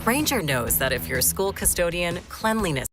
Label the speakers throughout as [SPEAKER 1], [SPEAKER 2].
[SPEAKER 1] Grainger knows that if you're a school custodian, cleanliness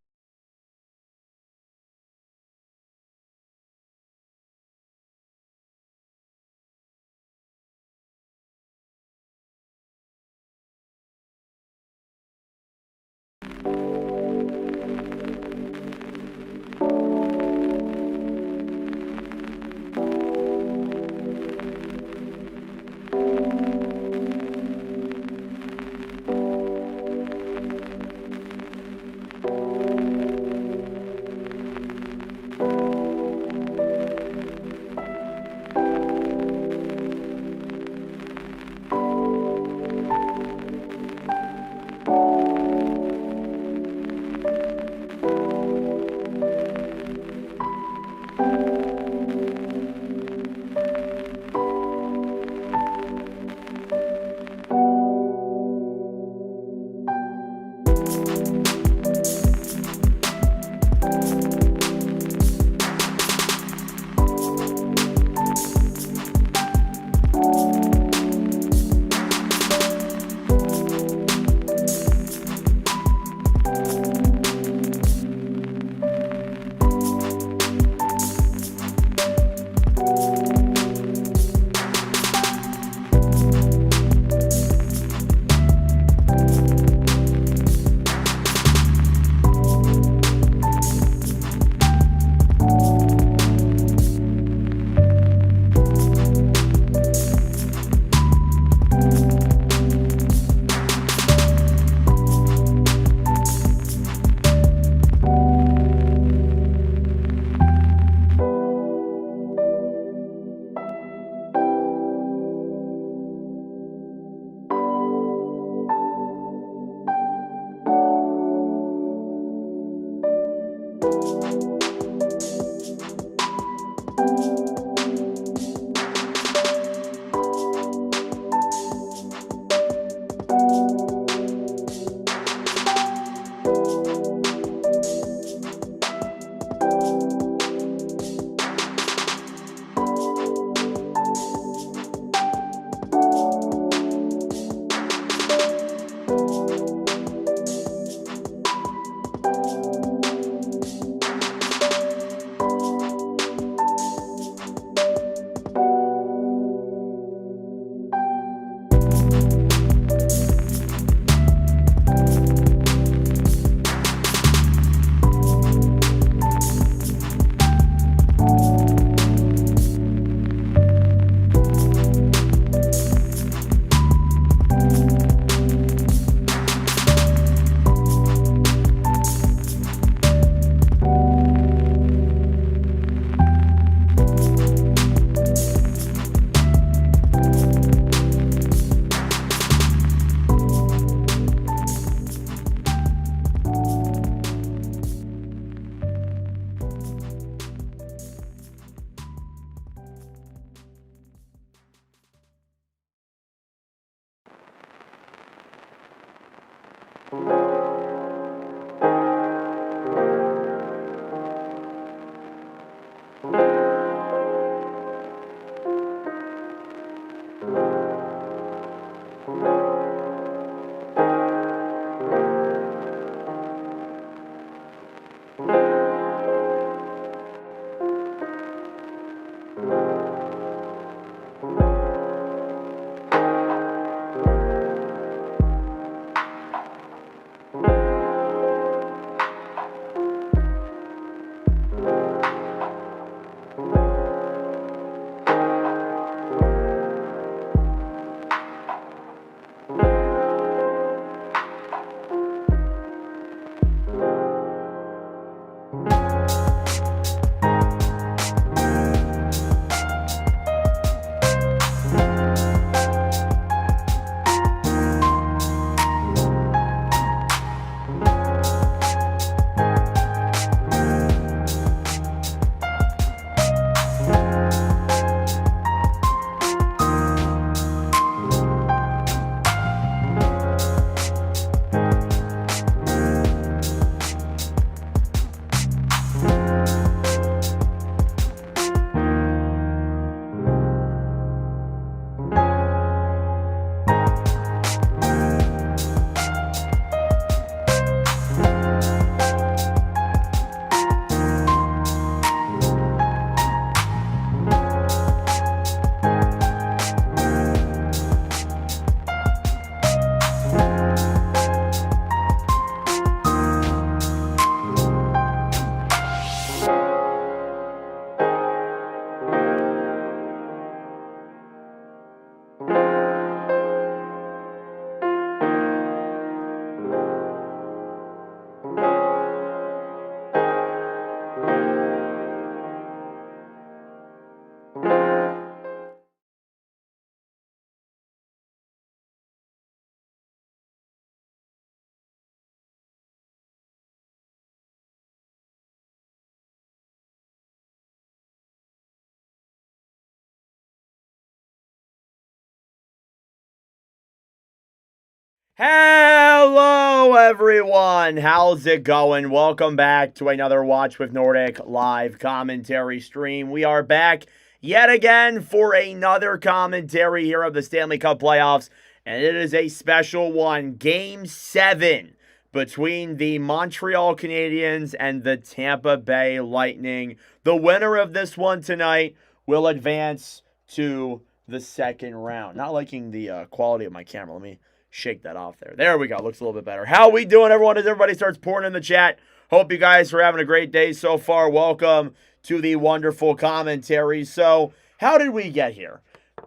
[SPEAKER 2] Hello, everyone. How's it going? Welcome back to another Watch with Nordic live commentary stream. We are back yet again for another commentary here of the Stanley Cup playoffs, and it is a special one. Game 7 between the Montreal Canadiens and the Tampa Bay Lightning. The winner of this one tonight will advance to the second round. Not liking the quality of my camera. Let me shake that off there. There we go. Looks a little bit better. How we doing, everyone? As everybody starts pouring in the chat, hope you guys are having a great day so far. Welcome to the wonderful commentary. So, how did we get here?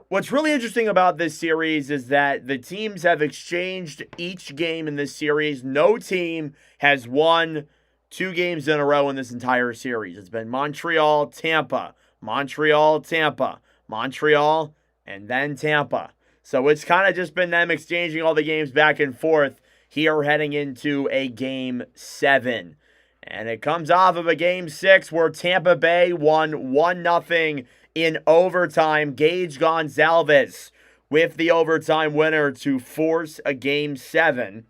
[SPEAKER 2] What's really interesting about this series is that the teams have exchanged each game in this series. No team has won 2 games in a row in this entire series. It's been Montreal, Tampa, Montreal, Tampa, Montreal, and then Tampa. So it's kind of just been them exchanging all the games back and forth here heading into a Game 7. And it comes off of a Game 6 where Tampa Bay won 1-0 in overtime. Gage Gonzalez with the overtime winner to force a Game 7.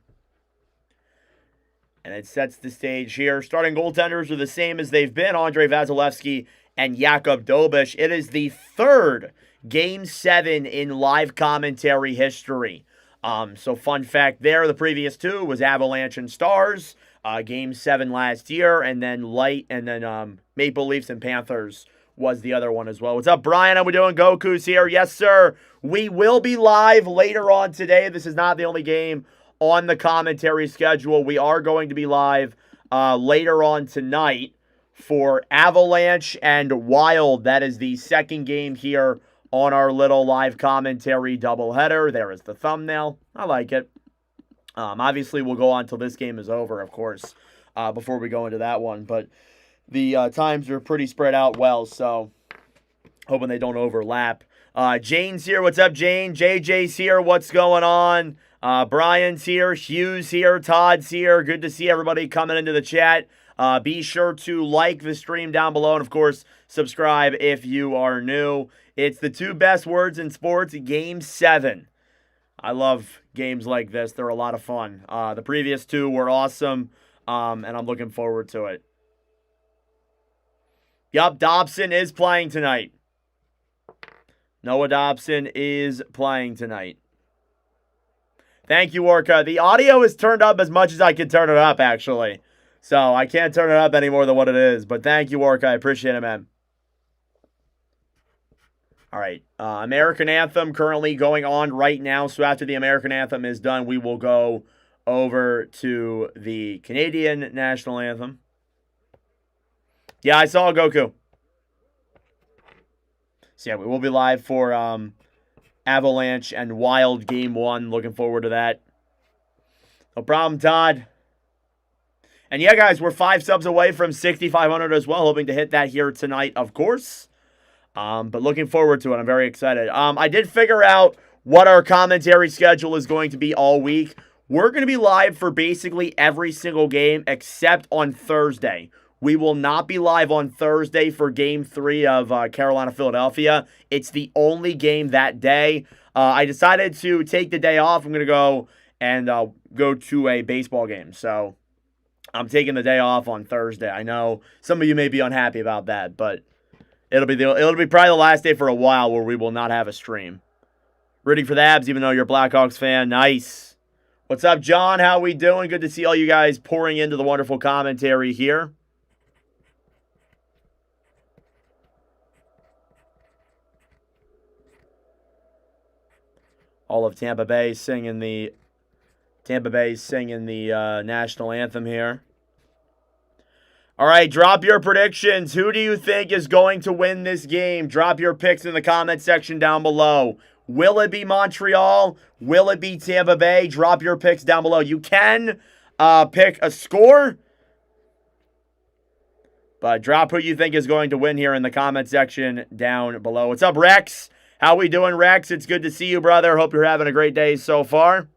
[SPEAKER 2] And it sets the stage here. Starting goaltenders are the same as they've been, Andrei Vasilevskiy and Jakub Dobeš. It is the third Game 7 in live commentary history. So fun fact there, the previous 2 was Avalanche and Stars. Game 7 last year, and then Maple Leafs and Panthers was the other one as well. What's up, Brian? How we doing? Goku's here. Yes, sir. We will be live later on today. This is not the only game on the commentary schedule. We are going to be live later on tonight for Avalanche and Wild. That is the second game here on our little live commentary doubleheader. There is the thumbnail. I like it. Obviously, we'll go on until this game is over, of course, before we go into that one. But the times are pretty spread out well, so hoping they don't overlap. Jane's here. What's up, Jane? JJ's here. What's going on? Brian's here. Hugh's here. Todd's here. Good to see everybody coming into the chat. Be sure to like the stream down below and, of course, subscribe if you are new. It's the 2 best words in sports, Game 7. I love games like this. They're a lot of fun. The previous 2 were awesome, and I'm looking forward to it. Yup, Dobson is playing tonight. Noah Dobson is playing tonight. Thank you, Orca. The audio is turned up as much as I can turn it up, actually. So I can't turn it up any more than what it is. But thank you, Orca. I appreciate it, man. All right. American Anthem currently going on right now. So after the American Anthem is done, we will go over to the Canadian National Anthem. Yeah, I saw Goku. So yeah, we will be live for Avalanche and Wild Game 1. Looking forward to that. No problem, Todd. And yeah, guys, we're 5 subs away from 6,500 as well. Hoping to hit that here tonight, of course. But looking forward to it. I'm very excited. I did figure out what our commentary schedule is going to be all week. We're going to be live for basically every single game except on Thursday. We will not be live on Thursday for Game 3 of Carolina-Philadelphia. It's the only game that day. I decided to take the day off. I'm going to go and go to a baseball game. So I'm taking the day off on Thursday. I know some of you may be unhappy about that, but it'll be probably the last day for a while where we will not have a stream. Rooting for the Abs, even though you're a Blackhawks fan. Nice. What's up, John? How we doing? Good to see all you guys pouring into the wonderful commentary here. All of Tampa Bay singing the national anthem here. All right, drop your predictions. Who do you think is going to win this game? Drop your picks in the comment section down below. Will it be Montreal? Will it be Tampa Bay? Drop your picks down below. You can pick a score, but drop who you think is going to win here in the comment section down below. What's up, Rex? How we doing, Rex? It's good to see you, brother. Hope you're having a great day so far.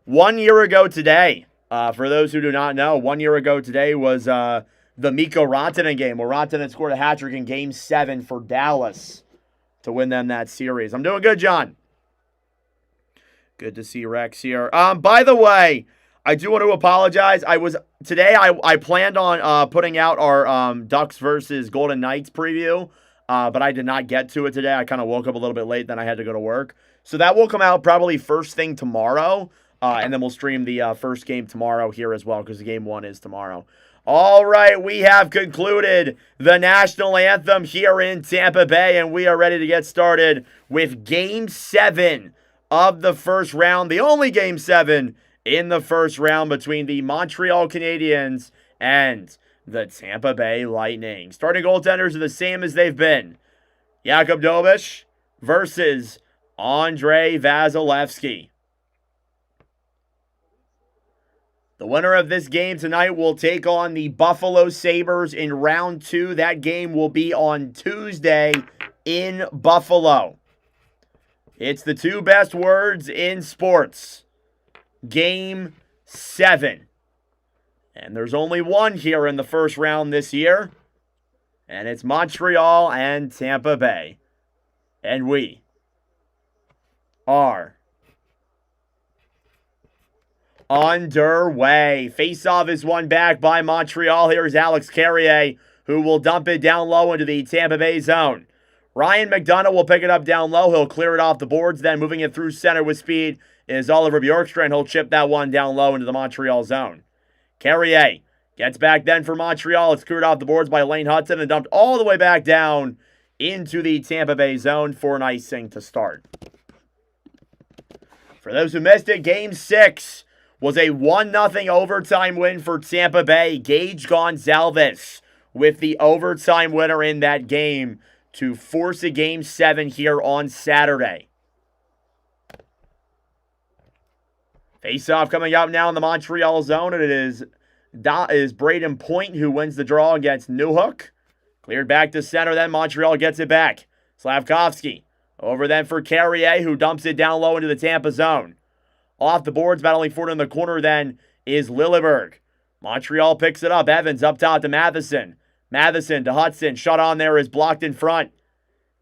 [SPEAKER 2] One year ago today, for those who do not know, 1 year ago today was the Mikko Rantanen game, where Rantanen scored a hat trick in Game 7 for Dallas to win them that series. I'm doing good, John. Good to see Rex here. By the way, I do want to apologize. I planned on putting out our Ducks versus Golden Knights preview, but I did not get to it today. I kind of woke up a little bit late, then I had to go to work. So that will come out probably first thing tomorrow, and then we'll stream the first game tomorrow here as well, because game 1 is tomorrow. All right, we have concluded the national anthem here in Tampa Bay, and we are ready to get started with Game 7 of the first round, the only Game 7 in the first round between the Montreal Canadiens and the Tampa Bay Lightning. Starting goaltenders are the same as they've been. Jakub Dobeš versus Andrei Vasilevskiy. The winner of this game tonight will take on the Buffalo Sabres in round 2. That game will be on Tuesday in Buffalo. It's the 2 best words in sports. Game 7. And there's only one here in the first round this year. And it's Montreal and Tampa Bay. And we are underway. Face-off is won back by Montreal. Here's Alex Carrier, who will dump it down low into the Tampa Bay zone. Ryan McDonagh will pick it up down low. He'll clear it off the boards. Then moving it through center with speed is Oliver Bjorkstrand, and he'll chip that one down low into the Montreal zone. Carrier gets back then for Montreal. It's cleared off the boards by Lane Hudson and dumped all the way back down into the Tampa Bay zone for an icing to start. For those who missed it, Game 6 was a 1-0 overtime win for Tampa Bay. Gage Gonzalez with the overtime winner in that game to force a Game 7 here on Saturday. Face-off coming up now in the Montreal zone, and it is Braden Point who wins the draw against Newhook. Cleared back to center, then Montreal gets it back. Slavkovsky over then for Carrier, who dumps it down low into the Tampa zone. Off the boards, battling for it in the corner then is Lilleberg. Montreal picks it up. Evans up top to Matheson. Matheson to Hudson. Shot on there is blocked in front.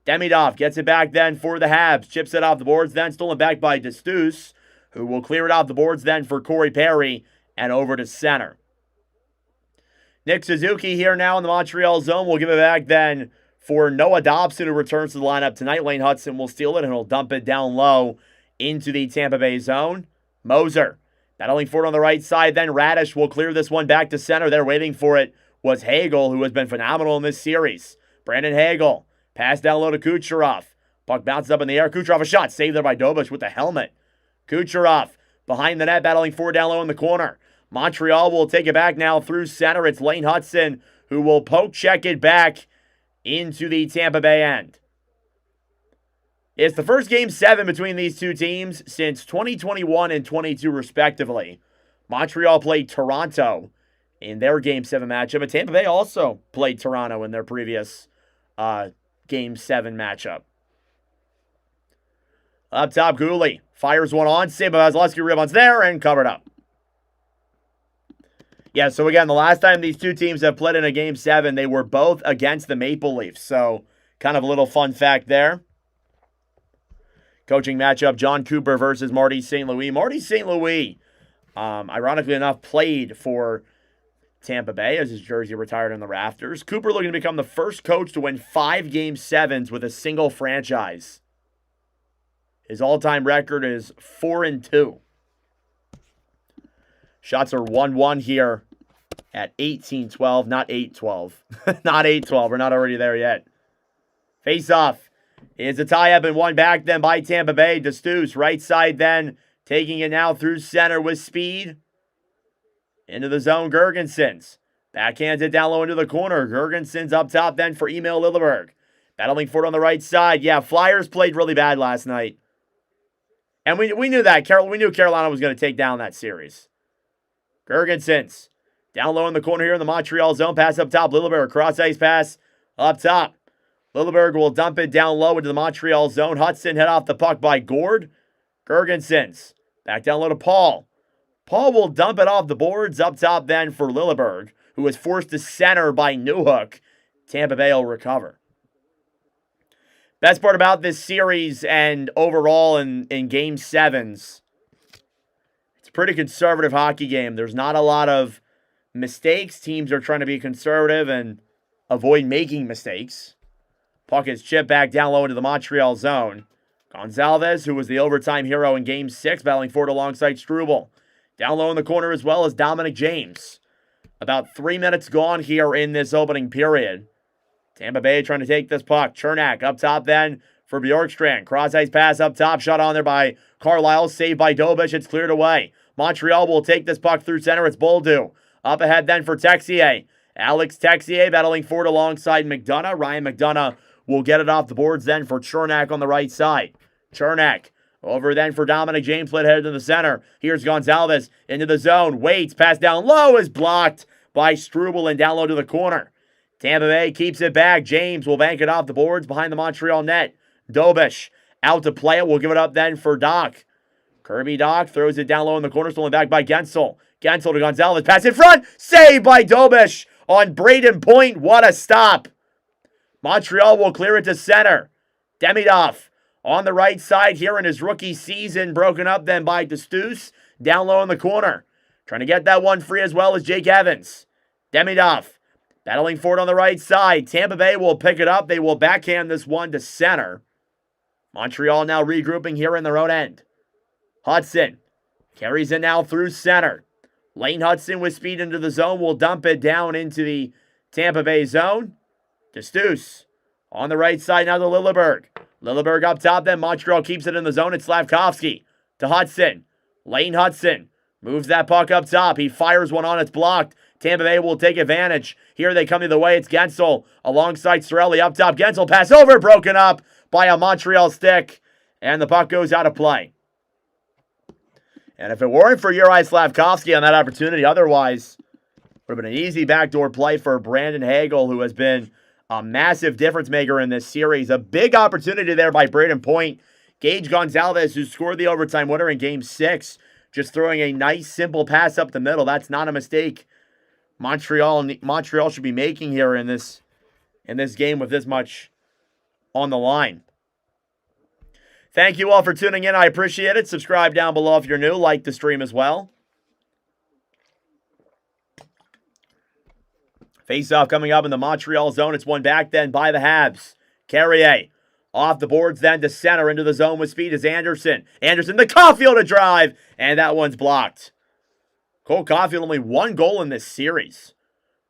[SPEAKER 2] Demidov gets it back then for the Habs. Chips it off the boards, then stolen back by Destus, who will clear it off the boards then for Corey Perry and over to center. Nick Suzuki here now in the Montreal zone. We'll give it back then for Noah Dobson, who returns to the lineup tonight. Lane Hudson will steal it, and he'll dump it down low into the Tampa Bay zone. Moser battling for it on the right side. Then Radish will clear this one back to center. They're waiting for it was Hagel, who has been phenomenal in this series. Brandon Hagel. Pass down low to Kucherov. Puck bounces up in the air. Kucherov a shot. Saved there by Dobeš with the helmet. Kucherov behind the net, battling for down low in the corner. Montreal will take it back now through center. It's Lane Hudson who will poke check it back into the Tampa Bay end. It's the first Game 7 between these two teams since 2021 and 22 respectively. Montreal played Toronto in their Game 7 matchup, but Tampa Bay also played Toronto in their previous Game 7 matchup. Up top, Gooley fires one on. Save by Vasilevskiy, rebounds there and covered up. Yeah, so again, the last time these two teams have played in a Game 7, they were both against the Maple Leafs. So kind of a little fun fact there. Coaching matchup, John Cooper versus Marty St. Louis. Marty St. Louis, ironically enough, played for Tampa Bay as his jersey retired in the rafters. Cooper looking to become the first coach to win 5 Game 7s with a single franchise. His all-time record is 4-2. Shots are 1-1 here at 18-12, not 8-12. Not 8-12, we're not already there yet. Face-off is a tie-up and one back then by Tampa Bay. Destus, right side then, taking it now through center with speed. Into the zone, Gergensons. Backhands it down low into the corner. Gergensons up top then for Emil Lilleberg. Battling for it on the right side. Yeah, Flyers played really bad last night. And we knew that. We knew Carolina was going to take down that series. Gergensons. Down low in the corner here in the Montreal zone. Pass up top. Lilleberg. Cross-ice pass up top. Lilleberg will dump it down low into the Montreal zone. Hudson head off the puck by Gord. Gergensons. Back down low to Paul. Paul will dump it off the boards up top then for Lilleberg, who was forced to center by Newhook. Tampa Bay will recover. Best part about this series and overall in Game 7s, it's a pretty conservative hockey game. There's not a lot of mistakes. Teams are trying to be conservative and avoid making mistakes. Puck is chipped back down low into the Montreal zone. Gonzalez, who was the overtime hero in Game 6, battling forward alongside Struble. Down low in the corner as well as Dominic James. About 3 minutes gone here in this opening period. Tampa Bay trying to take this puck. Chernak up top then for Bjorkstrand. Cross-ice pass up top. Shot on there by Carlisle. Saved by Dobich. It's cleared away. Montreal will take this puck through center. It's Boldu. Up ahead then for Texier. Alex Texier battling forward alongside McDonough. Ryan McDonough will get it off the boards then for Chernak on the right side. Chernak over then for Dominic James. Split headed to the center. Here's Gonzalez into the zone. Waits. Pass down low is blocked by Struble and down low to the corner. Tampa Bay keeps it back. James will bank it off the boards behind the Montreal net. Dobish out to play it. We'll give it up then for Doc. Kirby Doc throws it down low in the corner. Stolen back by Gensel. Gensel to Gonzalez. Pass in front. Saved by Dobish on Braden Point. What a stop. Montreal will clear it to center. Demidov on the right side here in his rookie season. Broken up then by Destus. Down low in the corner. Trying to get that one free as well as Jake Evans. Demidov battling forward on the right side. Tampa Bay will pick it up. They will backhand this one to center. Montreal now regrouping here in their own end. Hudson carries it now through center. Lane Hudson with speed into the zone will dump it down into the Tampa Bay zone. Destus on the right side now to Lilleberg. Lilleberg up top then. Montreal keeps it in the zone. It's Slavkovsky to Hudson. Lane Hudson moves that puck up top. He fires one on. It's blocked. Tampa Bay will take advantage. Here they come the other way. It's Gensel alongside Sorelli up top. Gensel pass over. Broken up by a Montreal stick. And the puck goes out of play. And if it weren't for Uri Slavkovsky on that opportunity, otherwise, would have been an easy backdoor play for Brandon Hagel, who has been a massive difference maker in this series. A big opportunity there by Braden Point. Gage Gonzalez, who scored the overtime winner in Game 6, just throwing a nice, simple pass up the middle. That's not a mistake Montreal should be making here in this game with this much on the line. Thank you all for tuning in. I appreciate it. Subscribe down below if you're new. Like the stream as well. Face-off coming up in the Montreal zone. It's won back then by the Habs. Carrier off the boards then to center into the zone with speed is Anderson. Anderson, the Caulfield to drive, and that one's blocked. Cole Caulfield only one goal in this series.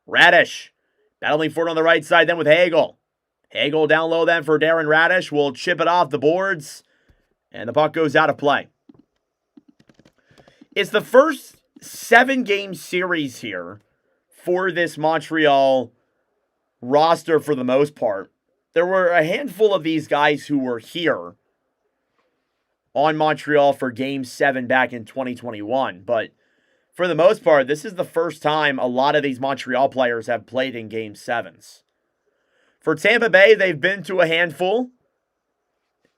[SPEAKER 2] Radish battling forward on the right side then with Hagel. Hagel down low then for Darren Radish. Will chip it off the boards, and the puck goes out of play. It's the first 7-game series here for this Montreal roster for the most part. There were a handful of these guys who were here on Montreal for Game 7 back in 2021, but for the most part, this is the first time a lot of these Montreal players have played in Game 7s. For Tampa Bay, they've been to a handful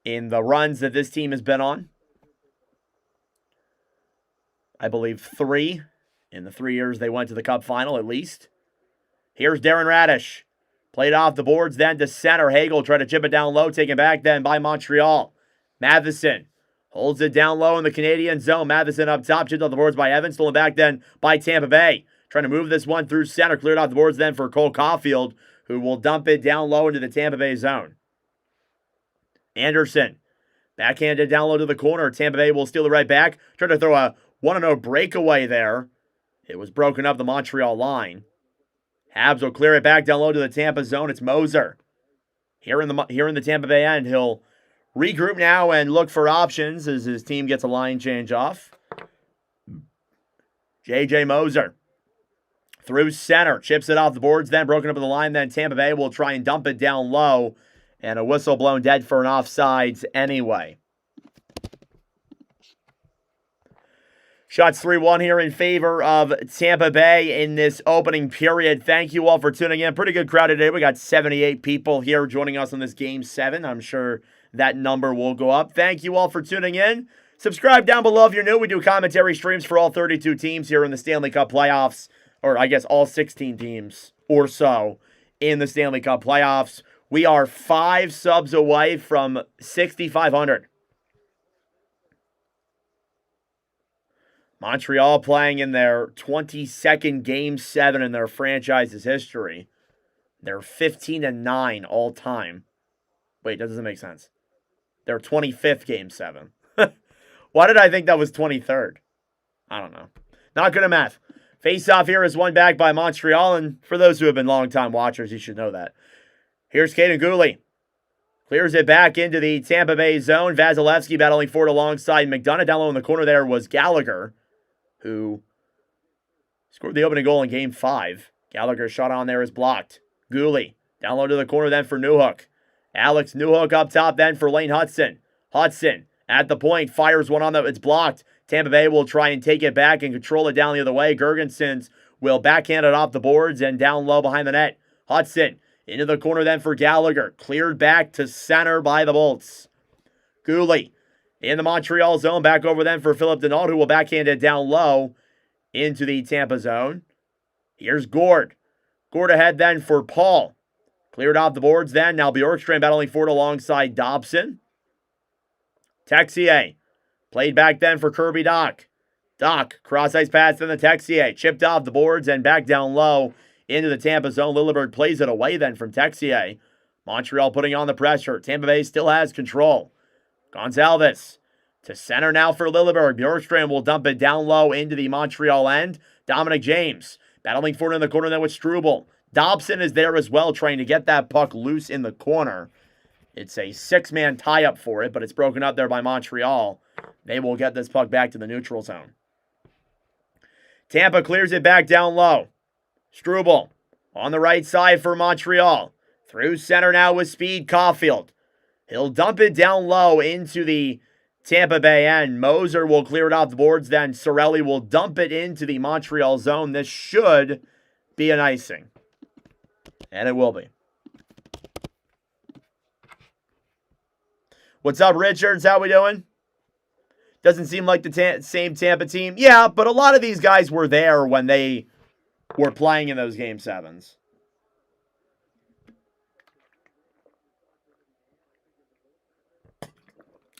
[SPEAKER 2] in the runs that this team has been on. I believe 3 in the 3 years they went to the Cup final at least. Here's Darren Radish. Played off the boards then to center. Hagel tried to chip it down low, taken back then by Montreal. Matheson holds it down low in the Canadian zone. Matheson up top, chipped off the boards by Evans. Stolen back then by Tampa Bay. Trying to move this one through center. Cleared off the boards then for Cole Caulfield, who will dump it down low into the Tampa Bay zone. Anderson backhanded down low to the corner. Tampa Bay will steal it right back. Trying to throw a 1-0 breakaway there. It was broken up the Montreal line. Habs will clear it back down low to the Tampa zone. It's Moser. Here in the Tampa Bay end, he'll regroup now and look for options as his team gets a line change off. J.J. Moser through center. Chips it off the boards, then broken up in the line. Then Tampa Bay will try and dump it down low. And a whistle blown dead for an offsides anyway. Shots 3-1 here in favor of Tampa Bay in this opening period. Thank you all for tuning in. Pretty good crowd today. We got 78 people here joining us on this Game 7. I'm sure that number will go up. Thank you all for tuning in. Subscribe down below if you're new. We do commentary streams for all 32 teams here in the Stanley Cup playoffs, or I guess all 16 teams or so in the Stanley Cup playoffs. We are 5 subs away from 6,500. Montreal playing in their 22nd Game 7 in their franchise's history. They're 15-9 all time. Wait, that doesn't make sense. They're 25th Game 7. Why did I think that was 23rd? I don't know. Not good at math. Face-off here is won back by Montreal, and for those who have been long-time watchers, you should know that. Here's Caden Gooley. Clears it back into the Tampa Bay zone. Vasilevsky battling for it alongside McDonough. Down low in the corner there was Gallagher, who scored the opening goal in Game 5. Gallagher's shot on there is blocked. Gooley down low to the corner then for Newhook. Alex Newhook up top then for Lane Hudson. Hudson at the point, fires one on the, it's blocked. Tampa Bay will try and take it back and control it down the other way. Gergensons will backhand it off the boards and down low behind the net. Hudson into the corner then for Gallagher. Cleared back to center by the Bolts. Gooley in the Montreal zone. Back over then for Philip Denault, who will backhand it down low into the Tampa zone. Here's Gord. Gord ahead then for Paul. Cleared off the boards then. Now Bjorkstrand battling for it alongside Dobson. Texier. Played back then for Kirby Dach. Dach, cross-ice pass then the Texier. Chipped off the boards and back down low into the Tampa zone. Lilleberg plays it away then from Texier. Montreal putting on the pressure. Tampa Bay still has control. Gonzalez to center now for Lilleberg. Bjorkstrand will dump it down low into the Montreal end. Dominic James battling for it in the corner then with Struble. Dobson is there as well, trying to get that puck loose in the corner. It's a 6-man tie-up for it, but it's broken up there by Montreal. They will get this puck back to the neutral zone. Tampa clears it back down low. Struble on the right side for Montreal. Through center now with speed, Caulfield. He'll dump it down low into the Tampa Bay end. Moser will clear it off the boards. Then Cirelli will dump it into the Montreal zone. This should be an icing. And it will be. What's up, Richards? How we doing? Doesn't seem like the same Tampa team. Yeah, but a lot of these guys were there when they were playing in those Game 7s.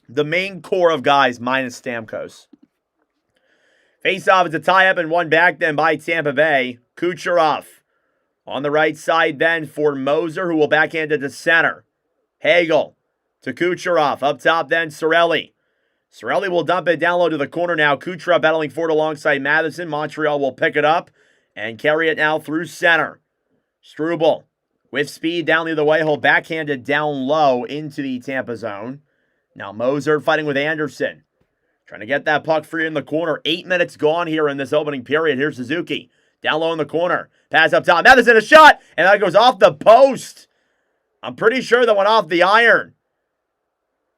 [SPEAKER 2] The main core of guys minus Stamkos. Face-off is a tie-up and one back then by Tampa Bay. Kucherov on the right side then for Moser, who will backhand it to center. Hagel to Kucherov. Up top then, Cirelli. Cirelli will dump it down low to the corner now. Kucherov battling for it alongside Matheson. Montreal will pick it up and carry it now through center. Struble with speed down the other way. He'll backhand it down low into the Tampa zone. Now Moser fighting with Anderson. Trying to get that puck free in the corner. 8 minutes gone here in this opening period. Here's Suzuki. Down low in the corner. Pass up top. Matheson a shot. And that goes off the post. I'm pretty sure that went off the iron.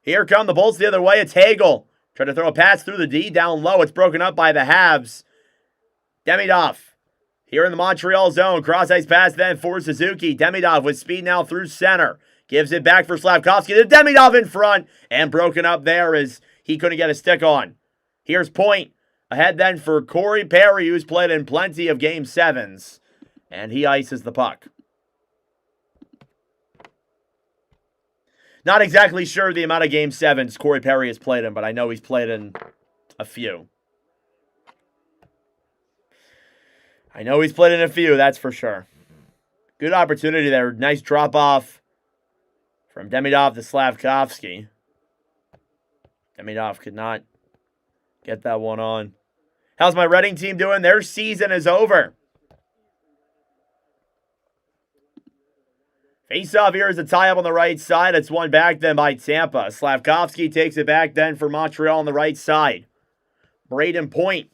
[SPEAKER 2] Here come the Bolts the other way. It's Hagel. Trying to throw a pass through the D. Down low. It's broken up by the Habs. Demidov. Here in the Montreal zone. Cross-ice pass then for Suzuki. Demidov with speed now through center. Gives it back for Slavkovsky. The Demidov in front. And broken up there as he couldn't get a stick on. Here's Point. Ahead then for Corey Perry, who's played in plenty of Game 7s. And he ices the puck. Not exactly sure the amount of Game 7s Corey Perry has played in, but I know he's played in a few. That's for sure. Good opportunity there. Nice drop-off from Demidov to Slavkovsky. Demidov could not get that one on. How's my Reading team doing? Their season is over. Face-off here is a tie-up on the right side. It's won back then by Tampa. Slavkovsky takes it back then for Montreal on the right side. Braden Point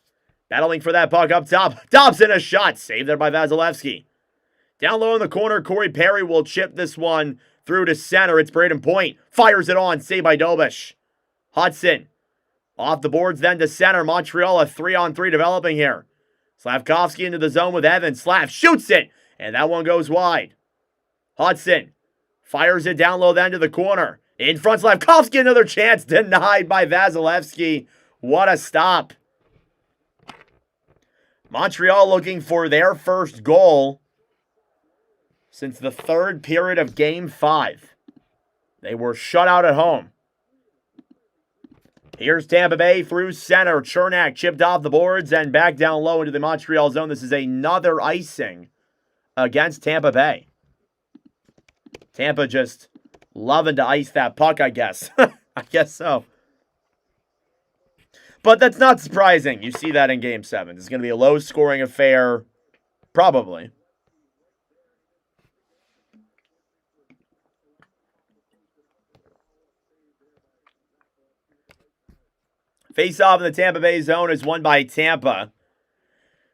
[SPEAKER 2] battling for that puck up top. Dobson a shot. Saved there by Vasilevsky. Down low in the corner, Corey Perry will chip this one through to center. It's Braden Point. Fires it on. Saved by Dobish. Hudson. Off the boards then to center. Montreal a 3-on-3 developing here. Slavkovsky into the zone with Evans. Slav shoots it. And that one goes wide. Hudson fires it down low then to the corner. In front, Slavkovsky, another chance denied by Vasilevsky. What a stop. Montreal looking for their first goal since the third period of Game 5. They were shut out at home. Here's Tampa Bay through center. Chernak chipped off the boards and back down low into the Montreal zone. This is another icing against Tampa Bay. Tampa just loving to ice that puck, I guess. I guess so. But that's not surprising. You see that in Game 7. It's going to be a low-scoring affair, probably. Face-off in the Tampa Bay zone is won by Tampa.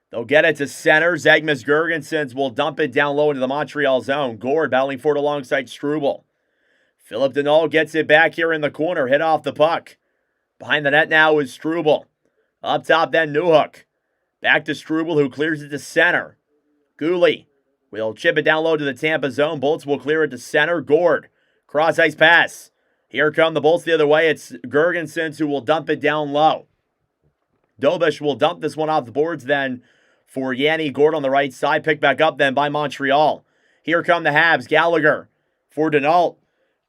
[SPEAKER 2] They'll get it to center. Zegmas Girgensons will dump it down low into the Montreal zone. Gord battling for it alongside Struble. Philip Denault gets it back here in the corner. Hit off the puck. Behind the net now is Struble. Up top then Newhook. Back to Struble who clears it to center. Gooley will chip it down low to the Tampa zone. Bolts will clear it to center. Gord. Cross-ice pass. Here come the Bolts the other way. It's Girgensons who will dump it down low. Dobish will dump this one off the boards then for Yanni Gord on the right side. Picked back up then by Montreal. Here come the Habs. Gallagher for Denault.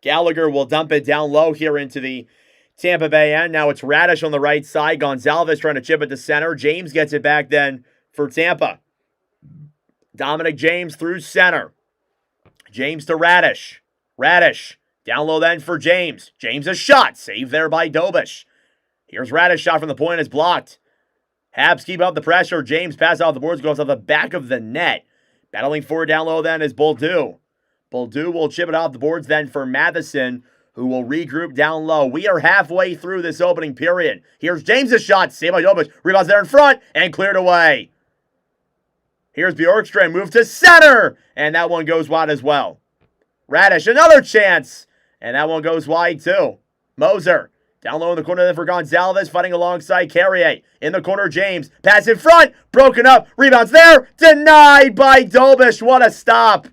[SPEAKER 2] Gallagher will dump it down low here into the Tampa Bay end. Now it's Radish on the right side. Gonzalez trying to chip it to center. James gets it back then for Tampa. Dominic James through center. James to Radish. Radish. Down low then for James. James a shot. Saved there by Dobish. Here's Radish. Shot from the point is blocked. Habs keep up the pressure. James passes off the boards. Goes off the back of the net. Battling forward down low then is Bolduc. Bolduc will chip it off the boards then for Matheson, who will regroup down low. We are halfway through this opening period. Here's James' shot. Saved by Dobish. Rebounds there in front and cleared away. Here's Bjorkstrand. Move to center. And that one goes wide as well. Radish, another chance. And that one goes wide too. Moser. Down low in the corner then for Gonzalez. Fighting alongside Carrier. In the corner, James. Pass in front. Broken up. Rebounds there. Denied by Dobish. What a stop.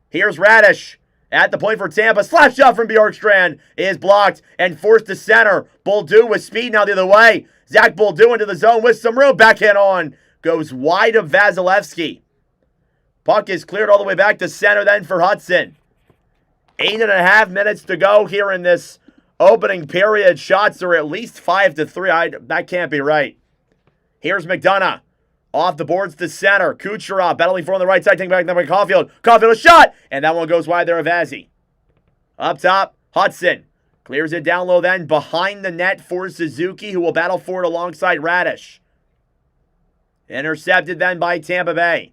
[SPEAKER 2] Here's Radish. At the point for Tampa. Slap shot from Bjorkstrand is blocked and forced to center. Bolduc with speed now the other way. Zach Bolduc into the zone with some room. Backhand on. Goes wide of Vasilevsky. Puck is cleared all the way back to center then for Hudson. 8.5 minutes to go here in this opening period. Shots are at least 5-3. That can't be right. Here's McDonough. Off the boards to center. Kucherov battling for on the right side. Taking back by Caulfield. Caulfield a shot. And that one goes wide there of Vazzy. Up top, Hudson. Clears it down low then. Behind the net for Suzuki, who will battle for it alongside Radish. Intercepted then by Tampa Bay.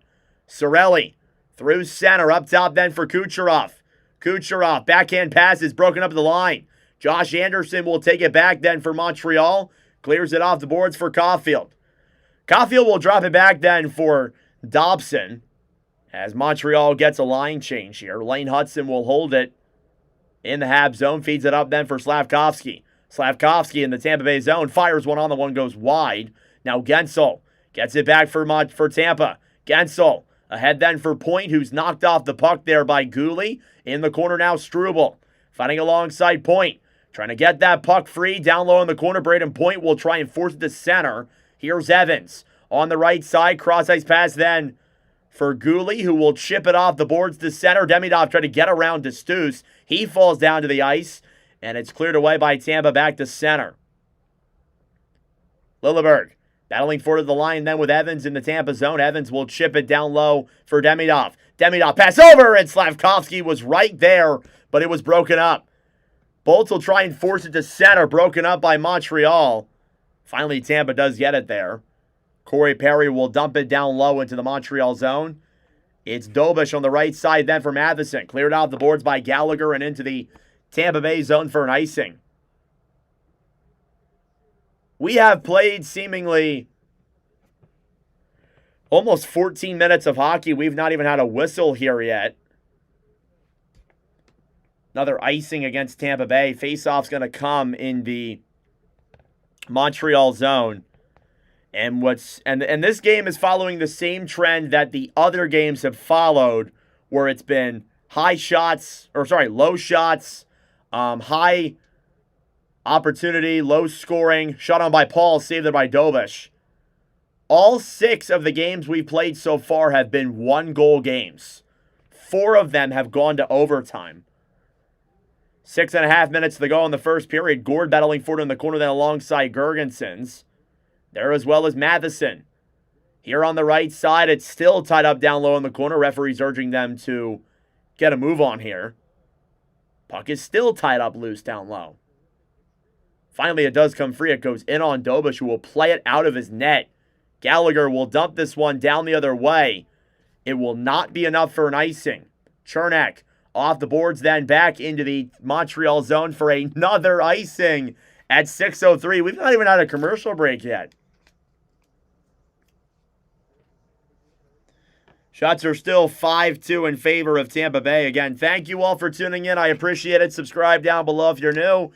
[SPEAKER 2] Cirelli through center. Up top then for Kucherov. Kucherov, backhand pass is broken up the line. Josh Anderson will take it back then for Montreal. Clears it off the boards for Caulfield. Caulfield will drop it back then for Dobson as Montreal gets a line change here. Lane Hudson will hold it in the Habs zone. Feeds it up then for Slavkovsky. Slavkovsky in the Tampa Bay zone. Fires one on. The one goes wide. Now Gensel gets it back for Tampa. Gensel ahead then for Point, who's knocked off the puck there by Gooley. In the corner now, Struble. Fighting alongside Point. Trying to get that puck free. Down low in the corner, Braden Point will try and force it to center. Here's Evans. On the right side, cross-ice pass then for Gooley, who will chip it off the boards to center. Demidov tried to get around Destus. He falls down to the ice, and it's cleared away by Tampa back to center. Lilleberg battling forward to the line then with Evans in the Tampa zone. Evans will chip it down low for Demidov. Demidov pass over, and Slavkovsky was right there, but it was broken up. Bolts will try and force it to center, broken up by Montreal. Finally, Tampa does get it there. Corey Perry will dump it down low into the Montreal zone. It's Dobish on the right side then for Matheson. Cleared out the boards by Gallagher and into the Tampa Bay zone for an icing. We have played seemingly almost 14 minutes of hockey. We've not even had a whistle here yet. Another icing against Tampa Bay. Faceoff's going to come in the Montreal zone. And this game is following the same trend that the other games have followed, where it's been low shots, high opportunity, low scoring, shot on by Paul, saved there by Dobish. All 6 of the games we've played so far have been 1-goal games. 4 of them have gone to overtime. 6.5 minutes to go in the first period. Gord battling forward in the corner then alongside Girgensons. There as well as Matheson. Here on the right side, it's still tied up down low in the corner. Referee's urging them to get a move on here. Puck is still tied up loose down low. Finally, it does come free. It goes in on Dobish, who will play it out of his net. Gallagher will dump this one down the other way. It will not be enough for an icing. Chernak off the boards, then back into the Montreal zone for another icing at 6:03. We've not even had a commercial break yet. Shots are still 5-2 in favor of Tampa Bay. Again, thank you all for tuning in. I appreciate it. Subscribe down below if you're new.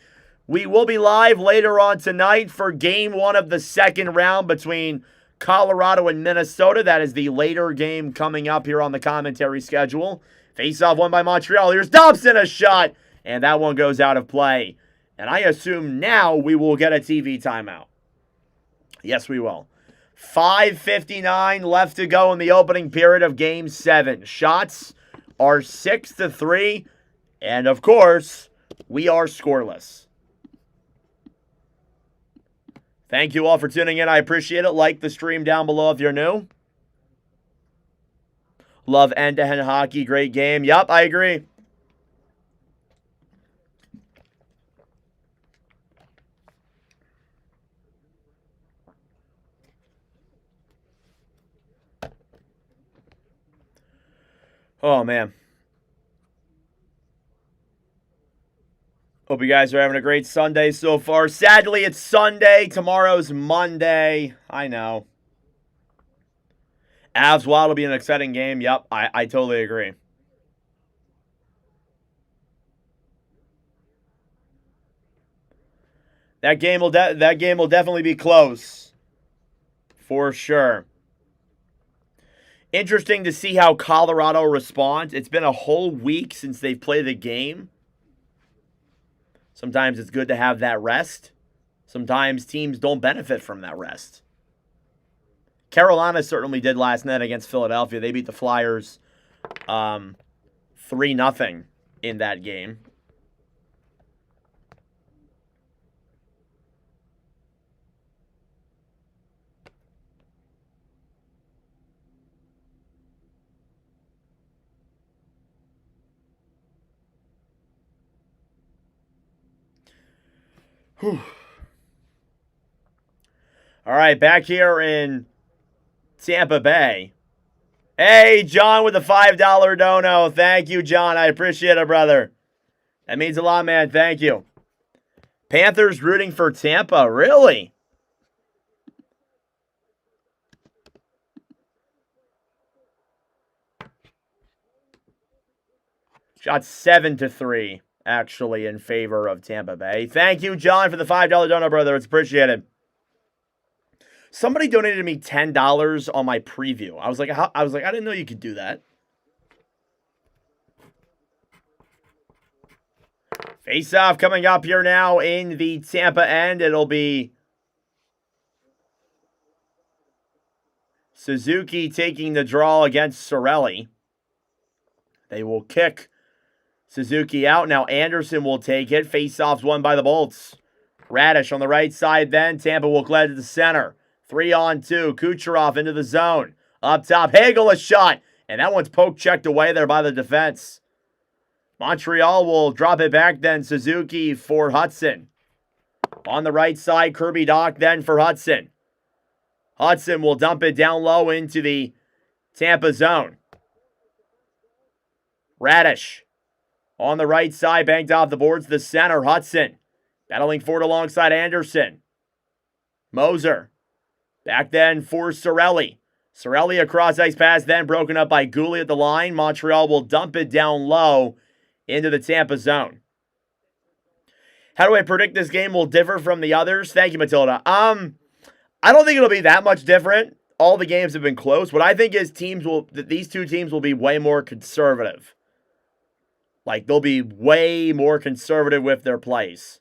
[SPEAKER 2] We will be live later on tonight for Game 1 of the second round between Colorado and Minnesota. That is the later game coming up here on the commentary schedule. Face-off won by Montreal. Here's Dobson, a shot, and that one goes out of play. And I assume now we will get a TV timeout. Yes, we will. 5:59 left to go in the opening period of Game 7. Shots are 6-3, and of course, we are scoreless. Thank you all for tuning in. I appreciate it. Like the stream down below if you're new. Love end-to-end hockey. Great game. Yup, I agree. Oh, man. Hope you guys are having a great Sunday so far. Sadly, it's Sunday. Tomorrow's Monday. I know. Avs Wild will be an exciting game. Yep, I totally agree. That game will definitely be close. For sure. Interesting to see how Colorado responds. It's been a whole week since they've played the game. Sometimes it's good to have that rest. Sometimes teams don't benefit from that rest. Carolina certainly did last night against Philadelphia. They beat the Flyers 3-0 in that game. Whew. All right, back here in Tampa Bay. Hey, John with the $5 dono. Thank you, John. I appreciate it, brother. That means a lot, man. Thank you. Panthers rooting for Tampa. Really? Shot 7-3. Actually in favor of Tampa Bay. Thank you, John, for the $5 dono, brother. It's appreciated. Somebody donated me $10 on my preview. I was like, I didn't know you could do that. Face-off coming up here now in the Tampa end. It'll be Suzuki taking the draw against Cirelli. They will kick Suzuki out. Now Anderson will take it. Face-off's won by the Bolts. Radish on the right side then. Tampa will glide to the center. 3-on-2. Kucherov into the zone. Up top. Hagel a shot. And that one's poke-checked away there by the defense. Montreal will drop it back then. Suzuki for Hudson. On the right side, Kirby Dach then for Hudson. Hudson will dump it down low into the Tampa zone. Radish. On the right side, banked off the boards, the center, Hudson. Battling forward alongside Anderson. Moser. Back then for Cirelli. Cirelli across ice pass, then broken up by Goulet at the line. Montreal will dump it down low into the Tampa zone. How do I predict this game will differ from the others? Thank you, Matilda. I don't think it'll be that much different. All the games have been close. What I think is these two teams will be way more conservative. Like, they'll be way more conservative with their plays.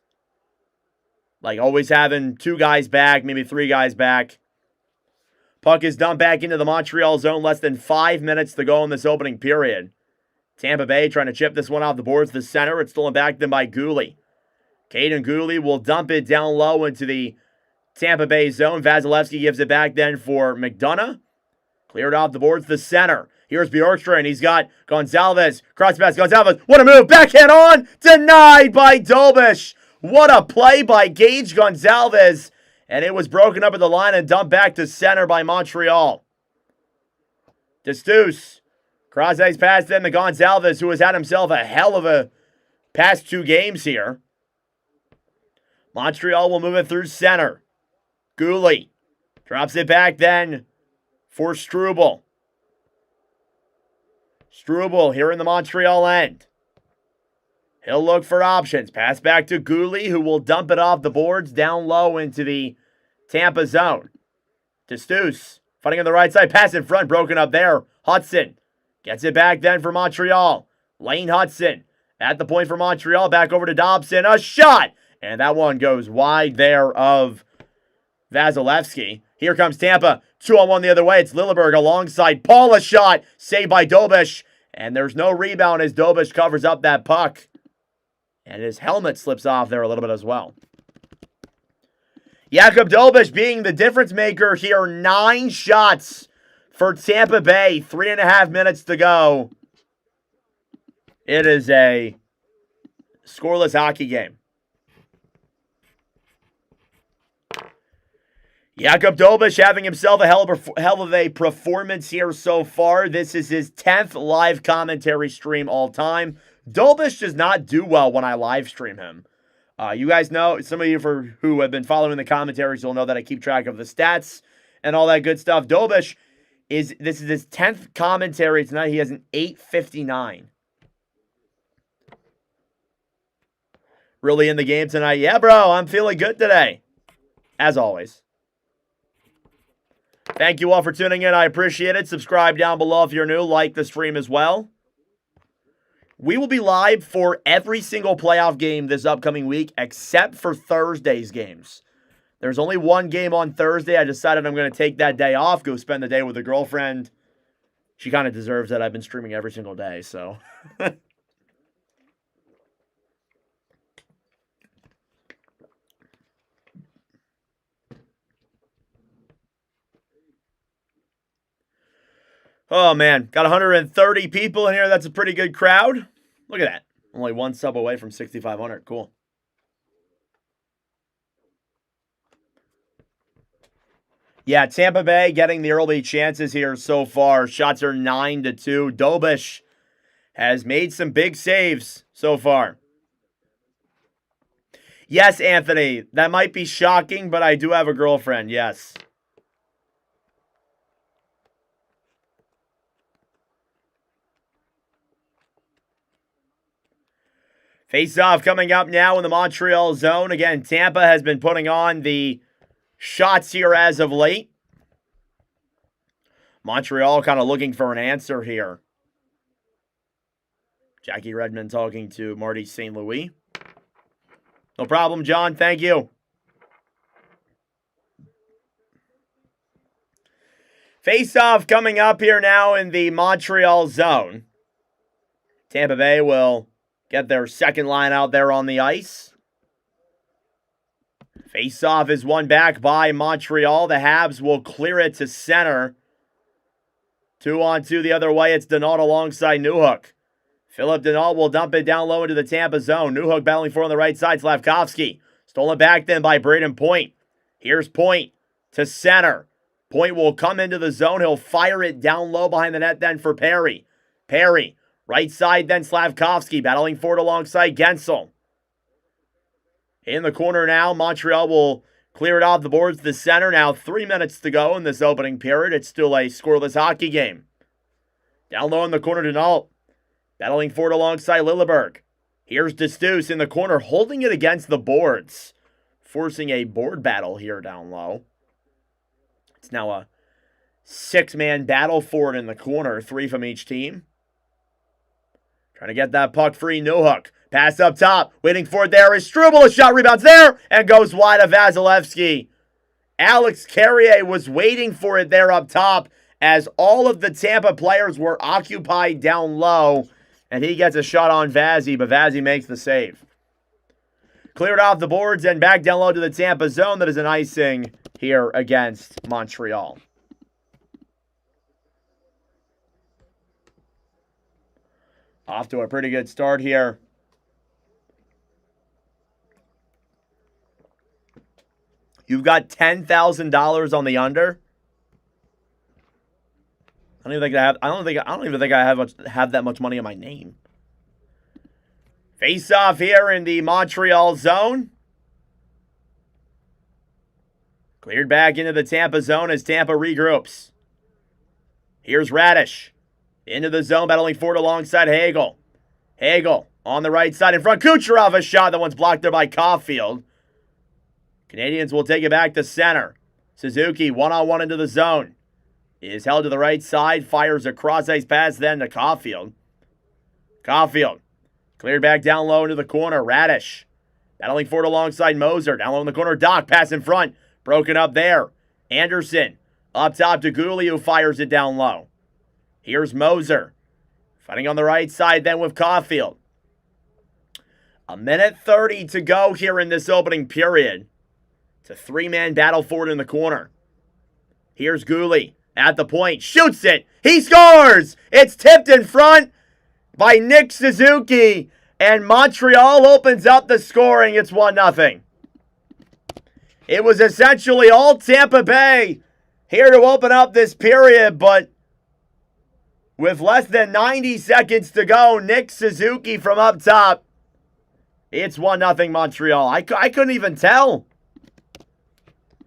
[SPEAKER 2] Like, always having 2 guys back, maybe 3 guys back. Puck is dumped back into the Montreal zone. Less than 5 minutes to go in this opening period. Tampa Bay trying to chip this one off the boards to the center. It's stolen back then by Gooley. Caden Gooley will dump it down low into the Tampa Bay zone. Vasilevsky gives it back then for McDonough. Cleared off the boards to the center. Here's Bjorkstrand, and he's got Gonzalez. Cross pass, Gonzalez. What a move. Backhand on. Denied by Dobish. What a play by Gage Gonzalez. And it was broken up at the line and dumped back to center by Montreal. Destus. Cross-ice pass then to Gonzalez, who has had himself a hell of a past 2 games here. Montreal will move it through center. Gooley drops it back then for Struble. Struble here in the Montreal end. He'll look for options. Pass back to Gooley, who will dump it off the boards down low into the Tampa zone. Destus fighting on the right side. Pass in front, broken up there. Hudson gets it back then for Montreal. Lane Hudson at the point for Montreal. Back over to Dobson. A shot! And that one goes wide there of Vasilevsky. Here comes Tampa. 2-on-1 the other way. It's Lilleberg alongside Paul. A shot. Saved by Dobish. And there's no rebound as Dobish covers up that puck. And his helmet slips off there a little bit as well. Jakub Dobish being the difference maker here. 9 shots for Tampa Bay. 3.5 minutes to go. It is a scoreless hockey game. Jakub Dobish having himself a hell of a performance here so far. This is his 10th live commentary stream all time. Dobish does not do well when I live stream him. You guys know, some of you who have been following the commentaries will know that I keep track of the stats and all that good stuff. Dobish, this is his 10th commentary tonight. He has an 8.59. Really in the game tonight? Yeah, bro, I'm feeling good today. As always. Thank you all for tuning in. I appreciate it. Subscribe down below if you're new. Like the stream as well. We will be live for every single playoff game this upcoming week, except for Thursday's games. There's only one game on Thursday. I decided I'm going to take that day off, go spend the day with a girlfriend. She kind of deserves it. I've been streaming every single day, so. Oh, man. Got 130 people in here. That's a pretty good crowd. Look at that. Only one sub away from 6,500. Cool. Yeah, Tampa Bay getting the early chances here so far. Shots are 9-2. Dobish has made some big saves so far. Yes, Anthony. That might be shocking, but I do have a girlfriend. Yes. Face-off coming up now in the Montreal zone. Again, Tampa has been putting on the shots here as of late. Montreal kind of looking for an answer here. Jackie Redmond talking to Marty St. Louis. No problem, John. Thank you. Face-off coming up here now in the Montreal zone. Tampa Bay will get their second line out there on the ice. Face-off is won back by Montreal. The Habs will clear it to center. 2-on-2 the other way. It's Denault alongside Newhook. Philip Denault will dump it down low into the Tampa zone. Newhook battling for on the right side. Slavkovsky. Stolen back then by Braden Point. Here's Point to center. Point will come into the zone. He'll fire it down low behind the net then for Perry. Perry. Right side then Slavkovsky battling forward alongside Gensel. In the corner now, Montreal will clear it off the boards to the center. Now 3 minutes to go in this opening period. It's still a scoreless hockey game. Down low in the corner, Denault. Battling forward alongside Lilleberg. Here's Destus in the corner, holding it against the boards. Forcing a board battle here down low. It's now a 6-man battle forward in the corner. 3 from each team. Trying to get that puck free. Newhook. Pass up top. Waiting for it there is Struble. A shot rebounds there and goes wide of Vasilevsky. Alex Carrier was waiting for it there up top as all of the Tampa players were occupied down low. And he gets a shot on Vazzy, but Vazzy makes the save. Cleared off the boards and back down low to the Tampa zone. That is an icing here against Montreal. Off to a pretty good start here. You've got $10,000 on the under. I don't even think I have that much money in my name. Face off here in the Montreal zone. Cleared back into the Tampa zone as Tampa regroups. Here's Radish. Into the zone, battling forward alongside Hagel. Hagel on the right side in front. Kucherov, a shot. That one's blocked there by Caulfield. Canadiens will take it back to center. Suzuki one-on-one into the zone. Is held to the right side. Fires a cross-ice pass then to Caulfield. Caulfield. Cleared back down low into the corner. Radish. Battling forward alongside Moser. Down low in the corner. Doc. Pass in front. Broken up there. Anderson. Up top to Gouli, who fires it down low. Here's Moser. Fighting on the right side then with Caulfield. 1:30 to go here in this opening period. It's a three-man battle forward in the corner. Here's Gouli at the point. Shoots it. He scores! It's tipped in front by Nick Suzuki. And Montreal opens up the scoring. It's 1-0. It was essentially all Tampa Bay here to open up this period, but with less than 90 seconds to go, Nick Suzuki from up top. It's 1-0 Montreal. I couldn't even tell.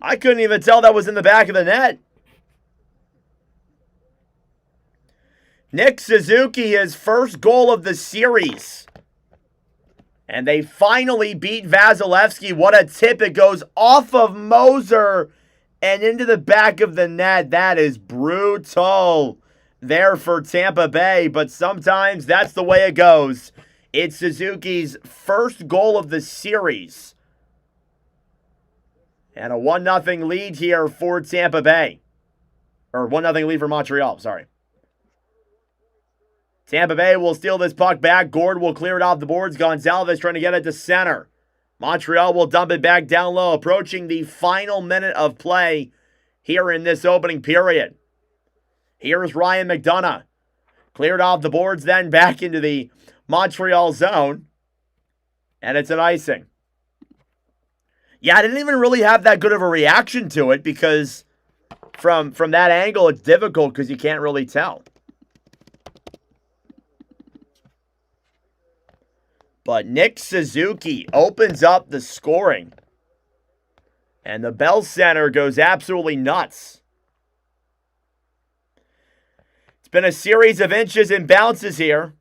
[SPEAKER 2] I couldn't even tell that was in the back of the net. Nick Suzuki, his first goal of the series. And they finally beat Vasilevsky. What a tip. It goes off of Moser and into the back of the net. That is brutal there for Tampa Bay. But sometimes that's the way it goes. It's Suzuki's first goal of the series. And a 1-0 lead here for Tampa Bay. Or 1-0 lead for Montreal, sorry. Tampa Bay will steal this puck back. Gord will clear it off the boards. Gonzalez trying to get it to center. Montreal will dump it back down low, approaching the final minute of play here in this opening period. Here's Ryan McDonough. Cleared off the boards, then back into the Montreal zone. And it's an icing. Yeah, I didn't even really have that good of a reaction to it because from that angle, it's difficult because you can't really tell. But Nick Suzuki opens up the scoring. And the Bell Center goes absolutely nuts. It's been a series of inches and bounces here.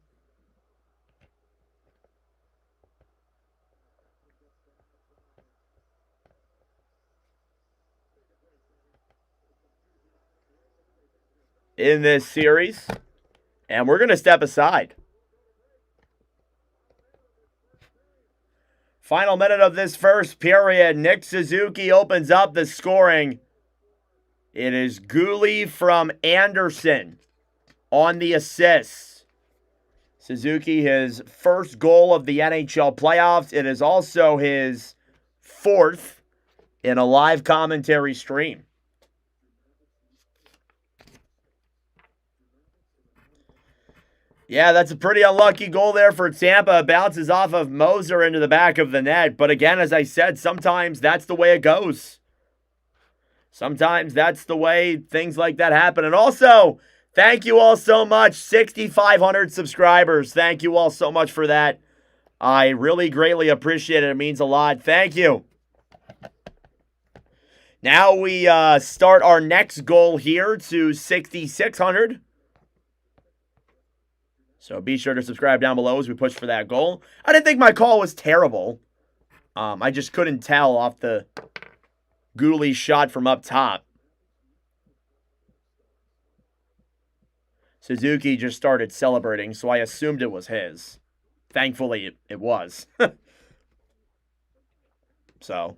[SPEAKER 2] In this series. And we're going to step aside. Final minute of this first period. Nick Suzuki opens up the scoring. It is Gouli from Anderson on the assist. Suzuki, his first goal of the NHL playoffs. It is also his fourth in a live commentary stream. Yeah, that's a pretty unlucky goal there for Tampa. It bounces off of Moser into the back of the net. But again, as I said, sometimes that's the way it goes. Sometimes that's the way things like that happen. And also, thank you all so much. 6,500 subscribers. Thank you all so much for that. I really greatly appreciate it. It means a lot. Thank you. Now we start our next goal here to 6,600. So be sure to subscribe down below as we push for that goal. I didn't think my call was terrible. I just couldn't tell off the Gouli shot from up top. Suzuki just started celebrating, so I assumed it was his. Thankfully, it was. So.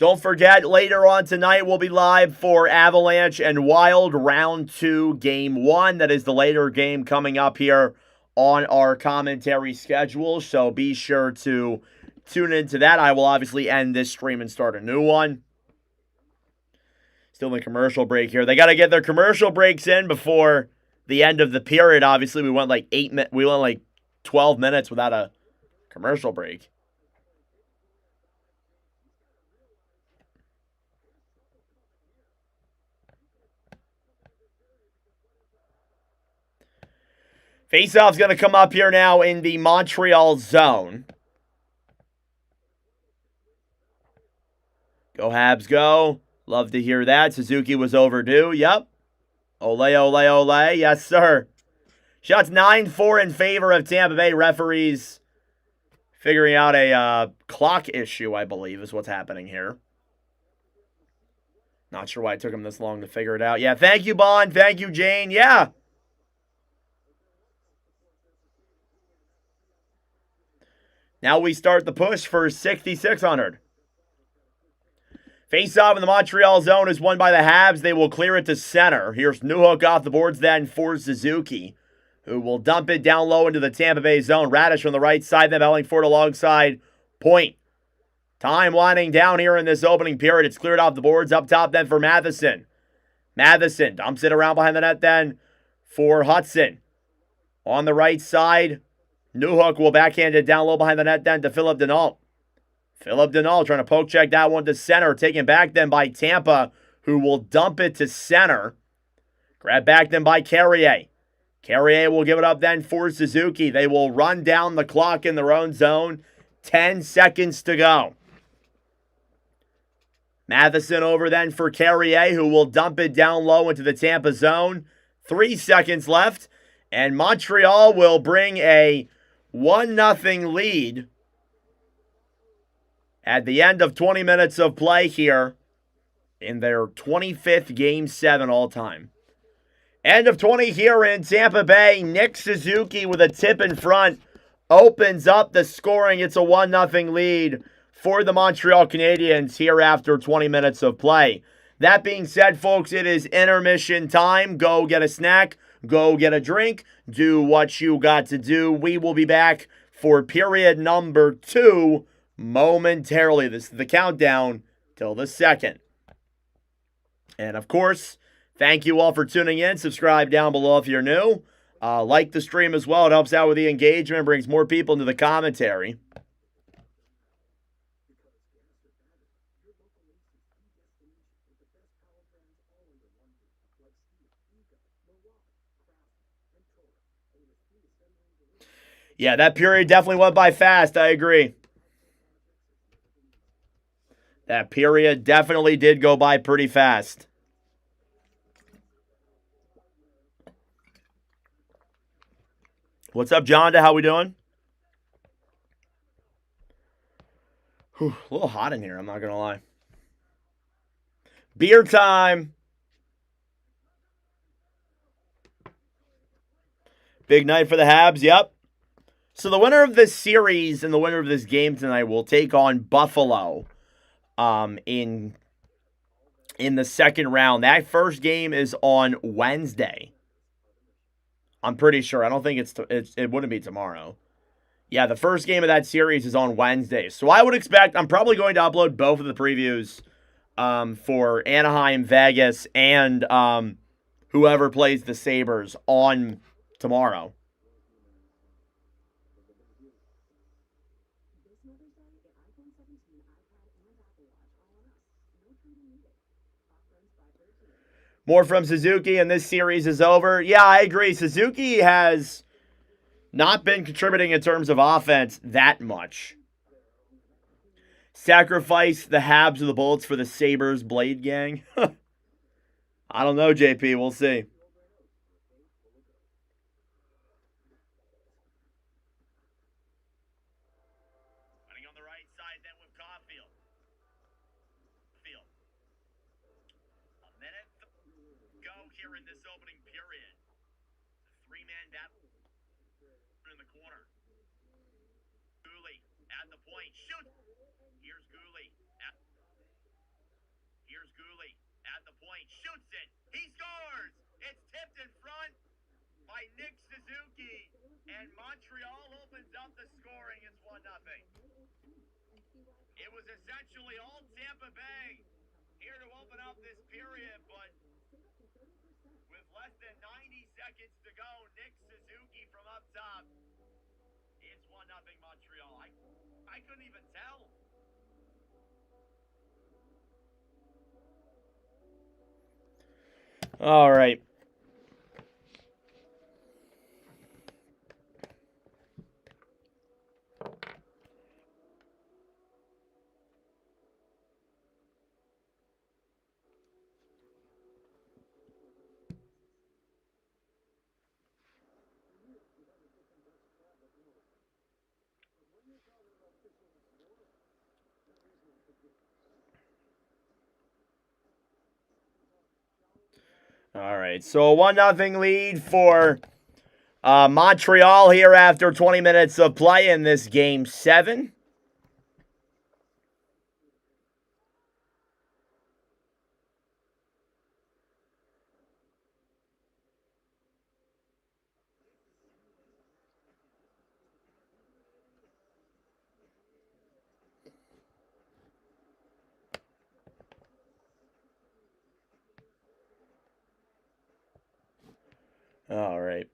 [SPEAKER 2] Don't forget, later on tonight, we'll be live for Avalanche and Wild Round 2, Game 1. That is the later game coming up here on our commentary schedule, so be sure to tune into that. I will obviously end this stream and start a new one. Still in the commercial break here. They got to get their commercial breaks in before the end of the period. Obviously, we went like 12 minutes without a commercial break. Faceoff's going to come up here now in the Montreal zone. Go Habs, go. Love to hear that. Suzuki was overdue. Yep. Ole, ole, ole. Yes, sir. Shots 9-4 in favor of Tampa Bay. Referees figuring out a clock issue, I believe, is what's happening here. Not sure why it took him this long to figure it out. Yeah, thank you, Bond. Thank you, Jane. Yeah. Now we start the push for 6,600. Face-off in the Montreal zone is won by the Habs. They will clear it to center. Here's Newhook off the boards then for Suzuki, who will dump it down low into the Tampa Bay zone. Radish on the right side, then Bellingford alongside Point. Time winding down here in this opening period. It's cleared off the boards up top then for Matheson. Matheson dumps it around behind the net then for Hudson. On the right side, Newhook will backhand it down low behind the net then to Philip Denault. Philip Denault trying to poke check that one to center. Taken back then by Tampa, who will dump it to center. Grabbed back then by Carrier. Carrier will give it up then for Suzuki. They will run down the clock in their own zone. 10 seconds to go. Matheson over then for Carrier, who will dump it down low into the Tampa zone. 3 seconds left. And Montreal will bring a 1-0 lead at the end of 20 minutes of play here in their 25th Game 7 all-time. End of 20 here in Tampa Bay. Nick Suzuki with a tip in front opens up the scoring. It's a 1-0 lead for the Montreal Canadiens here after 20 minutes of play. That being said, folks, it is intermission time. Go get a snack. Go get a drink. Do what you got to do. We will be back for period number 2 momentarily. This is the countdown till the second. And of course, thank you all for tuning in. Subscribe down below if you're new. Like the stream as well. It helps out with the engagement, brings more people into the commentary. Yeah, that period definitely went by fast. I agree. That period definitely did go by pretty fast. What's up, Jonda? How we doing? Whew, a little hot in here, I'm not going to lie. Beer time. Big night for the Habs, yep. So the winner of this series and the winner of this game tonight will take on Buffalo in the second round. That first game is on Wednesday. I'm pretty sure. I don't think it wouldn't be tomorrow. Yeah, the first game of that series is on Wednesday. So I would expect, I'm probably going to upload both of the previews for Anaheim, Vegas, and whoever plays the Sabres on tomorrow. More from Suzuki, and this series is over. Yeah, I agree. Suzuki has not been contributing in terms of offense that much. Sacrifice the Habs or the Bullets for the Sabres Blade Gang? I don't know, JP. We'll see. Running on the right side then with Caulfield. A minute go here in this opening period. The three-man battle in the corner. Gooley at the point. Shoot! Here's Gooley. Goulet at the point, shoots it. He scores. It's tipped in front by Nick Suzuki, and Montreal opens up the scoring. It's 1-0. It was essentially all Tampa Bay here to open up this period, but with less than 90 seconds to go, Nick Suzuki from up top. It's 1-0 Montreal. I couldn't even tell. All right. All right, so a 1-0 lead for Montreal here after 20 minutes of play in this Game 7. All right.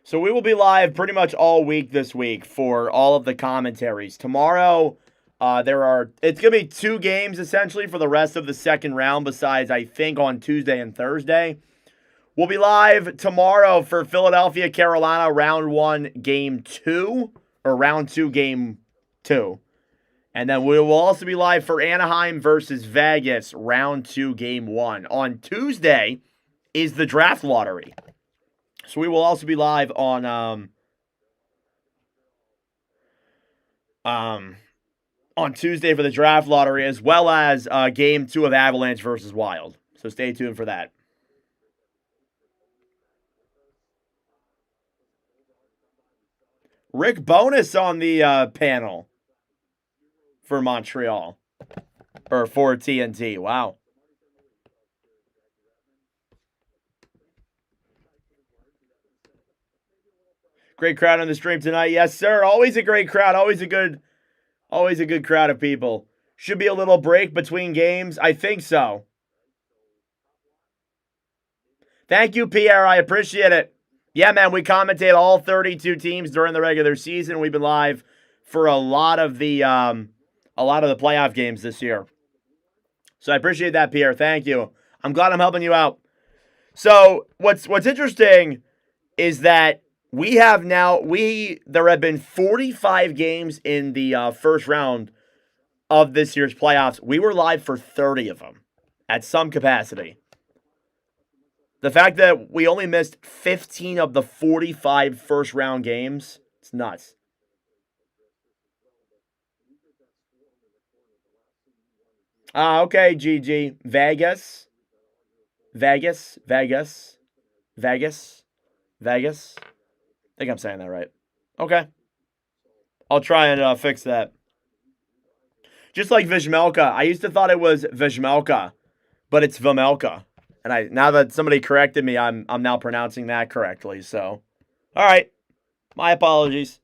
[SPEAKER 2] So we will be live pretty much all week this week for all of the commentaries. Tomorrow, it's going to be 2 games essentially for the rest of the second round, besides I think on Tuesday and Thursday. We'll be live tomorrow for Philadelphia, Carolina, round 1, game 2, or round 2, game 2. And then we will also be live for Anaheim versus Vegas, round 2, game 1. On Tuesday is the draft lottery. So we will also be live on Tuesday for the draft lottery, as well as game 2 of Avalanche versus Wild. So stay tuned for that. Rick Bonus on the panel for Montreal. Or for TNT. Wow. Great crowd on the stream tonight. Yes, sir. Always a great crowd. Always a good crowd of people. Should be a little break between games. I think so. Thank you, Pierre. I appreciate it. Yeah, man, we commentate all 32 teams during the regular season. We've been live for a lot of the playoff games this year. So I appreciate that, Pierre. Thank you. I'm glad I'm helping you out. So what's interesting is that there have been 45 games in the first round of this year's playoffs. We were live for 30 of them at some capacity. The fact that we only missed 15 of the 45 first round games, it's nuts. Okay, GG. Vegas. I think I'm saying that right. Okay. I'll try and fix that. Just like Vizmelka. I used to thought it was Vizmelka, but it's Vizmelka. And now that somebody corrected me, I'm now pronouncing that correctly. So, all right. My apologies.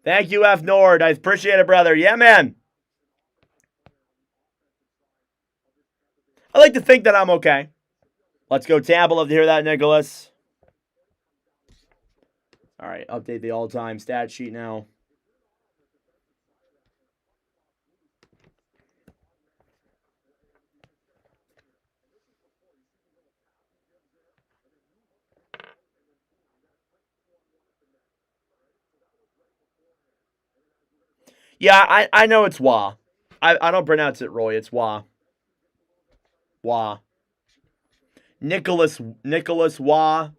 [SPEAKER 2] Thank you, F. Nord. I appreciate it, brother. Yeah, man. I like to think that I'm okay. Let's go, Tampa. Love to hear that, Nicholas. All right, update the all-time stat sheet now. Yeah, I know it's Wah. I don't pronounce it Roy. It's Wah. Wah. Nicholas Wah.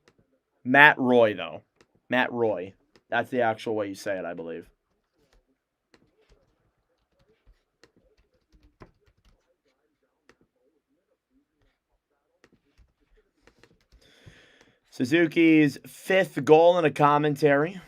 [SPEAKER 2] Matt Roy, though. Matt Roy. That's the actual way you say it, I believe. Suzuki's 5th goal in a commentary.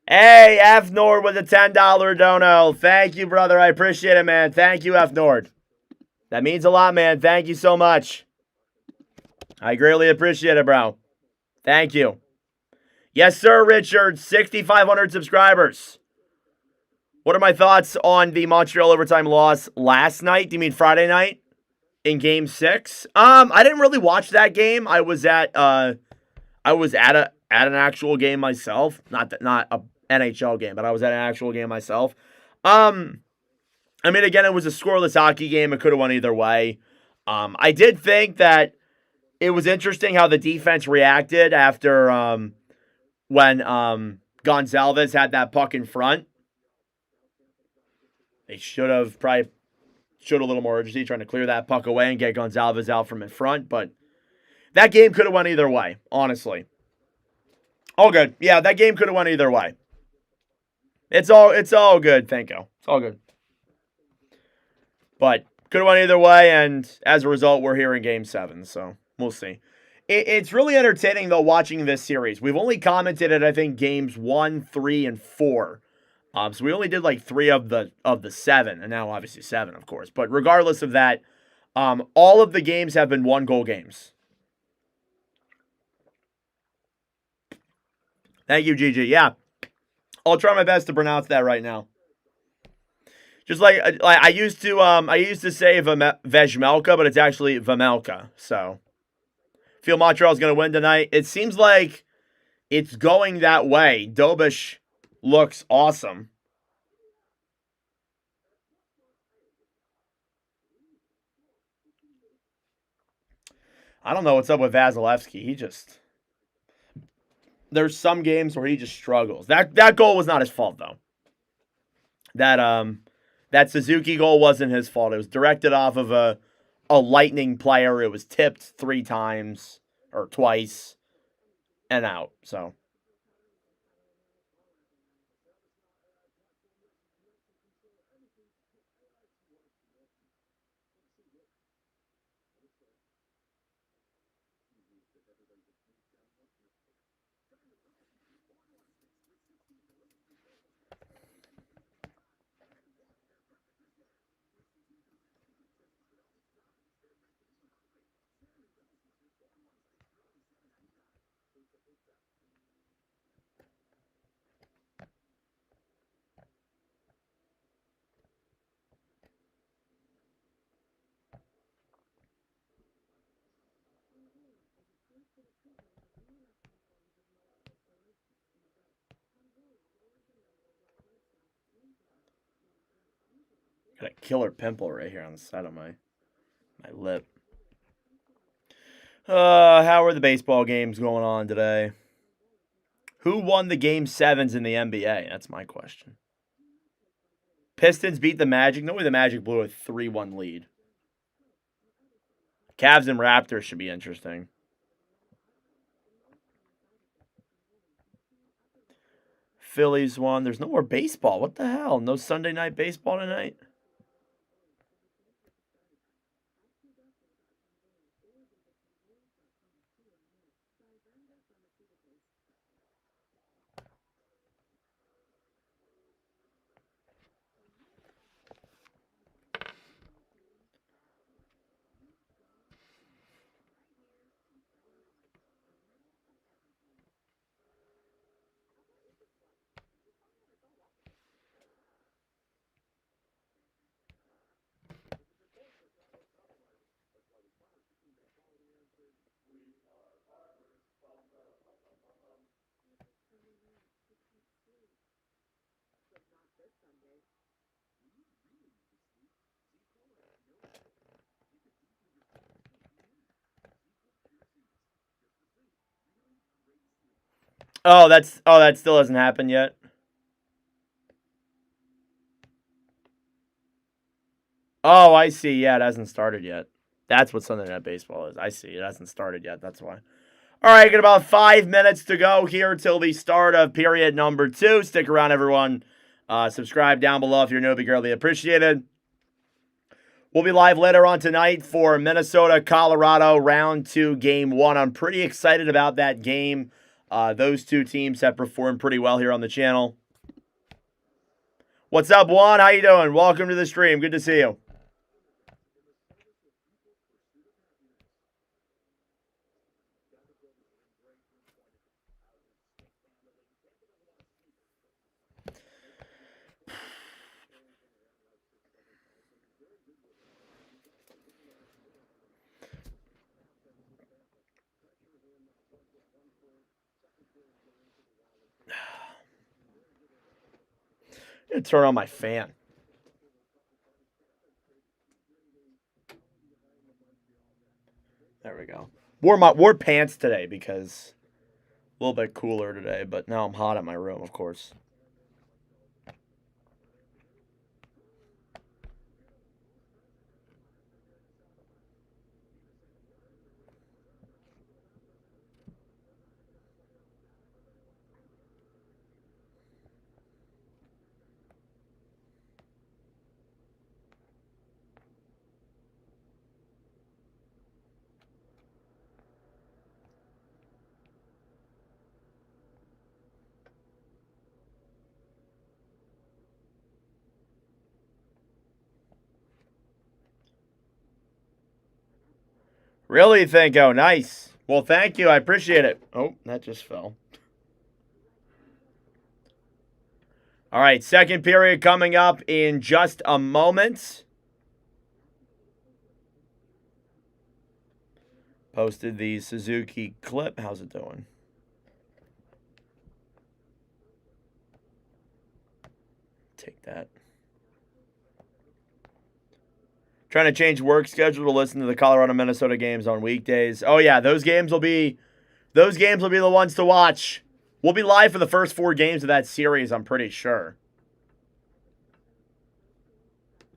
[SPEAKER 2] Hey, F Nord with a $10 dono. Thank you, brother. I appreciate it, man. Thank you, F Nord. That means a lot, man. Thank you so much. I greatly appreciate it, bro. Thank you. Yes, sir, Richard. 6,500 subscribers. What are my thoughts on the Montreal overtime loss last night? Do you mean Friday night in Game 6? I didn't really watch that game. I was at an actual game myself. Not a NHL game, but I was at an actual game myself. I mean, again, it was a scoreless hockey game. It could have went either way. I did think that it was interesting how the defense reacted after when Gonzalez had that puck in front. They should have probably showed a little more urgency trying to clear that puck away and get Gonzalez out from in front. But that game could have went either way, honestly. All good. Yeah, that game could have went either way. It's all good, thank you. It's all good. But could have went either way, and as a result, we're here in Game 7, so we'll see. It's really entertaining, though, watching this series. We've only commented at, I think, Games 1, 3, and 4. So we only did like 3 of the 7, and now obviously 7, of course. But regardless of that, all of the games have been 1-goal games. Thank you, Gigi. Yeah, I'll try my best to pronounce that right now. Just like I used to say Vejmelka, but it's actually Vamelka. So, feel Montreal's going to win tonight. It seems like it's going that way. Dobish looks awesome. I don't know what's up with Vasilevsky. There's some games where he just struggles. That goal was not his fault, though. That Suzuki goal wasn't his fault. It was directed off of a Lightning player. It was tipped 3 times or twice and out. So. Got a killer pimple right here on the side of my lip. How are the baseball games going on today? Who won the Game 7s in the NBA? That's my question. Pistons beat the Magic. No way the Magic blew a 3-1 lead. Cavs and Raptors should be interesting. Phillies won. There's no more baseball. What the hell? No Sunday night baseball tonight? Oh, that still hasn't happened yet. Oh, I see. Yeah, it hasn't started yet. That's what Sunday Night Baseball is. I see. It hasn't started yet. That's why. All right, got about 5 minutes to go here till the start of period number 2. Stick around, everyone. Subscribe down below if you're new. It'd be greatly appreciated. We'll be live later on tonight for Minnesota, Colorado, round 2, game 1. I'm pretty excited about that game. Those two teams have performed pretty well here on the channel. What's up, Juan? How you doing? Welcome to the stream. Good to see you. I'm gonna turn on my fan. There we go. Wore pants today because a little bit cooler today, but now I'm hot in my room, of course. Really think, oh, nice. Well, thank you. I appreciate it. Oh, that just fell. All right, second period coming up in just a moment. Posted the Suzuki clip. How's it doing? Take that. Trying to change work schedule to listen to the Colorado Minnesota games on weekdays. Oh yeah, those games will be the ones to watch. We'll be live for the first 4 games of that series, I'm pretty sure.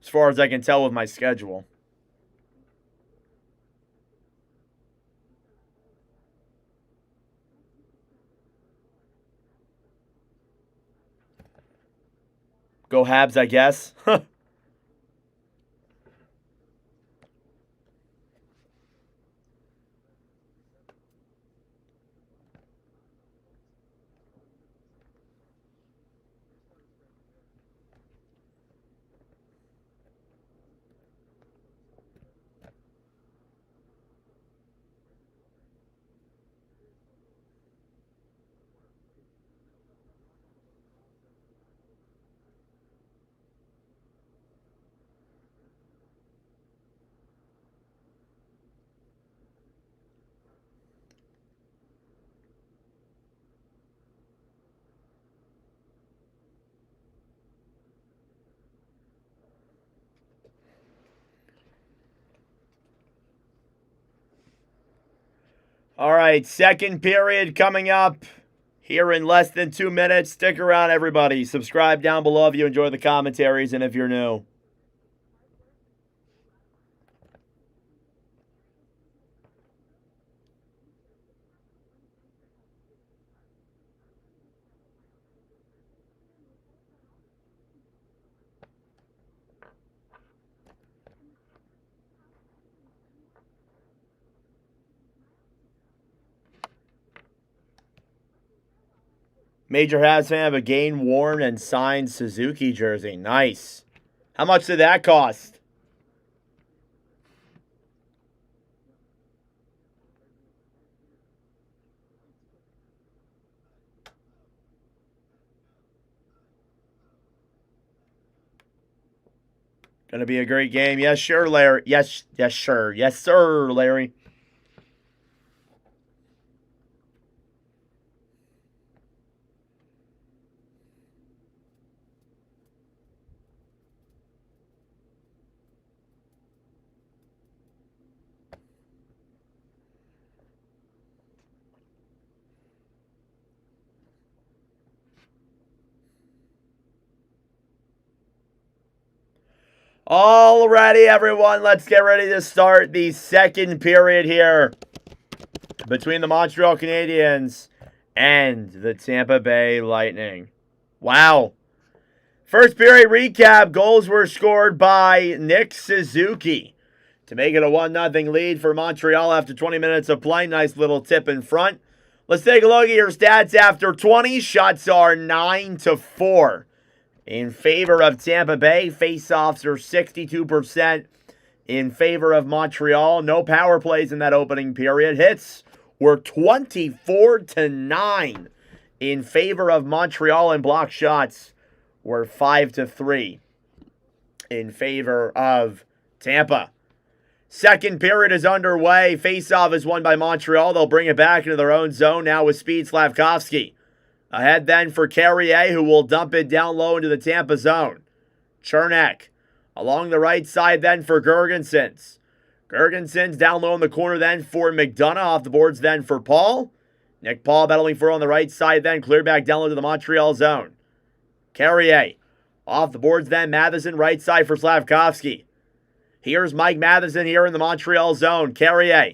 [SPEAKER 2] As far as I can tell with my schedule. Go Habs, I guess. All right, second period coming up here in less than 2 minutes. Stick around, everybody. Subscribe down below if you enjoy the commentaries and if you're new. Major Habs fan have a game worn and signed Suzuki jersey. Nice. How much did that cost? Gonna be a great game. Yes, sure, Larry. Yes, sure. Yes, sir, Larry. Alrighty, everyone, let's get ready to start the second period here between the Montreal Canadiens and the Tampa Bay Lightning. Wow. First period recap, goals were scored by Nick Suzuki to make it a 1-0 lead for Montreal after 20 minutes of play. Nice little tip in front. Let's take a look at your stats after 20. Shots are 9-4 in favor of Tampa Bay. Faceoffs are 62% in favor of Montreal. No power plays in that opening period. Hits were 24-9 in favor of Montreal, and block shots were 5-3 in favor of Tampa. Second period is underway. Faceoff is won by Montreal. They'll bring it back into their own zone now with speed. Slavkovsky ahead then for Carrier, who will dump it down low into the Tampa zone. Chernak along the right side then for Girgensons. Girgensons down low in the corner then for McDonough. Off the boards then for Paul. Nick Paul battling for on the right side then. Clear back down low to the Montreal zone. Carrier off the boards then. Matheson right side for Slavkovsky. Here's Mike Matheson here in the Montreal zone. Carrier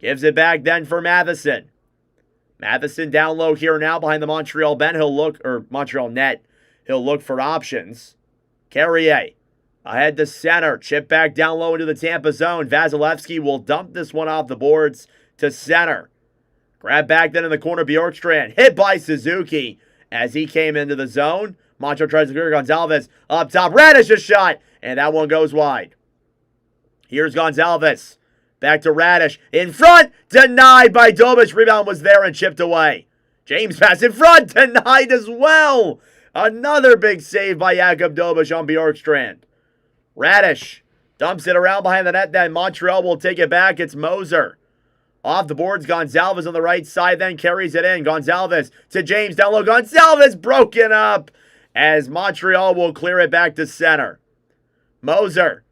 [SPEAKER 2] gives it back then for Matheson. Matheson down low here now behind the Montreal bench. Montreal net. He'll look for options. Carrier ahead to center. Chip back down low into the Tampa zone. Vasilevsky will dump this one off the boards to center. Grab back then in the corner. Bjorkstrand hit by Suzuki as he came into the zone. Montreal tries to clear Gonzalez up top. Radish a shot, and that one goes wide. Here's Gonzalez. Back to Radish. In front. Denied by Dobich. Rebound was there and chipped away. James pass in front. Denied as well. Another big save by Jakub Dobich on Bjorkstrand. Radish dumps it around behind the net. Then Montreal will take it back. It's Moser. Off the boards. Gonzalez on the right side. Then carries it in. Gonzalez to James. Down low. Gonzalez broken up as Montreal will clear it back to center. Moser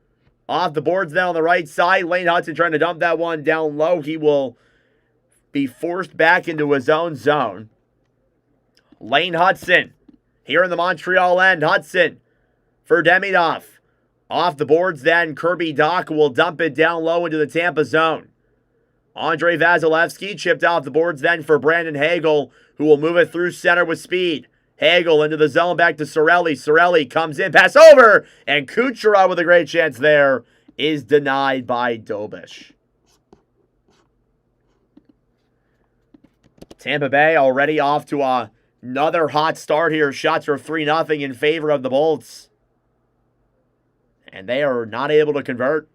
[SPEAKER 2] off the boards now on the right side. Lane Hudson trying to dump that one down low. He will be forced back into his own zone. Lane Hudson here in the Montreal end. Hudson for Demidov. Off the boards then. Kirby Dach will dump it down low into the Tampa zone. Andrei Vasilevsky chipped off the boards then for Brandon Hagel, who will move it through center with speed. Hagel into the zone, back to Cirelli. Cirelli comes in, pass over, and Kucherov with a great chance there is denied by Dobich. Tampa Bay already off to another hot start here. Shots are 3-0 in favor of the Bolts. And they are not able to convert.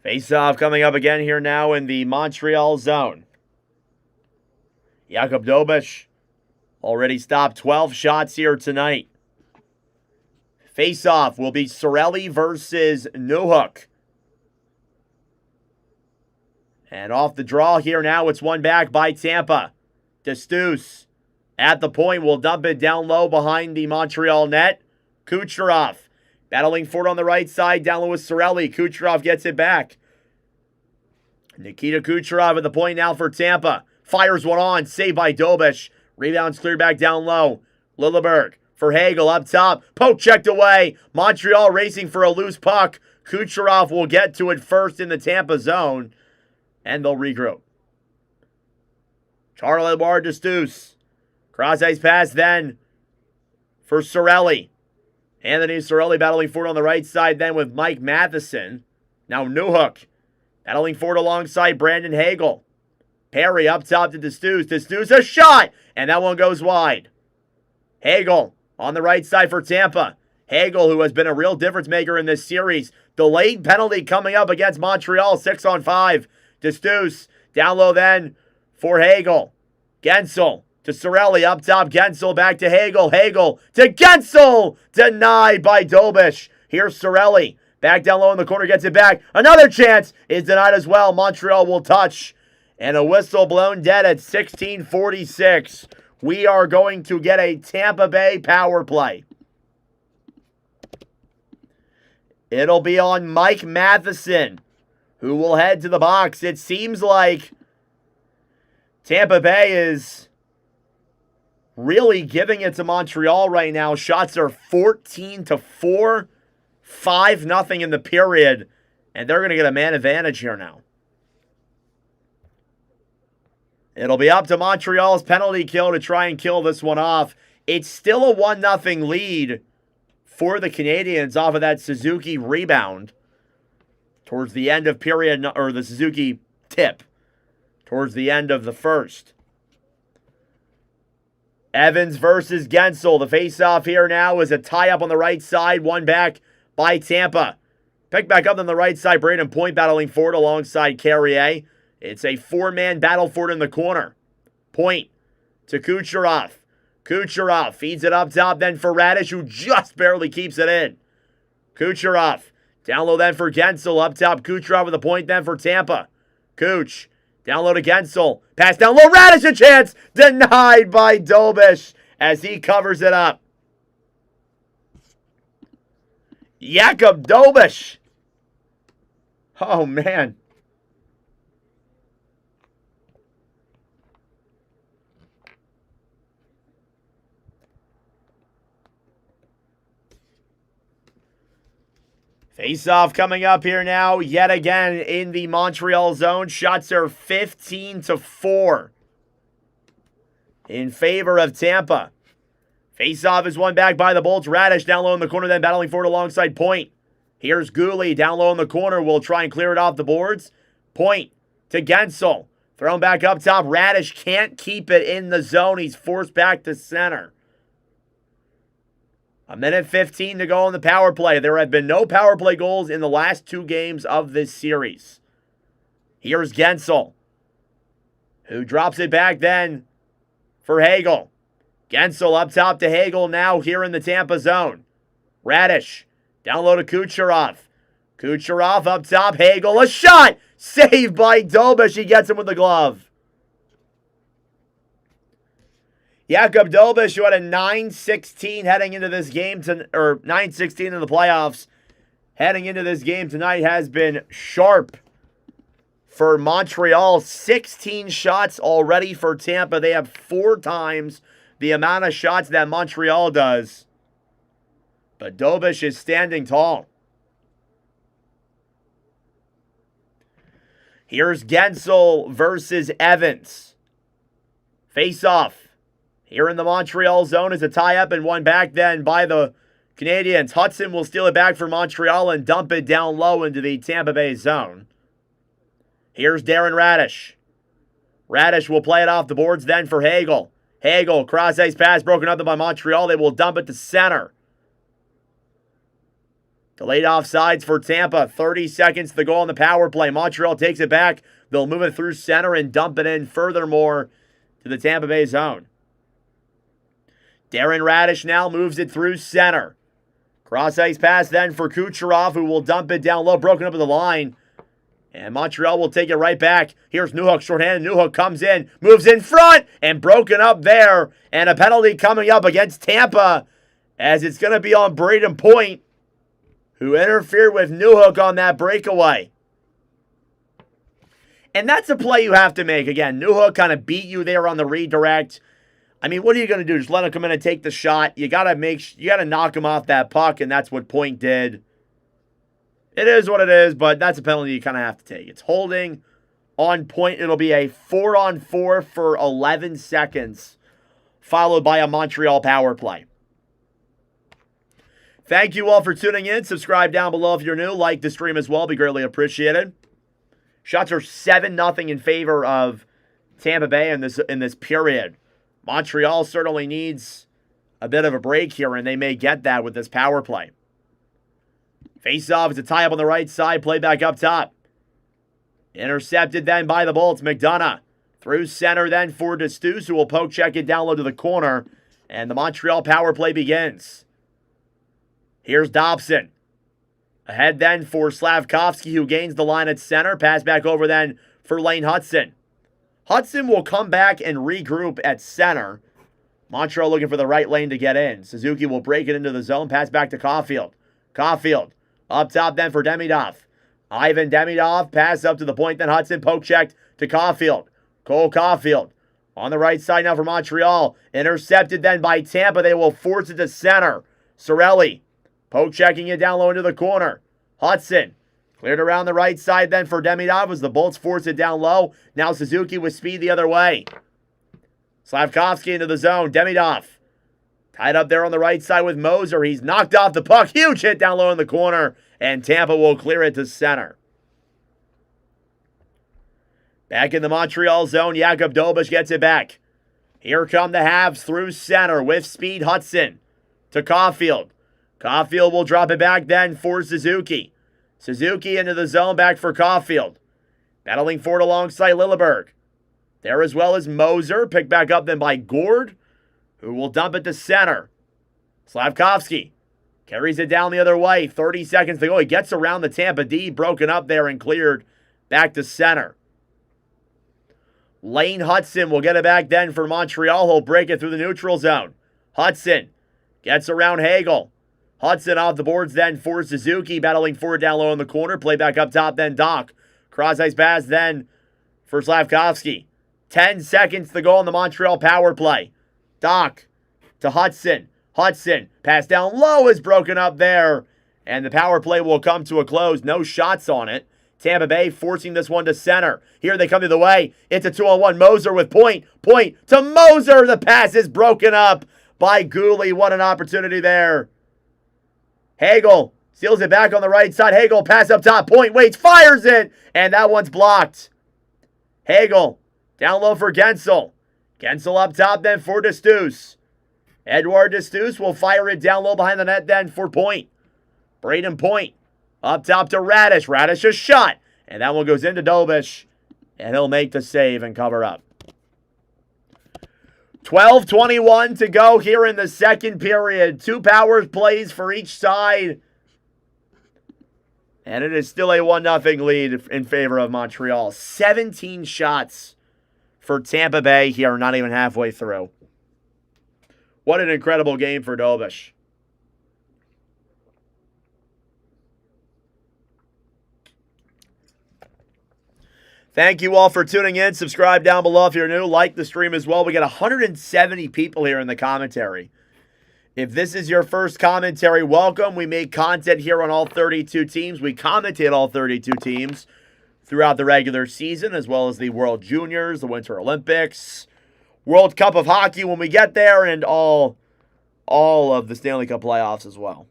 [SPEAKER 2] Face-off coming up again here now in the Montreal zone. Jakub Dobich already stopped 12 shots here tonight. Face-off will be Cirelli versus Newhook. And off the draw here now, it's one back by Tampa. Destus at the point will dump it down low behind the Montreal net. Kucherov battling for it on the right side, down low with Cirelli. Kucherov gets it back. Nikita Kucherov at the point now for Tampa. Fires one on, saved by Dobich. Rebounds cleared back down low. Lilleberg for Hagel up top. Poke checked away. Montreal racing for a loose puck. Kucherov will get to it first in the Tampa zone. And they'll regroup. Charles-Edouard Destus. Cross-ice pass then for Cirelli. Anthony Cirelli battling forward on the right side then with Mike Matheson. Now Newhook battling forward alongside Brandon Hagel. Perry up top to Destus. Destus a shot! And that one goes wide. Hagel on the right side for Tampa. Hagel, who has been a real difference maker in this series. Delayed penalty coming up against Montreal. 6-on-5. Destus down low then for Hagel. Gensel to Cirelli up top. Gensel back to Hagel. Hagel to Gensel. Denied by Dobich. Here's Cirelli. Back down low in the corner. Gets it back. Another chance is denied as well. Montreal will touch. And a whistle blown dead at 16:46. We are going to get a Tampa Bay power play. It'll be on Mike Matheson, who will head to the box. It seems like Tampa Bay is really giving it to Montreal right now. Shots are 14-4, 5-0 in the period, and they're going to get a man advantage here now. It'll be up to Montreal's penalty kill to try and kill this one off. It's still a 1-0 lead for the Canadiens off of that Suzuki rebound towards the end of period, or the Suzuki tip towards the end of the first. Evans versus Gensel. The faceoff here now is a tie-up on the right side, one back by Tampa. Picked back up on the right side, Braden Point battling forward alongside Carrier. It's a four-man battle for it in the corner. Point to Kucherov. Kucherov feeds it up top then for Radish, who just barely keeps it in. Kucherov. Down low then for Gensel. Up top, Kucherov with a point then for Tampa. Kuch. Down low to Gensel. Pass down low. Radish a chance. Denied by Dobish as he covers it up. Jakub Dobish. Oh, man. Face-off coming up here now, yet again in the Montreal zone. Shots are 15-4 in favor of Tampa. Face-off is won back by the Bolts. Radish down low in the corner, then battling forward alongside Point. Here's Gooley down low in the corner. Will try and clear it off the boards. Point to Gensel. Thrown back up top. Radish can't keep it in the zone. He's forced back to center. 1:15 to go on the power play. There have been no power play goals in the last two games of this series. Here's Gensel, who drops it back then for Hagel. Gensel up top to Hagel now here in the Tampa zone. Radish down low to Kucherov. Kucherov up top. Hagel, a shot! Saved by Dobish. He gets him with the glove. Jakub Dobish, who had a 9-16 heading into this game, or 9-16 in the playoffs, heading into this game tonight, has been sharp for Montreal. 16 shots already for Tampa. They have 4 times the amount of shots that Montreal does. But Dobish is standing tall. Here's Gensel versus Evans. Face-off. Here in the Montreal zone is a tie-up and one back then by the Canadiens. Hudson will steal it back for Montreal and dump it down low into the Tampa Bay zone. Here's Darren Radish. Radish will play it off the boards then for Hagel. Hagel, cross-ice pass broken up by Montreal. They will dump it to center. Delayed offsides for Tampa. 30 seconds to go on the power play. Montreal takes it back. They'll move it through center and dump it in furthermore to the Tampa Bay zone. Darren Radish now moves it through center. Cross-ice pass then for Kucherov, who will dump it down low, broken up at the line. And Montreal will take it right back. Here's Newhook, shorthanded. Newhook comes in, moves in front, and broken up there. And a penalty coming up against Tampa, as it's going to be on Braden Point, who interfered with Newhook on that breakaway. And that's a play you have to make. Again, Newhook kind of beat you there on the redirect. I mean, what are you going to do? Just let him come in and take the shot? You got to knock him off that puck, and that's what Point did. It is what it is, but that's a penalty you kind of have to take. It's holding on Point. It'll be a 4-on-4 for 11 seconds, followed by a Montreal power play. Thank you all for tuning in. Subscribe down below if you're new. Like the stream as well. Be greatly appreciated. Shots are 7-0 in favor of Tampa Bay in this period. Montreal certainly needs a bit of a break here, and they may get that with this power play. Face-off is a tie-up on the right side. Play back up top. Intercepted then by the Bolts. McDonough through center then for Destus, who will poke check it down low to the corner. And the Montreal power play begins. Here's Dobson. Ahead then for Slavkovsky, who gains the line at center. Pass back over then for Lane Hudson. Hudson will come back and regroup at center. Montreal looking for the right lane to get in. Suzuki will break it into the zone. Pass back to Caulfield. Caulfield up top then for Demidov. Ivan Demidov pass up to the point. Then Hudson poke checked to Caulfield. Cole Caulfield On the right side now for Montreal. Intercepted then by Tampa. They will force it to center. Cirelli. Poke checking it down low into the corner. Hudson. Cleared around the right side then for Demidov as the Bolts force it down low. Now Suzuki with speed the other way. Slavkovsky into the zone. Demidov. Tied up there on the right side with Moser. He's knocked off the puck. Huge hit down low in the corner. And Tampa will clear it to center. Back in the Montreal zone, Jakub Dobeš gets it back. Here come the Habs through center with speed. Hudson to Caulfield. Caulfield will drop it back then for Suzuki. Suzuki into the zone, back for Caulfield. Battling for it alongside Lilleberg. There as well as Moser, picked back up then by Gord, who will dump it to center. Slavkovsky carries it down the other way. 30 seconds to go. He gets around the Tampa D, broken up there and cleared back to center. Lane Hudson will get it back then for Montreal. He'll break it through the neutral zone. Hudson gets around Hagel. Hudson off the boards then for Suzuki, battling forward down low in the corner. Play back up top then Doc. Cross-ice pass then for Slavkovsky. 10 seconds to go on the Montreal power play. Doc to Hudson. Hudson, pass down low is broken up there. And the power play will come to a close. No shots on it. Tampa Bay forcing this one to center. Here they come the other way. It's a 2-on-1. Moser with point. Point to Moser. The pass is broken up by Gooley. What an opportunity there. Hagel steals it back on the right side. Hagel pass up top. Point waits. Fires it. And that one's blocked. Hagel down low for Gensel. Gensel up top then for Destus. Edouard Destus will fire it down low behind the net then for Point. Braden Point. Up top to Radish. Radish a shot. And that one goes into Dobeš. And he'll make the save and cover up. 12:21 to go here in the second period. 2 power plays for each side. And it is still a 1-0 lead in favor of Montreal. 17 shots for Tampa Bay here, not even halfway through. What an incredible game for Dobeš. Thank you all for tuning in. Subscribe down below if you're new. Like the stream as well. We got 170 people here in the commentary. If this is your first commentary, welcome. We make content here on all 32 teams. We commentate all 32 teams throughout the regular season, as well as the World Juniors, the Winter Olympics, World Cup of Hockey when we get there, and all of the Stanley Cup playoffs as well.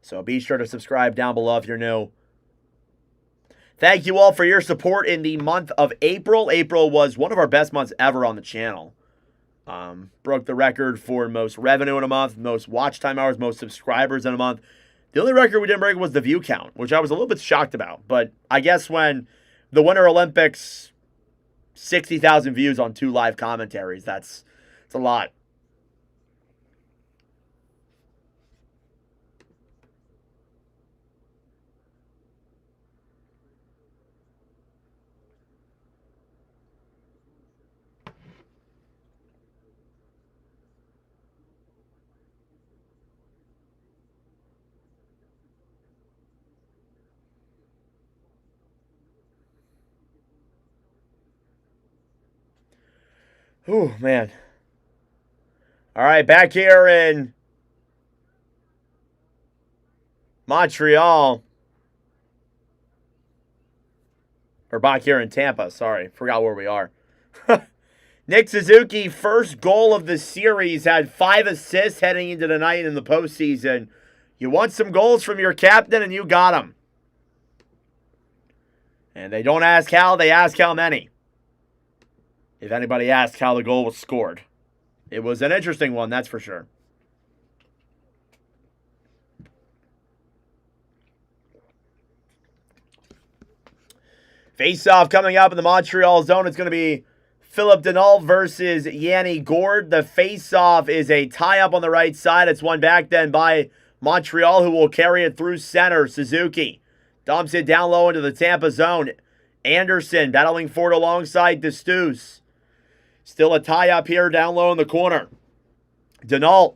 [SPEAKER 2] So be sure to subscribe down below if you're new. Thank you all for your support in the month of April. April was one of our best months ever on the channel. Broke the record for most revenue in a month, most watch time hours, most subscribers in a month. The only record we didn't break was the view count, which I was a little bit shocked about. But I guess when the Winter Olympics, 60,000 views on 2 live commentaries, it's a lot. Ooh, man. All right, back here in Montreal. Or back here in Tampa, sorry. Forgot where we are. Nick Suzuki, first goal of the series, had 5 assists heading into the night in the postseason. You want some goals from your captain, and you got them. And they don't ask how, they ask how many. If anybody asked how the goal was scored. It was an interesting one, that's for sure. Face-off coming up in the Montreal zone. It's going to be Philip Denault versus Yanni Gourde. The face-off is a tie-up on the right side. It's won back then by Montreal, who will carry it through center. Suzuki dumps it down low into the Tampa zone. Anderson battling forward alongside Destus. Still a tie-up here down low in the corner. Denault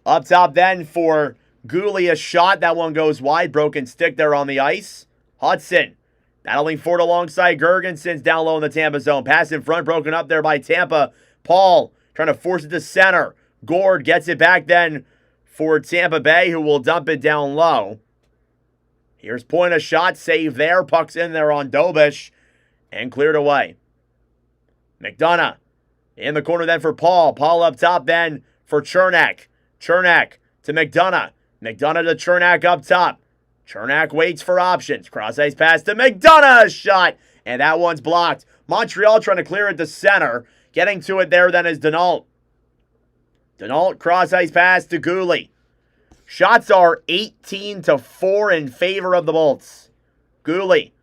[SPEAKER 2] up top then for Gooley. A shot. That one goes wide. Broken stick there on the ice. Hudson Battling for it alongside Gergensen's down low in the Tampa zone. Pass in front, broken up there by Tampa. Paul trying to force it to center. Gord gets it back then for Tampa Bay, who will dump it down low. Here's point of shot, save there. Puck's in there on Dobish and cleared away. McDonough in the corner then for Paul. Paul up top then for Chernak. Chernak to McDonough. McDonough to Chernak up top. Chernak waits for options. Cross-ice pass to McDonough. Shot. And that one's blocked. Montreal trying to clear it to center. Getting to it there then is Denault. Denault cross-ice pass to Gooley. Shots are 18-4 in favor of the Bolts. Gooley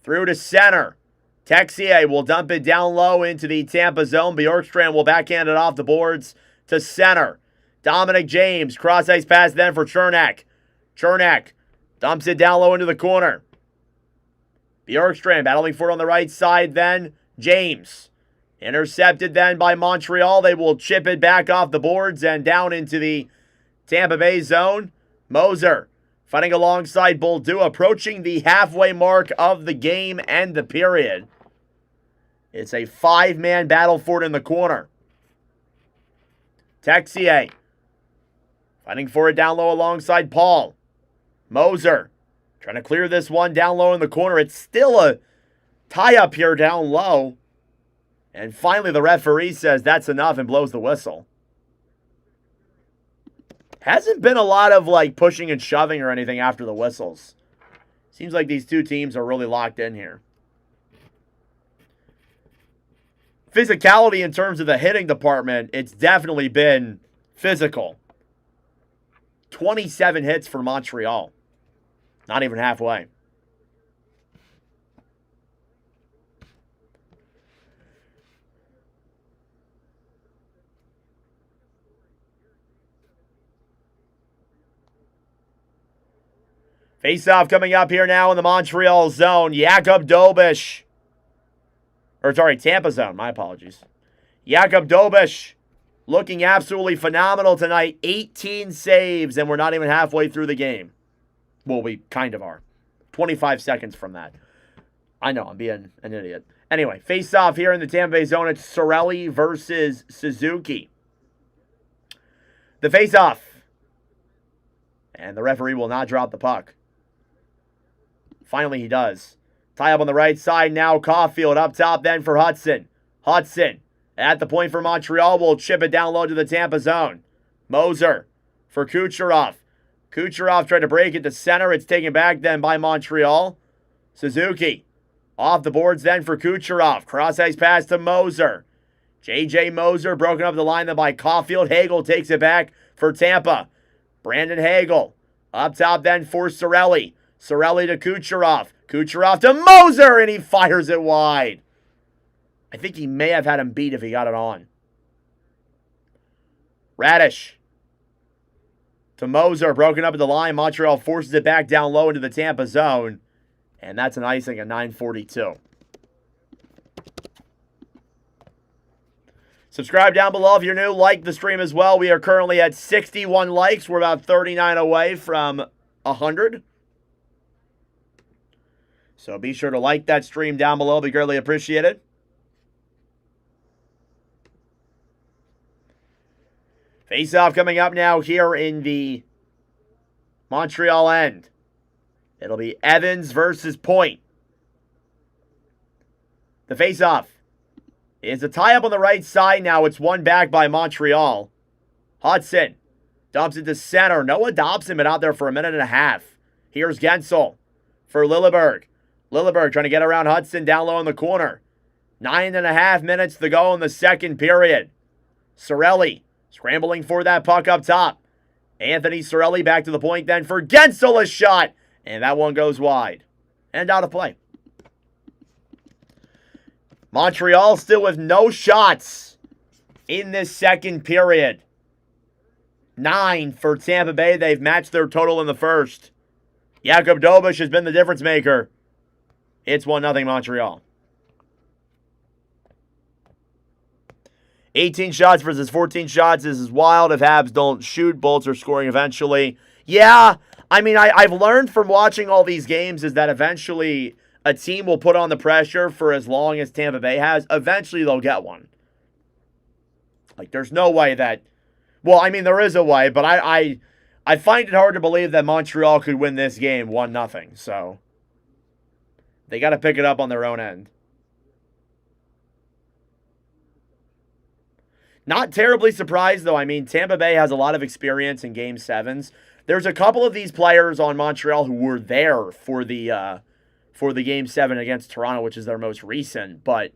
[SPEAKER 2] through to center. Texier will dump it down low into the Tampa zone. Bjorkstrand will backhand it off the boards to center. Dominic James, cross-ice pass then for Chernak. Chernak dumps it down low into the corner. Bjorkstrand battling for it on the right side then. James. Intercepted then by Montreal. They will chip it back off the boards and down into the Tampa Bay zone. Moser fighting alongside Bolduc, approaching the halfway mark of the game and the period. It's a 5-man battle for it in the corner. Texier fighting for it down low alongside Paul. Moser trying to clear this one down low in the corner. It's still a tie-up here down low. And finally the referee says that's enough and blows the whistle. Hasn't been a lot of pushing and shoving or anything after the whistles. Seems like these two teams are really locked in here. Physicality in terms of the hitting department, it's definitely been physical. 27 hits for Montreal. Not even halfway. Face-off coming up here now in the Montreal zone. Jakub Dobish. Tampa zone. My apologies. Jakub Dobish looking absolutely phenomenal tonight. 18 saves, and we're not even halfway through the game. Well, we kind of are. 25 seconds from that. I know, I'm being an idiot. Anyway, face-off here in the Tampa Bay zone. It's Cirelli versus Suzuki. The face-off. And the referee will not drop the puck. Finally, he does. Tie up on the right side now. Caulfield up top then for Hudson. Hudson at the point for Montreal. Will chip it down low to the Tampa zone. Moser for Kucherov. Kucherov tried to break it to center. It's taken back then by Montreal. Suzuki off the boards then for Kucherov. Cross-ice pass to Moser. J.J. Moser broken up the line then by Caulfield. Hagel takes it back for Tampa. Brandon Hagel up top then for Cirelli. Cirelli to Kucherov. Kucherov to Moser, and he fires it wide. I think he may have had him beat if he got it on. Radish to Moser, broken up at the line. Montreal forces it back down low into the Tampa zone, and that's an icing at 9:42. Subscribe down below if you're new. Like the stream as well. We are currently at 61 likes. We're about 39 away from 100. So be sure to like that stream down below. It'll be greatly appreciated. Face-off coming up now here in the Montreal end. It'll be Evans versus Point. The face-off is a tie-up on the right side now. It's won back by Montreal. Hudson dumps it to center. Noah Dobson been out there for a minute and a half. Here's Gensel for Lilleberg. Lilleberg trying to get around Hudson down low in the corner. 9.5 minutes to go in the second period. Cirelli scrambling for that puck up top. Anthony Cirelli back to the point then for Gensel, a shot. And that one goes wide. And out of play. Montreal still with no shots in this second period. 9 for Tampa Bay. They've matched their total in the first. Jakub Dobish has been the difference maker. It's 1-0 Montreal. 18 shots versus 14 shots. This is wild. If Habs don't shoot, Bolts are scoring eventually. Yeah, I mean, I've learned from watching all these games is that eventually a team will put on the pressure for as long as Tampa Bay has, eventually they'll get one. Like, there's no way that... Well, I mean, there is a way, but I find it hard to believe that Montreal could win this game 1-0. So, they got to pick it up on their own end. Not terribly surprised, though. I mean, Tampa Bay has a lot of experience in Game 7s. There's a couple of these players on Montreal who were there for the Game 7 against Toronto, which is their most recent. But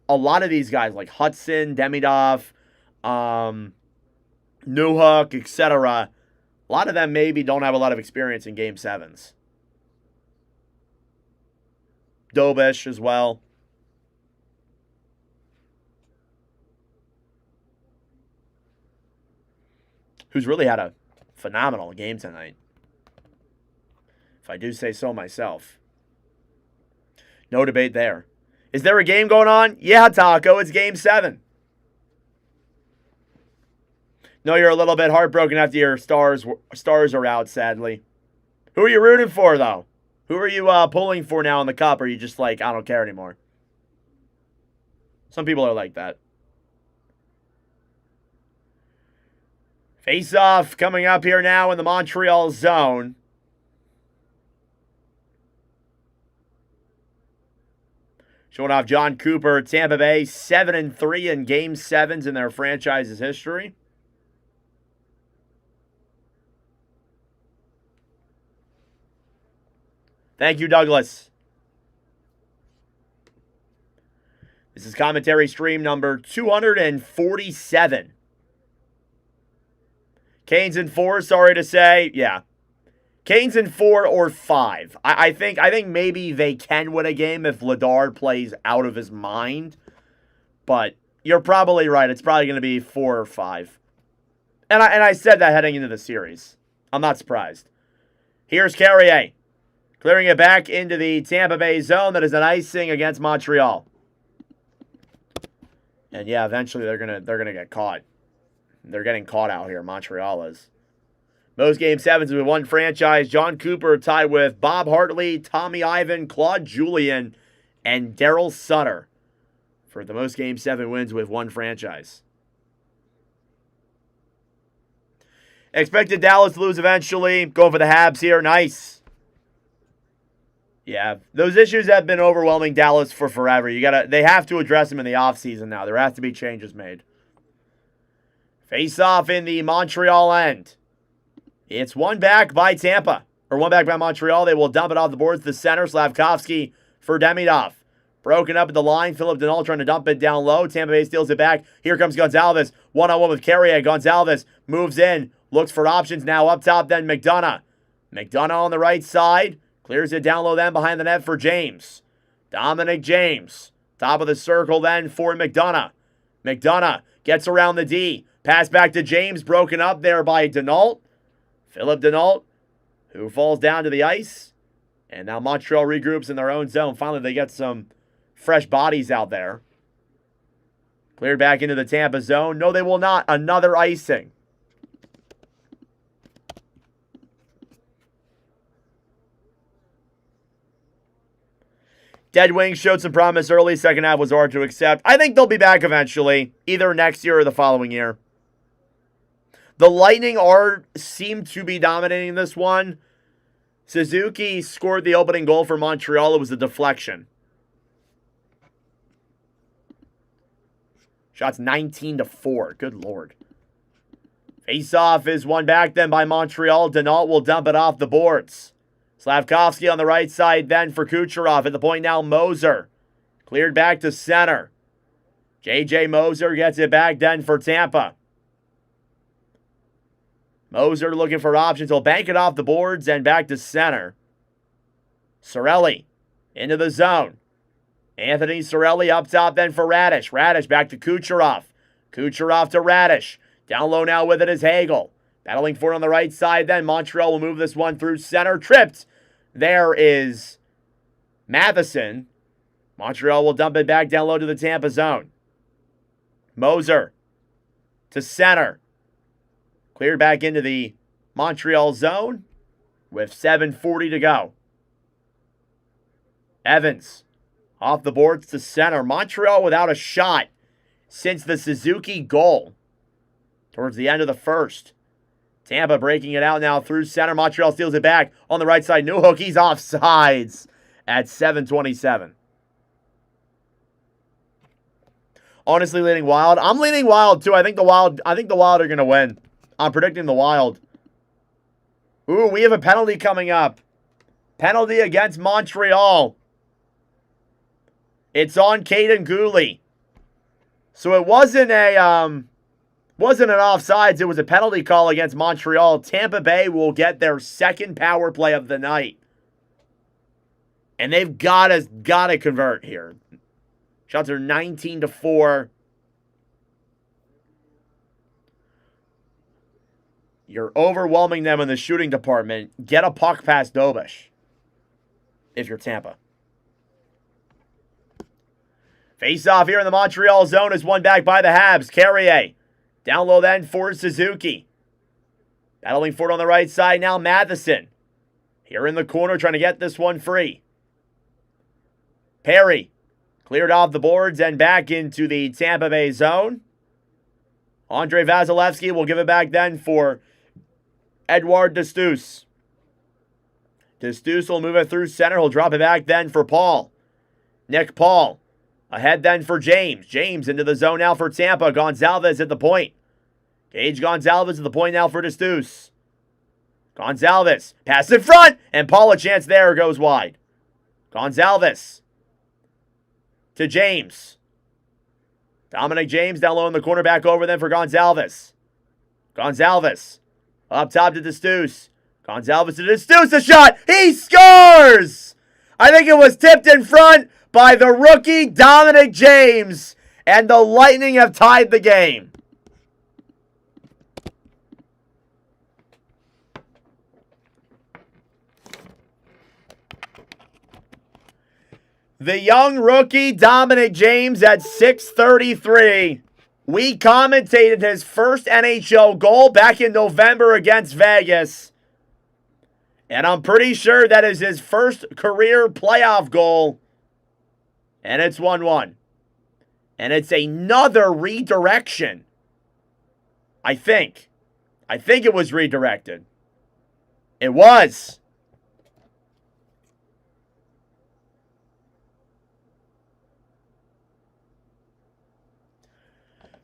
[SPEAKER 2] a lot of these guys, like Hudson, Demidov, Newhook, etc., a lot of them maybe don't have a lot of experience in Game 7s. Dobish as well. Who's really had a phenomenal game tonight, if I do say so myself. No debate there. Is there a game going on? Yeah, Taco, it's Game 7. No, you're a little bit heartbroken after your stars are out, sadly. Who are you rooting for, though? Who are you pulling for now in the Cup? Or are you just like, I don't care anymore? Some people are like that. Face-off coming up here now in the Montreal zone. Showing off John Cooper, Tampa Bay, 7-3 in Game 7s in their franchise's history. Thank you, Douglas. This is commentary stream number 247. Canes in 4, sorry to say. Yeah. Canes in 4 or 5. I think maybe they can win a game if Ladar plays out of his mind. But you're probably right. It's probably going to be 4 or 5. And I said that heading into the series. I'm not surprised. Here's Carrier. Clearing it back into the Tampa Bay zone. That is an icing against Montreal. And yeah, eventually they're gonna get caught. They're getting caught out here. Montreal is. Most Game 7s with one franchise. John Cooper tied with Bob Hartley, Tommy Ivan, Claude Julien, and Daryl Sutter for the most Game 7 wins with one franchise. Expected Dallas to lose eventually. Going for the Habs here. Nice. Yeah, those issues have been overwhelming Dallas for forever. They have to address them in the offseason now. There have to be changes made. Face-off in the Montreal end. It's one back by Tampa. Or one back by Montreal. They will dump it off the boards to the center. Slavkovsky for Demidov. Broken up at the line. Philip Denault trying to dump it down low. Tampa Bay steals it back. Here comes Gonzalez. One-on-one with Carrier. Gonzalez moves in. Looks for options now up top. Then McDonough. McDonough on the right side. Clears it down low then behind the net for James. Dominic James. Top of the circle then for McDonough. McDonough gets around the D. Pass back to James. Broken up there by Denault. Philip Denault, who falls down to the ice. And now Montreal regroups in their own zone. Finally, they get some fresh bodies out there. Cleared back into the Tampa zone. No, they will not. Another icing. Dead Wings showed some promise early. Second half was hard to accept. I think they'll be back eventually, either next year or the following year. The Lightning seem to be dominating this one. Suzuki scored the opening goal for Montreal. It was a deflection. Shots 19-4. Good Lord. Face-off is one back then by Montreal. Denault will dump it off the boards. Slavkovsky on the right side then for Kucherov. At the point now, Moser. Cleared back to center. J.J. Moser gets it back then for Tampa. Moser looking for options. He'll bank it off the boards and back to center. Cirelli into the zone. Anthony Cirelli up top then for Radish. Radish back to Kucherov. Kucherov to Radish. Down low now with it is Hagel. Battling for it on the right side then. Montreal will move this one through center. Tripped. There is Matheson. Montreal will dump it back down low to the Tampa zone. Moser to center. Cleared back into the Montreal zone with 7:40 to go. Evans off the boards to center. Montreal without a shot since the Suzuki goal towards the end of the first. Tampa breaking it out now through center. Montreal steals it back on the right side. Newhook, he's offsides at 7:27. Honestly, leaning Wild. I'm leaning Wild too. I think the Wild are going to win. I'm predicting the Wild. Ooh, we have a penalty coming up. Penalty against Montreal. It's on Caden Gooley. So it wasn't an offsides. It was a penalty call against Montreal. Tampa Bay will get their second power play of the night. And they've got to convert here. Shots are 19-4. You're overwhelming them in the shooting department. Get a puck past Dobish if you're Tampa. Face-off here in the Montreal zone is won back by the Habs. Carrier. Down low then for Suzuki. Battling for it on the right side now, Matheson. Here in the corner trying to get this one free. Perry. Cleared off the boards and back into the Tampa Bay zone. Andre Vasilevsky will give it back then for Edouard Destus. Destus will move it through center. He'll drop it back then for Paul. Nick Paul. Ahead then for James. James into the zone now for Tampa. Gonzalez at the point. Gage Gonzalez at the point now for Destus. Gonzalez. Pass in front. And Paul, a chance there, goes wide. Gonzalez. To James. Dominic James down low in the corner, back over then for Gonzalez. Gonzalez. Up top to Destus. Gonzalez to Destus, a shot! He scores! I think it was tipped in front by the rookie Dominic James. And the Lightning have tied the game. The young rookie Dominic James at 6:33. We commentated his first NHL goal back in November against Vegas. And I'm pretty sure that is his first career playoff goal. And it's 1-1. And it's another redirection. I think it was redirected. It was.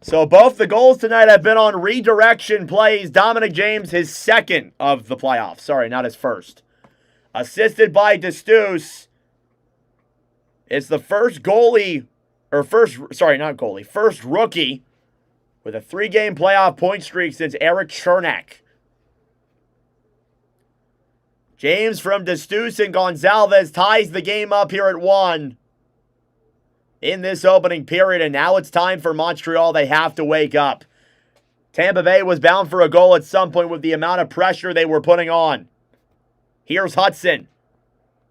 [SPEAKER 2] So both the goals tonight have been on redirection plays. Dominic James, his second of the playoffs. Sorry, not his first. Assisted by Destus. It's the first rookie with a 3-game playoff point streak since Eric Chernak. James from Destus and Gonzalez ties the game up here at 1. In this opening period, and now it's time for Montreal. They have to wake up. Tampa Bay was bound for a goal at some point with the amount of pressure they were putting on. Here's Hudson,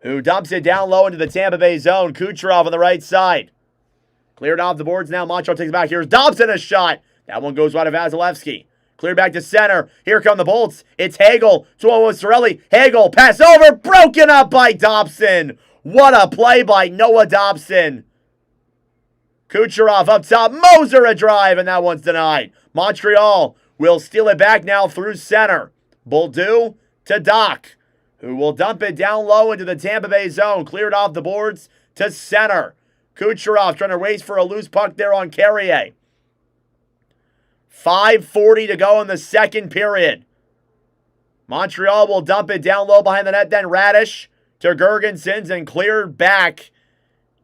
[SPEAKER 2] who dumps it down low into the Tampa Bay zone. Kucherov on the right side. Cleared off the boards now. Montreal takes it back. Here's Dobson, a shot. That one goes wide of Vasilevsky. Cleared back to center. Here come the Bolts. It's Hagel. 2-1 with Cirelli. Hagel, pass over. Broken up by Dobson. What a play by Noah Dobson. Kucherov up top. Moser a drive, and that one's denied. Montreal will steal it back now through center. Boldu to Doc, who will dump it down low into the Tampa Bay zone. Cleared off the boards to center. Kucherov trying to race for a loose puck there on Carrier. 5:40 to go in the second period. Montreal will dump it down low behind the net. Then Radish to Gergensons and cleared back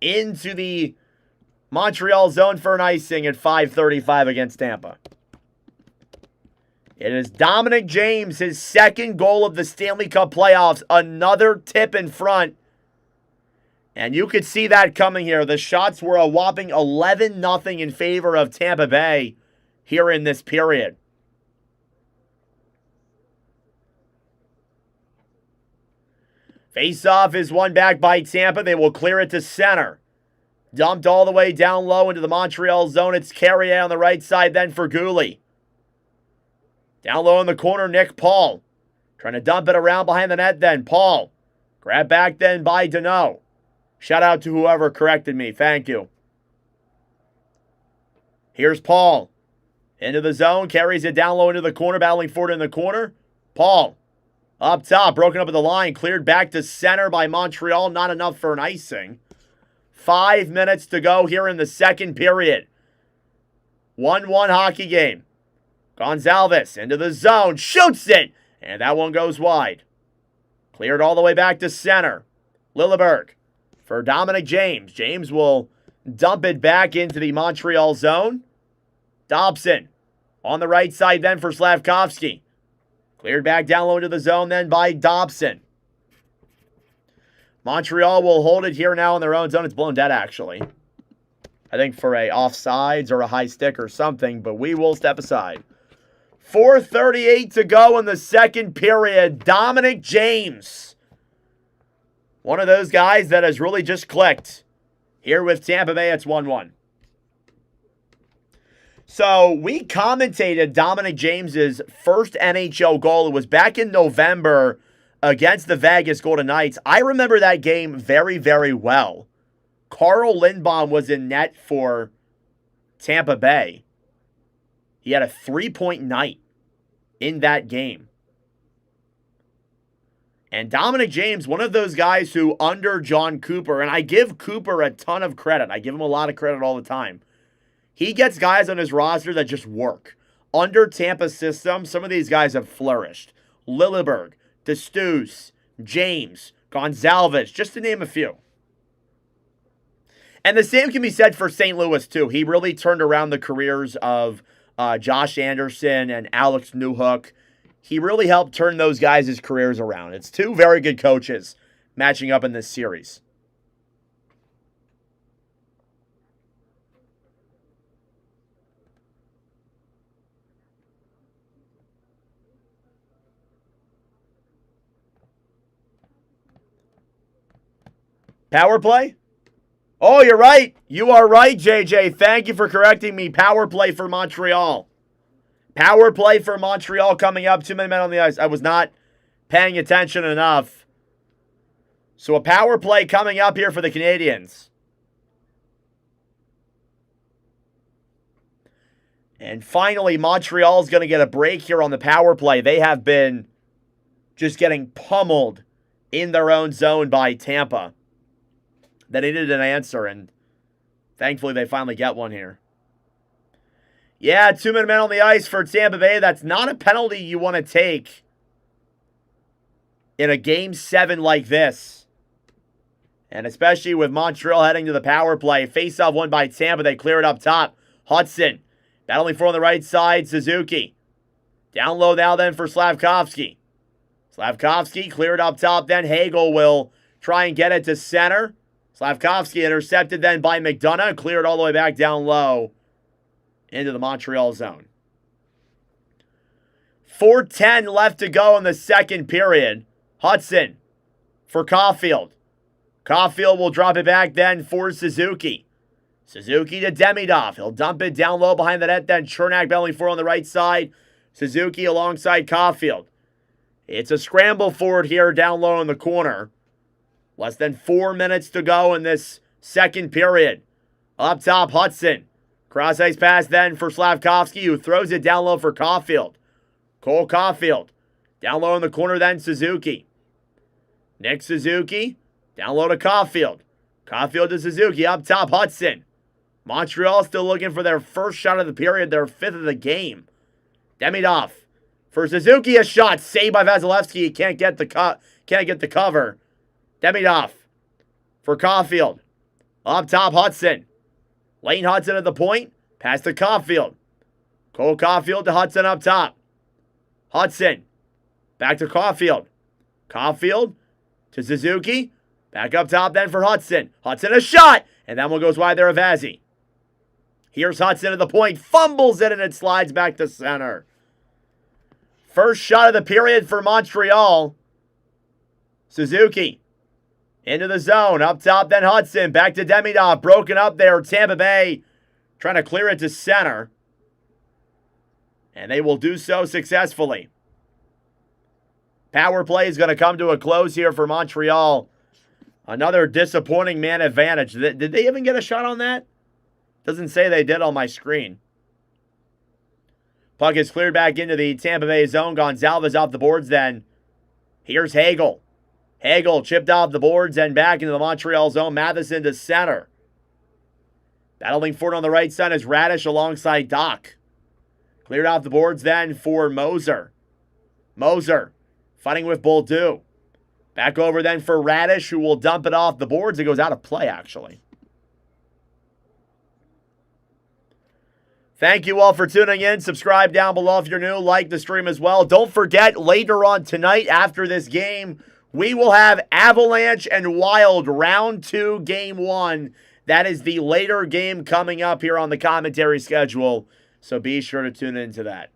[SPEAKER 2] into the Montreal zone for an icing at 5:35 against Tampa. It is Dominic James, his second goal of the Stanley Cup playoffs. Another tip in front. And you could see that coming here. The shots were a whopping 11-0 in favor of Tampa Bay here in this period. Face-off is won back by Tampa. They will clear it to center. Dumped all the way down low into the Montreal zone. It's Carrier on the right side then for Gooley. Down low in the corner, Nick Paul. Trying to dump it around behind the net then. Paul. Grab back then by Deneau. Shout out to whoever corrected me. Thank you. Here's Paul. Into the zone. Carries it down low into the corner. Battling for it in the corner. Paul. Up top. Broken up at the line. Cleared back to center by Montreal. Not enough for an icing. 5 minutes to go here in the second period. 1-1 hockey game. Gonzalez into the zone. Shoots it. And that one goes wide. Cleared all the way back to center. Lilleberg for Dominic James. James will dump it back into the Montreal zone. Dobson on the right side then for Slavkovsky. Cleared back down low into the zone then by Dobson. Montreal will hold it here now in their own zone. It's blown dead, actually. I think for a offsides or a high stick or something, but we will step aside. 4:38 to go in the second period. Dominic James. One of those guys that has really just clicked. Here with Tampa Bay, it's 1-1. So we commentated Dominic James's first NHL goal. It was back in November against the Vegas Golden Knights. I remember that game very, very well. Carl Lindbaum was in net for Tampa Bay. He had a 3-point night in that game. And Dominic James, one of those guys who under John Cooper, and I give Cooper a ton of credit. I give him a lot of credit all the time. He gets guys on his roster that just work. Under Tampa's system, some of these guys have flourished. Lilleberg, DeStuce, James, Gonzalez, just to name a few. And the same can be said for St. Louis, too. He really turned around the careers of Josh Anderson and Alex Newhook. He really helped turn those guys' careers around. It's two very good coaches matching up in this series. Power play? Oh, you're right. You are right, JJ. Thank you for correcting me. Power play for Montreal. Power play for Montreal coming up. 2 men on the ice. I was not paying attention enough. So a power play coming up here for the Canadiens. And finally, Montreal's going to get a break here on the power play. They have been just getting pummeled in their own zone by Tampa. They needed an answer, and thankfully they finally get one here. Yeah, 2 men on the ice for Tampa Bay. That's not a penalty you want to take in a Game 7 like this. And especially with Montreal heading to the power play. Face-off won by Tampa. They clear it up top. Hudson battling for on the right side. Suzuki. Down low now then for Slavkovsky. Slavkovsky cleared up top. Then Hagel will try and get it to center. Slavkovsky intercepted then by McDonough. Cleared all the way back down low into the Montreal zone. 4:10 left to go in the second period. Hudson for Caulfield. Caulfield will drop it back then for Suzuki. Suzuki to Demidov. He'll dump it down low behind the net. Then Chernak battling for on the right side. Suzuki alongside Caulfield. It's a scramble forward here down low in the corner. Less than 4 minutes to go in this second period. Up top, Hudson. Cross-ice pass then for Slavkovsky, who throws it down low for Caulfield. Cole Caulfield. Down low in the corner then, Suzuki. Nick Suzuki. Down low to Caulfield. Caulfield to Suzuki. Up top, Hudson. Montreal still looking for their first shot of the period, their fifth of the game. Demidov. For Suzuki, a shot saved by Vasilevsky. He can't get the cover. Demidov for Caulfield. Up top, Hudson. Lane Hudson at the point. Pass to Caulfield. Cole Caulfield to Hudson up top. Hudson. Back to Caulfield. Caulfield to Suzuki. Back up top then for Hudson. Hudson a shot. And that one goes wide there of Vazzy. Here's Hudson at the point. Fumbles it and it slides back to center. First shot of the period for Montreal. Suzuki. Into the zone. Up top then Hudson. Back to Demidov. Broken up there. Tampa Bay trying to clear it to center. And they will do so successfully. Power play is going to come to a close here for Montreal. Another disappointing man advantage. Did they even get a shot on that? Doesn't say they did on my screen. Puck is cleared back into the Tampa Bay zone. Gonzalez off the boards then. Here's Hagel. Hagel chipped off the boards and back into the Montreal zone. Matheson to center. Battling for it on the right side is Radish alongside Doc. Cleared off the boards then for Moser. Moser fighting with Boldu. Back over then for Radish, who will dump it off the boards. It goes out of play, actually. Thank you all for tuning in. Subscribe down below if you're new. Like the stream as well. Don't forget, later on tonight after this game, we will have Avalanche and Wild Round 2, Game 1. That is the later game coming up here on the commentary schedule. So be sure to tune into that.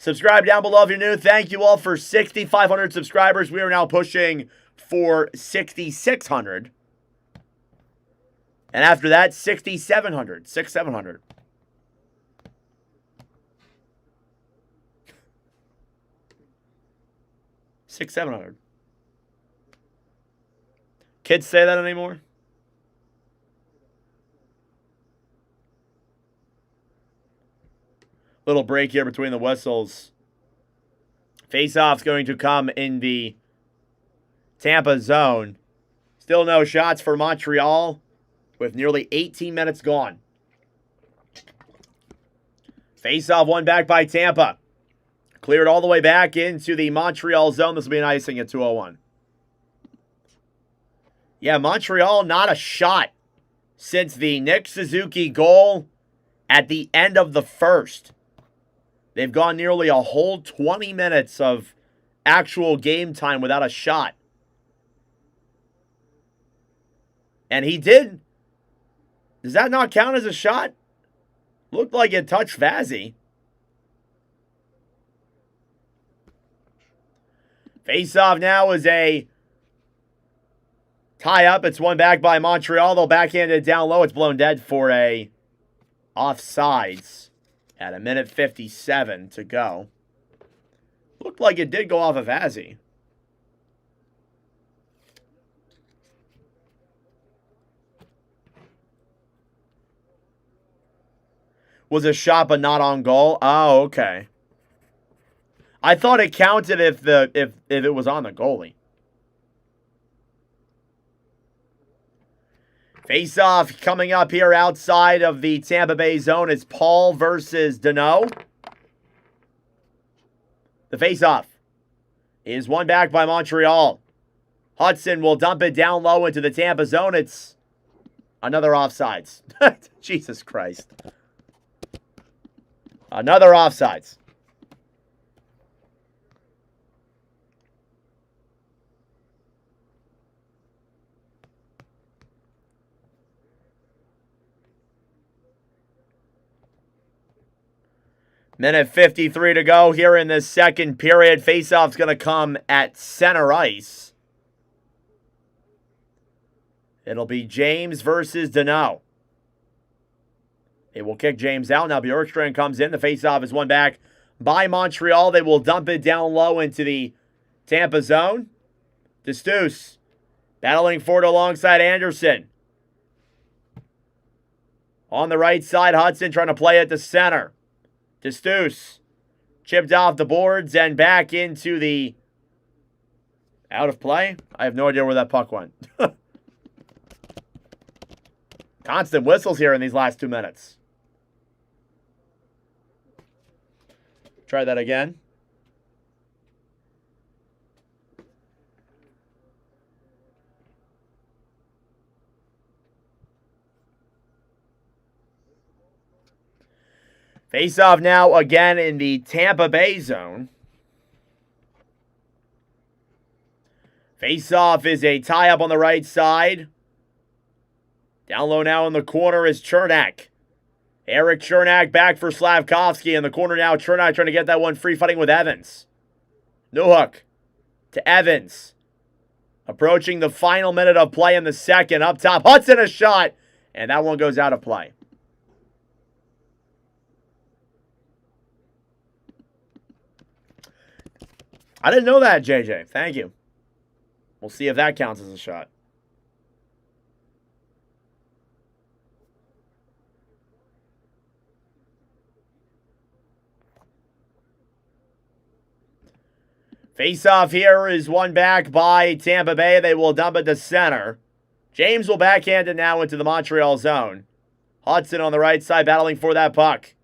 [SPEAKER 2] Subscribe down below if you're new. Thank you all for 6,500 subscribers. We are now pushing for 6,600. And after that, 6,700. 6,700. Kids say that anymore? Little break here between the whistles. Face-off's going to come in the Tampa zone. Still no shots for Montreal with nearly 18 minutes gone. Face-off won back by Tampa. Cleared all the way back into the Montreal zone. This will be an icing at 2:01. Yeah, Montreal not a shot since the Nick Suzuki goal at the end of the first. They've gone nearly a whole 20 minutes of actual game time without a shot. And he did. Does that not count as a shot? Looked like it touched Vazzy. Face-off now is a tie-up. It's won back by Montreal. They'll backhand it down low. It's blown dead for a offsides. At 1:57 to go. Looked like it did go off of Vazzy. Was a shot but not on goal? Oh, okay. I thought it counted if it was on the goalie. Face-off coming up here outside of the Tampa Bay zone is Paul versus Deneau. The face-off is won back by Montreal. Hudson will dump it down low into the Tampa zone. It's another offsides. Jesus Christ. Another offsides. Minute 53 to go here in this second period. Faceoff's going to come at center ice. It'll be James versus Deneau. They will kick James out. Now Bjorkstrand comes in. The faceoff is won back by Montreal. They will dump it down low into the Tampa zone. DeStuce battling for it alongside Anderson. On the right side, Hudson trying to play it to center. DeStuce chipped off the boards and back into the out of play. I have no idea where that puck went. Constant whistles here in these last 2 minutes. Try that again. Face-off now again in the Tampa Bay zone. Face-off is a tie-up on the right side. Down low now in the corner is Chernak. Eric Chernak back for Slavkovsky. In the corner now, Chernak trying to get that one free, fighting with Evans. Newhook to Evans. Approaching the final minute of play in the second. Up top, Hudson a shot. And that one goes out of play. I didn't know that, JJ. Thank you. We'll see if that counts as a shot. Face-off here is won back by Tampa Bay. They will dump it to center. James will backhand it now into the Montreal zone. Hudson on the right side battling for that puck.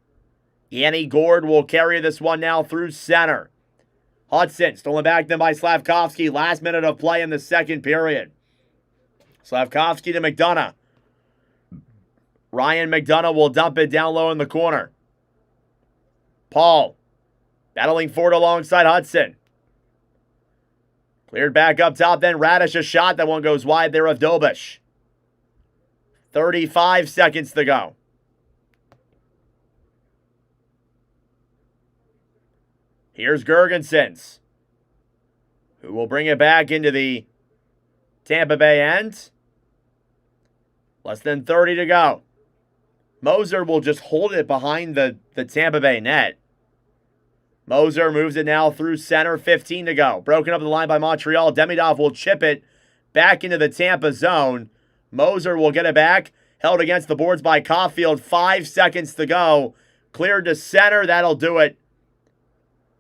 [SPEAKER 2] Yanni Gourde will carry this one now through center. Hudson stolen back then by Slavkovsky. Last minute of play in the second period. Slavkovsky to McDonough. Ryan McDonough will dump it down low in the corner. Paul battling for it alongside Hudson. Cleared back up top, then Radish a shot. That one goes wide there of Dobish. 35 seconds to go. Here's Gergensons, who will bring it back into the Tampa Bay end. Less than 30 to go. Moser will just hold it behind the Tampa Bay net. Moser moves it now through center, 15 to go. Broken up the line by Montreal. Demidov will chip it back into the Tampa zone. Moser will get it back. Held against the boards by Caulfield. 5 seconds to go. Cleared to center. That'll do it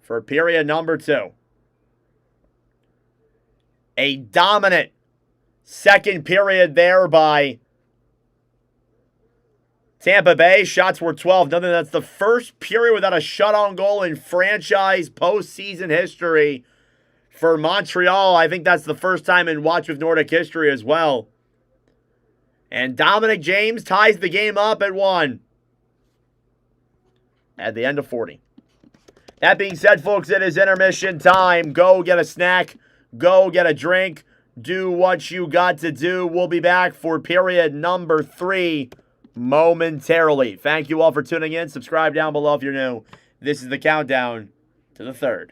[SPEAKER 2] for period number 2. A dominant second period there by Tampa Bay. Shots were 12-0. That's the first period without a shutout goal in franchise postseason history for Montreal. I think that's the first time in Watch with Nordic history as well. And Dominic James ties the game up at 1 at the end of 40. That being said, folks, it is intermission time. Go get a snack. Go get a drink. Do what you got to do. We'll be back for period number 3 momentarily. Thank you all for tuning in. Subscribe down below if you're new. This is the countdown to the 3rd.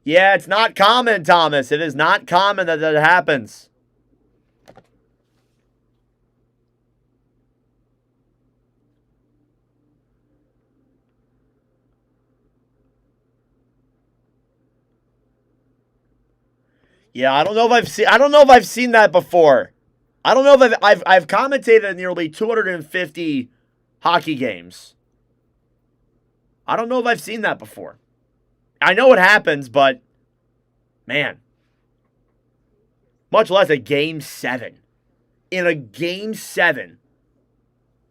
[SPEAKER 2] Yeah, it's not common, Thomas. It is not common that that happens. Yeah, I don't know if I've seen that before. I don't know if I've commentated nearly 250 hockey games. I don't know if I've seen that before. I know it happens, but man, much less a game 7. In a game 7,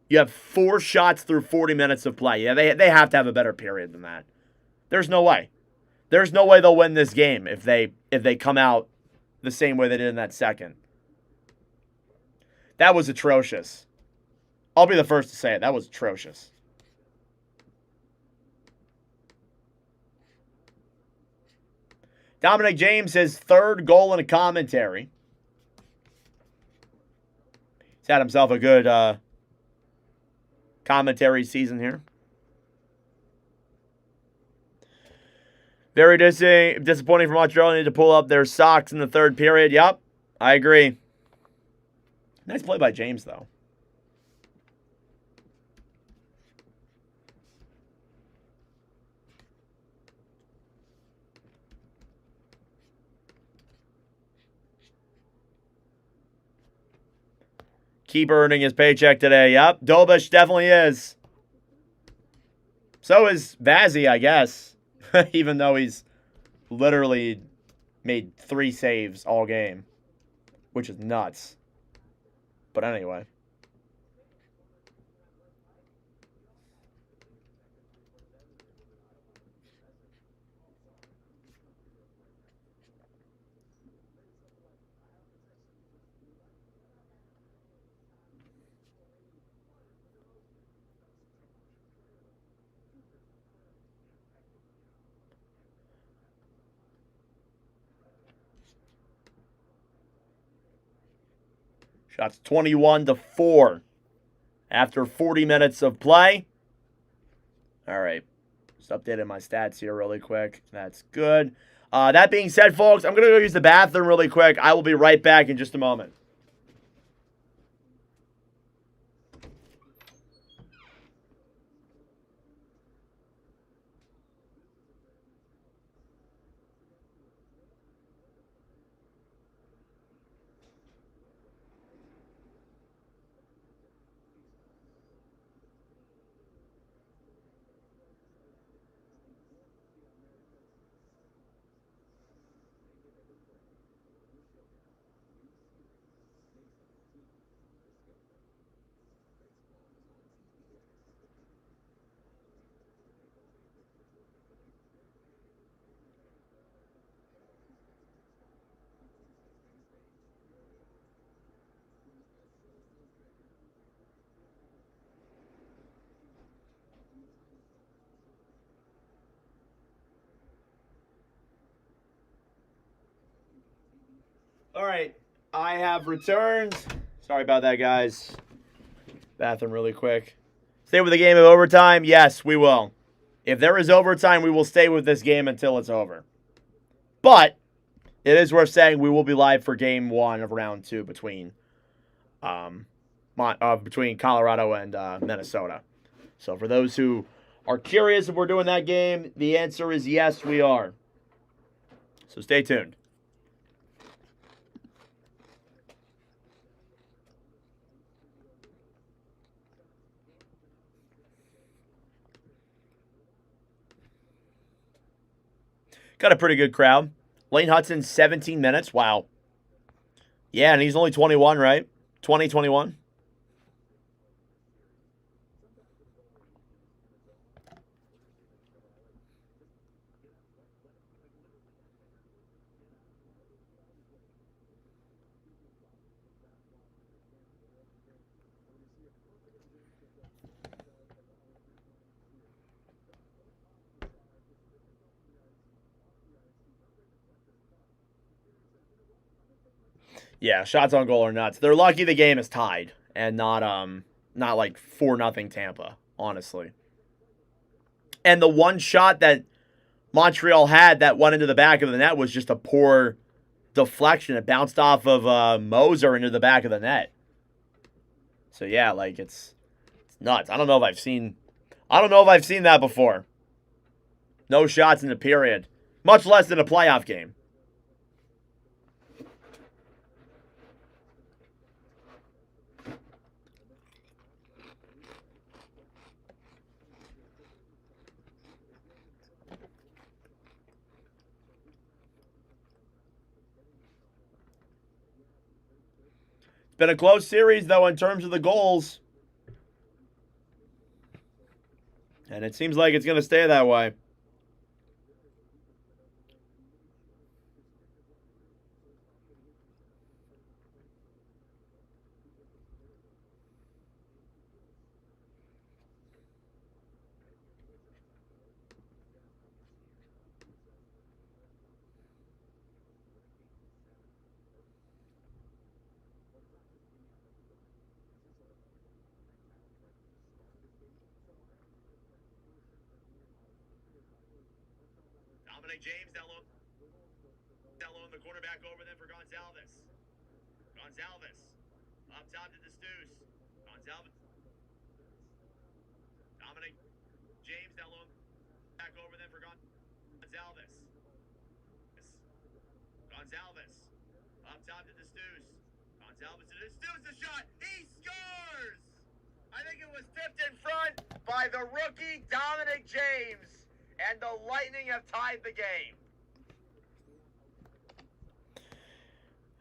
[SPEAKER 2] you have 4 shots through 40 minutes of play. Yeah, they have to have a better period than that. There's no way. There's no way they'll win this game if they come out the same way they did in that second. That was atrocious. I'll be the first to say it. That was atrocious. Dominic James, his 3rd goal in a commentary. He's had himself a good commentary season here. Very disappointing for Montreal. They need to pull up their socks in the 3rd period. Yep, I agree. Nice play by James, though. Keep earning his paycheck today. Yep, Dobish definitely is. So is Vazzy, I guess. Even though he's literally made 3 saves all game, which is nuts. But anyway. Shots 21-4 after 40 minutes of play. All right. Just updating my stats here really quick. That's good. That being said, folks, I'm going to go use the bathroom really quick. I will be right back in just a moment. All right, I have returned. Sorry about that, guys. Bathroom really quick. Stay with the game of overtime? Yes, we will. If there is overtime, we will stay with this game until it's over. But it is worth saying we will be live for game 1 of round 2 between Colorado and Minnesota. So for those who are curious if we're doing that game, the answer is yes, we are. So stay tuned. Got a pretty good crowd. Lane Hudson, 17 minutes. Wow. Yeah, and he's only 21, right? 21. Yeah, shots on goal are nuts. They're lucky the game is tied and not like 4-0 Tampa, honestly. And the one shot that Montreal had that went into the back of the net was just a poor deflection. It bounced off of Moser into the back of the net. So yeah, like it's nuts. I don't know if I've seen that before. No shots in the period, much less in a playoff game. It's been a close series, though, in terms of the goals. And it seems like it's going to stay that way. Dominic James down low in the quarterback over there for Gonzalez. Up top to the Stews. Dominic James down low back over there for Gonzalez. Up top to the Stews. Gonzalez to the Stews, the shot. He scores! I think it was tipped in front by the rookie Dominic James. And the Lightning have tied the game.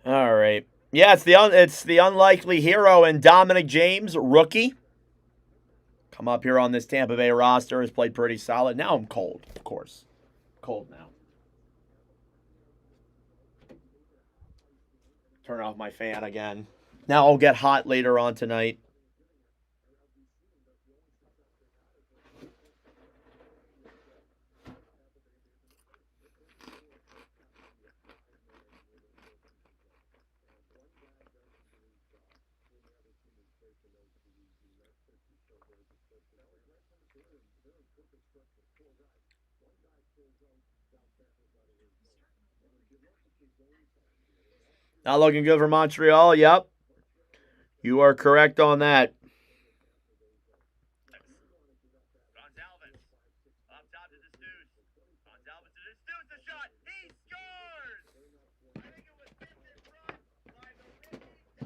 [SPEAKER 2] All right. Yeah, it's the unlikely hero and Dominic James, rookie. Come up here on this Tampa Bay roster, has played pretty solid. Now I'm cold, of course. Cold now. Turn off my fan again. Now I'll get hot later on tonight. Not looking good for Montreal. Yep. You are correct on that. Gonzalez. Up top to the Stews. Gonzalez to the Stews, the shot. He scores! I think it was tipped in front by the rookie Dominic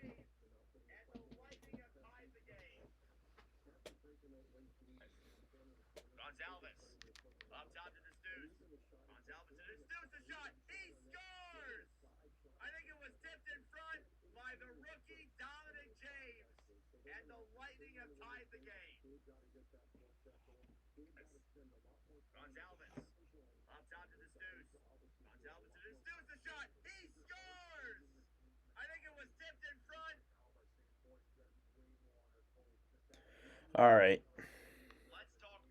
[SPEAKER 2] James. And the Lightning have tied the game. Gonzalez. Up top to the Stews. Gonzalez to the Stews, the shot. He scores! I think it was tipped in front by the rookie Dominic James. And the Lightning have tied the game. Gonzalez. Up top to the Stews. Gonzalez to the Stews, the shot. He scores! I think it was tipped in front. All right. Let's talk.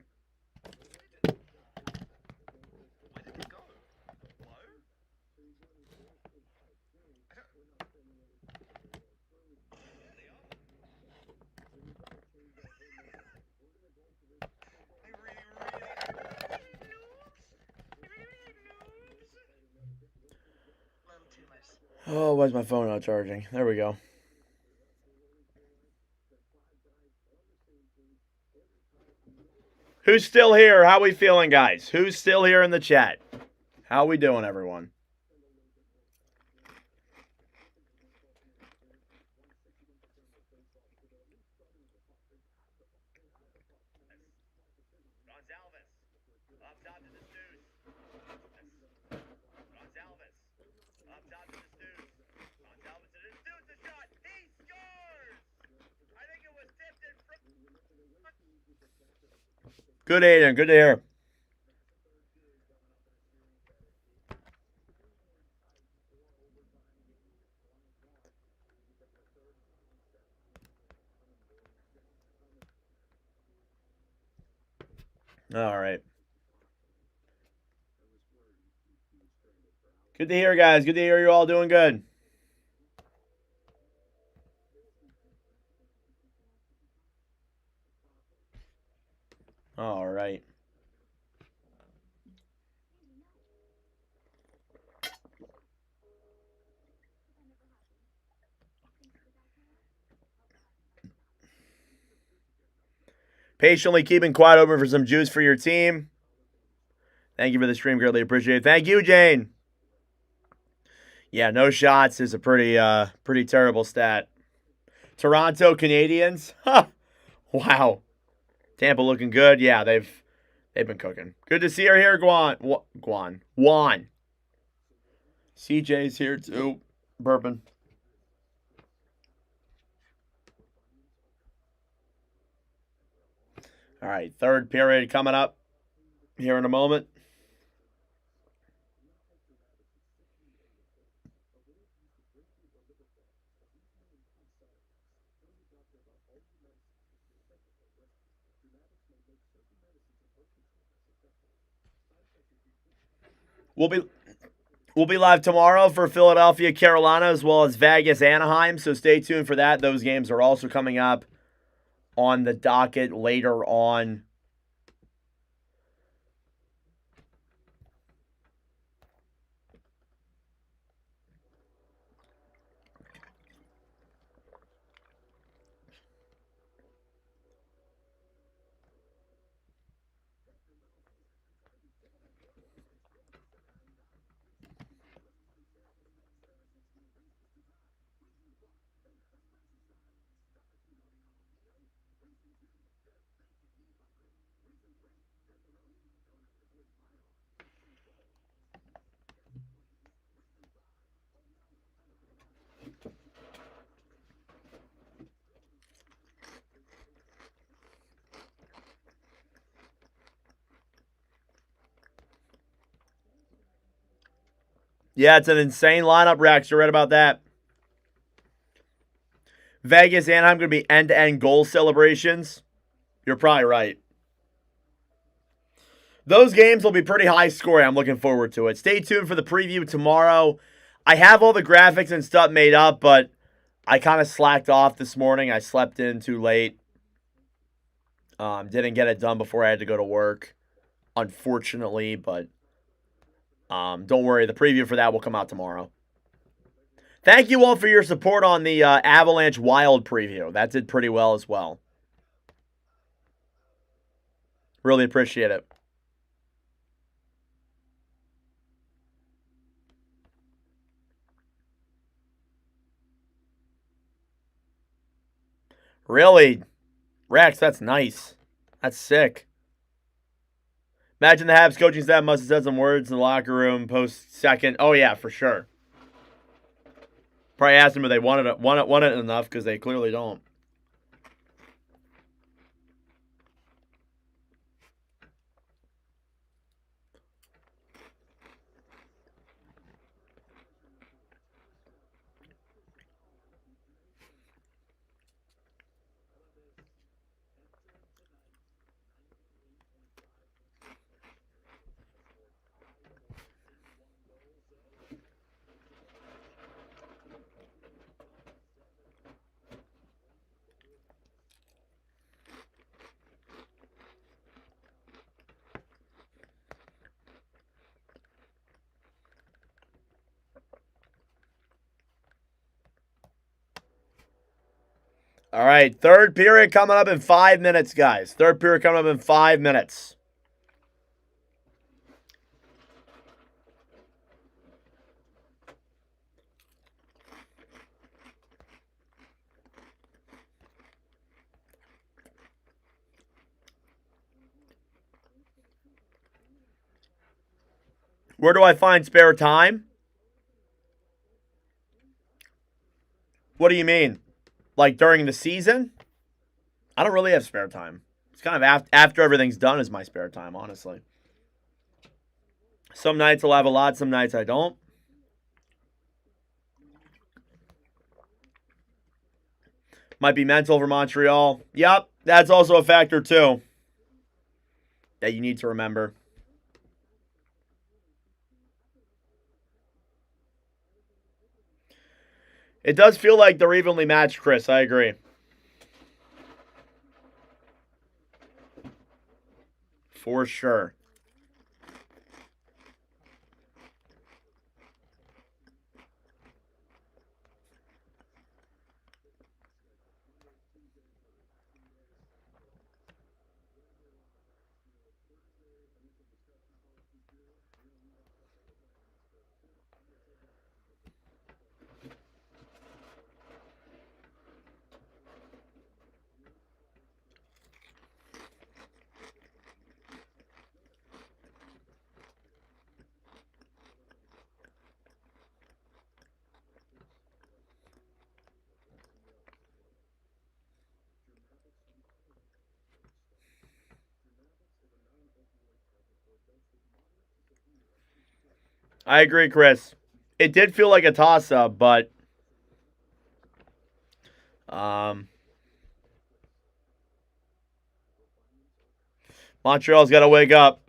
[SPEAKER 2] Where did it go? Hello? Oh, why's my phone not charging? There we go. Who's still here? How we feeling, guys? Who's still here in the chat? How we doing, everyone? Good, Aiden. Good to hear. All right. Good to hear, guys. Good to hear you're all doing good. All right. Patiently keeping quiet open for some juice for your team. Thank you for the stream. Greatly appreciate it. Thank you, Jane. Yeah, no shots is a pretty terrible stat. Toronto Canadiens. Huh. Wow. Tampa looking good. Yeah, they've been cooking. Good to see her here, Juan. CJ's here too. Burping. All right, third period coming up here in a moment. We'll be live tomorrow for Philadelphia, Carolina, as well as Vegas, Anaheim. So stay tuned for that. Those games are also coming up on the docket later on. Yeah, it's an insane lineup, Rex. You're right about that. Vegas, Anaheim going to be end-to-end goal celebrations. You're probably right. Those games will be pretty high scoring. I'm looking forward to it. Stay tuned for the preview tomorrow. I have all the graphics and stuff made up, but I kind of slacked off this morning. I slept in too late. Didn't get it done before I had to go to work, unfortunately, but don't worry. The preview for that will come out tomorrow. Thank you all for your support on the Avalanche Wild preview. That did pretty well as well. Really appreciate it. Really? Rex, that's nice. That's sick. Imagine the Habs coaching staff must have said some words in the locker room post second. Oh, yeah, for sure. Probably asked them if they wanted it enough because they clearly don't. All right, third period coming up in 5 minutes, guys. Third period coming up in 5 minutes. Where do I find spare time? What do you mean? Like during the season? I don't really have spare time. It's kind of after everything's done is my spare time, honestly. Some nights I'll have a lot, some nights I don't. Might be mental for Montreal. Yep, that's also a factor too that you need to remember. It does feel like they're evenly matched, Chris. I agree. For sure. I agree, Chris. It did feel like a toss-up, but Montreal's got to wake up.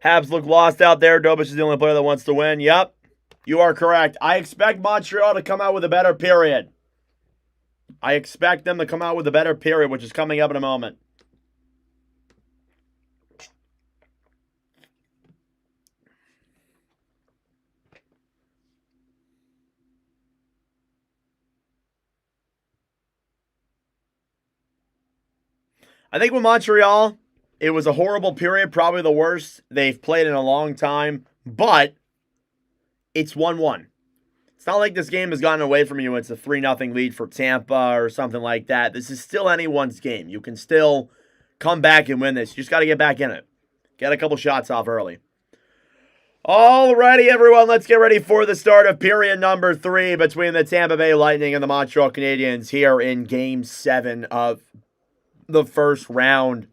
[SPEAKER 2] Habs look lost out there. Dobich is the only player that wants to win. Yep, you are correct. I expect Montreal to come out with a better period. I expect them to come out with a better period, which is coming up in a moment. I think with Montreal, it was a horrible period, probably the worst they've played in a long time, but it's 1-1. It's not like this game has gotten away from you. It's a 3-0 lead for Tampa or something like that. This is still anyone's game. You can still come back and win this. You just got to get back in it. Get a couple shots off early. Alrighty, everyone, let's get ready for the start of period number 3 between the Tampa Bay Lightning and the Montreal Canadiens here in Game 7 of the first round.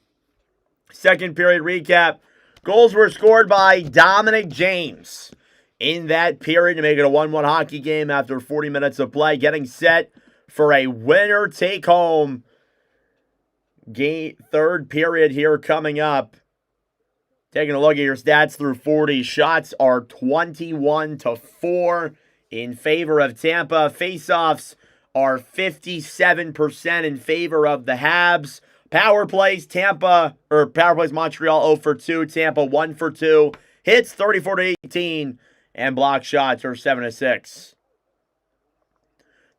[SPEAKER 2] Second period recap. Goals were scored by Dominic James in that period to make it a 1-1 hockey game after 40 minutes of play. Getting set for a winner take-home game. Third period here coming up. Taking a look at your stats through 40. Shots are 21-4 in favor of Tampa. Faceoffs are 57% in favor of the Habs. Power plays Montreal 0 for 2, Tampa 1 for 2. Hits 34-18 and block shots are 7-6.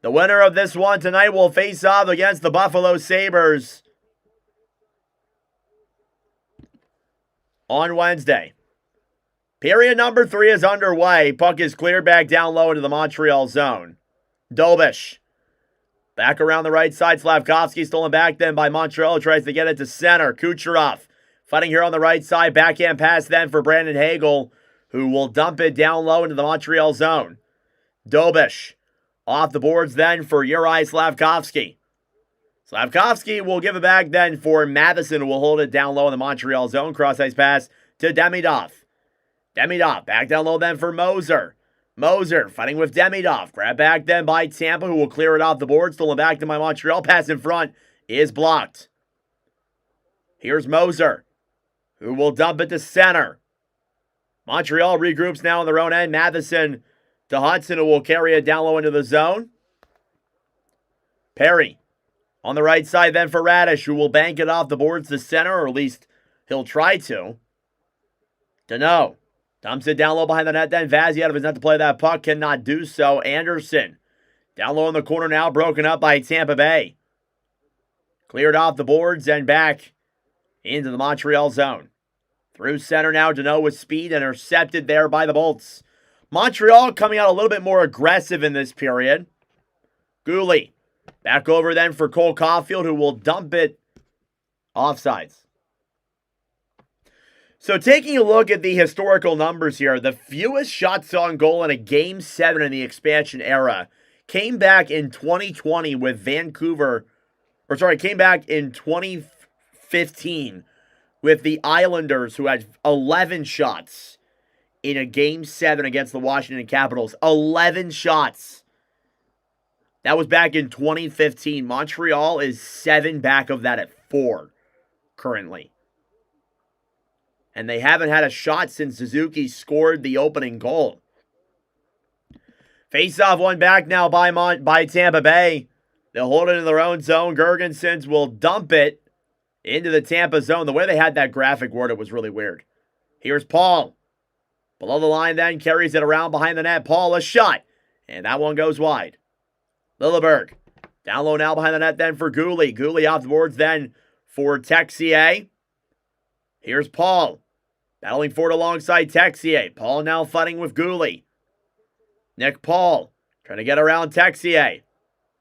[SPEAKER 2] The winner of this one tonight will face off against the Buffalo Sabres on Wednesday. Period number 3 is underway. Puck is cleared back down low into the Montreal zone. Dobich back around the right side. Slavkovsky stolen back then by Montreal. Tries to get it to center. Kucherov fighting here on the right side. Backhand pass then for Brandon Hagel, who will dump it down low into the Montreal zone. Dobich off the boards then for Uri Slavkovsky. Slavkovsky will give it back then for Matheson, who will hold it down low in the Montreal zone. Cross-ice pass to Demidov. Demidov back down low then for Moser. Moser fighting with Demidov. Grab back then by Tampa, who will clear it off the board. Stolen back to my Montreal. Pass in front is blocked. Here's Moser, who will dump it to center. Montreal regroups now on their own end. Matheson to Hudson, who will carry it down low into the zone. Perry on the right side then for Radish, who will bank it off the boards to center, or at least he'll try to. Danault dumps it down low behind the net then. Vazzy out of his net to play that puck. Cannot do so. Anderson down low in the corner now. Broken up by Tampa Bay. Cleared off the boards and back into the Montreal zone. Through center now. Danault with speed. Intercepted there by the Bolts. Montreal coming out a little bit more aggressive in this period. Gooley back over then for Cole Caulfield, who will dump it offsides. So taking a look at the historical numbers here, the fewest shots on goal in a Game 7 in the expansion era came back in 2020 with came back in 2015 with the Islanders, who had 11 shots in a Game 7 against the Washington Capitals. 11 shots. That was back in 2015. Montreal is 7 back of that at 4 currently. And they haven't had a shot since Suzuki scored the opening goal. Face-off one back now by Tampa Bay. They'll hold it in their own zone. Girgensons will dump it into the Tampa zone. The way they had that graphic worded was really weird. Here's Paul. Below the line then, carries it around behind the net. Paul, a shot. And that one goes wide. Lilleberg. Down low now behind the net then for Gooley. Gooley off the boards then for Texier. Here's Paul. Battling forward alongside Texier. Paul now fighting with Gooley. Nick Paul trying to get around Texier.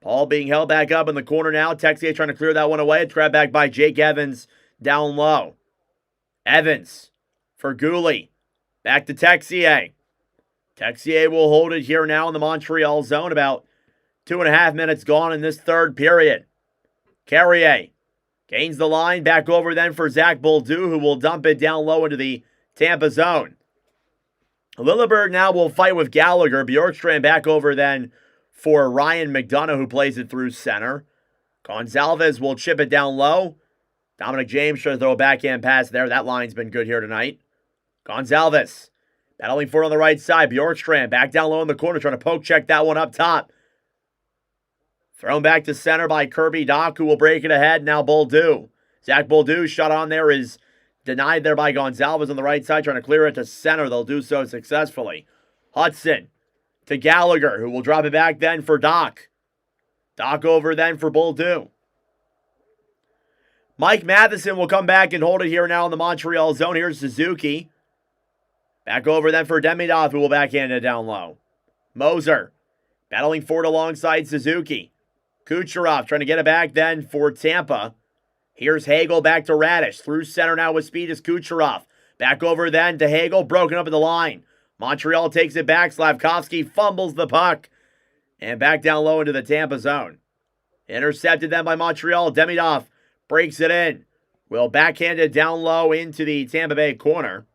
[SPEAKER 2] Paul being held back up in the corner now. Texier trying to clear that one away. It's grabbed back by Jake Evans down low. Evans for Gooley. Back to Texier. Texier will hold it here now in the Montreal zone. About 2.5 minutes gone in this third period. Carrier gains the line. Back over then for Zach Bolduc, who will dump it down low into the Tampa zone. Lilleberg now will fight with Gallagher. Bjorkstrand back over then for Ryan McDonough, who plays it through center. Gonzalez will chip it down low. Dominic James trying to throw a backhand pass there. That line's been good here tonight. Gonzalez battling forward on the right side. Bjorkstrand back down low in the corner, trying to poke check that one up top. Thrown back to center by Kirby Dach, who will break it ahead. Now Bolduc. Zach Bolduc shot on there is denied there by Gonzalez on the right side, trying to clear it to center. They'll do so successfully. Hudson to Gallagher, who will drop it back then for Dach. Dach over then for Bolduc. Mike Matheson will come back and hold it here now in the Montreal zone. Here's Suzuki. Back over then for Demidov, who will backhand it down low. Moser battling forward alongside Suzuki. Kucherov trying to get it back then for Tampa. Here's Hagel back to Radish. Through center now with speed is Kucherov. Back over then to Hagel. Broken up at the line. Montreal takes it back. Slavkovsky fumbles the puck. And back down low into the Tampa zone. Intercepted then by Montreal. Demidov breaks it in. Will backhand it down low into the Tampa Bay corner.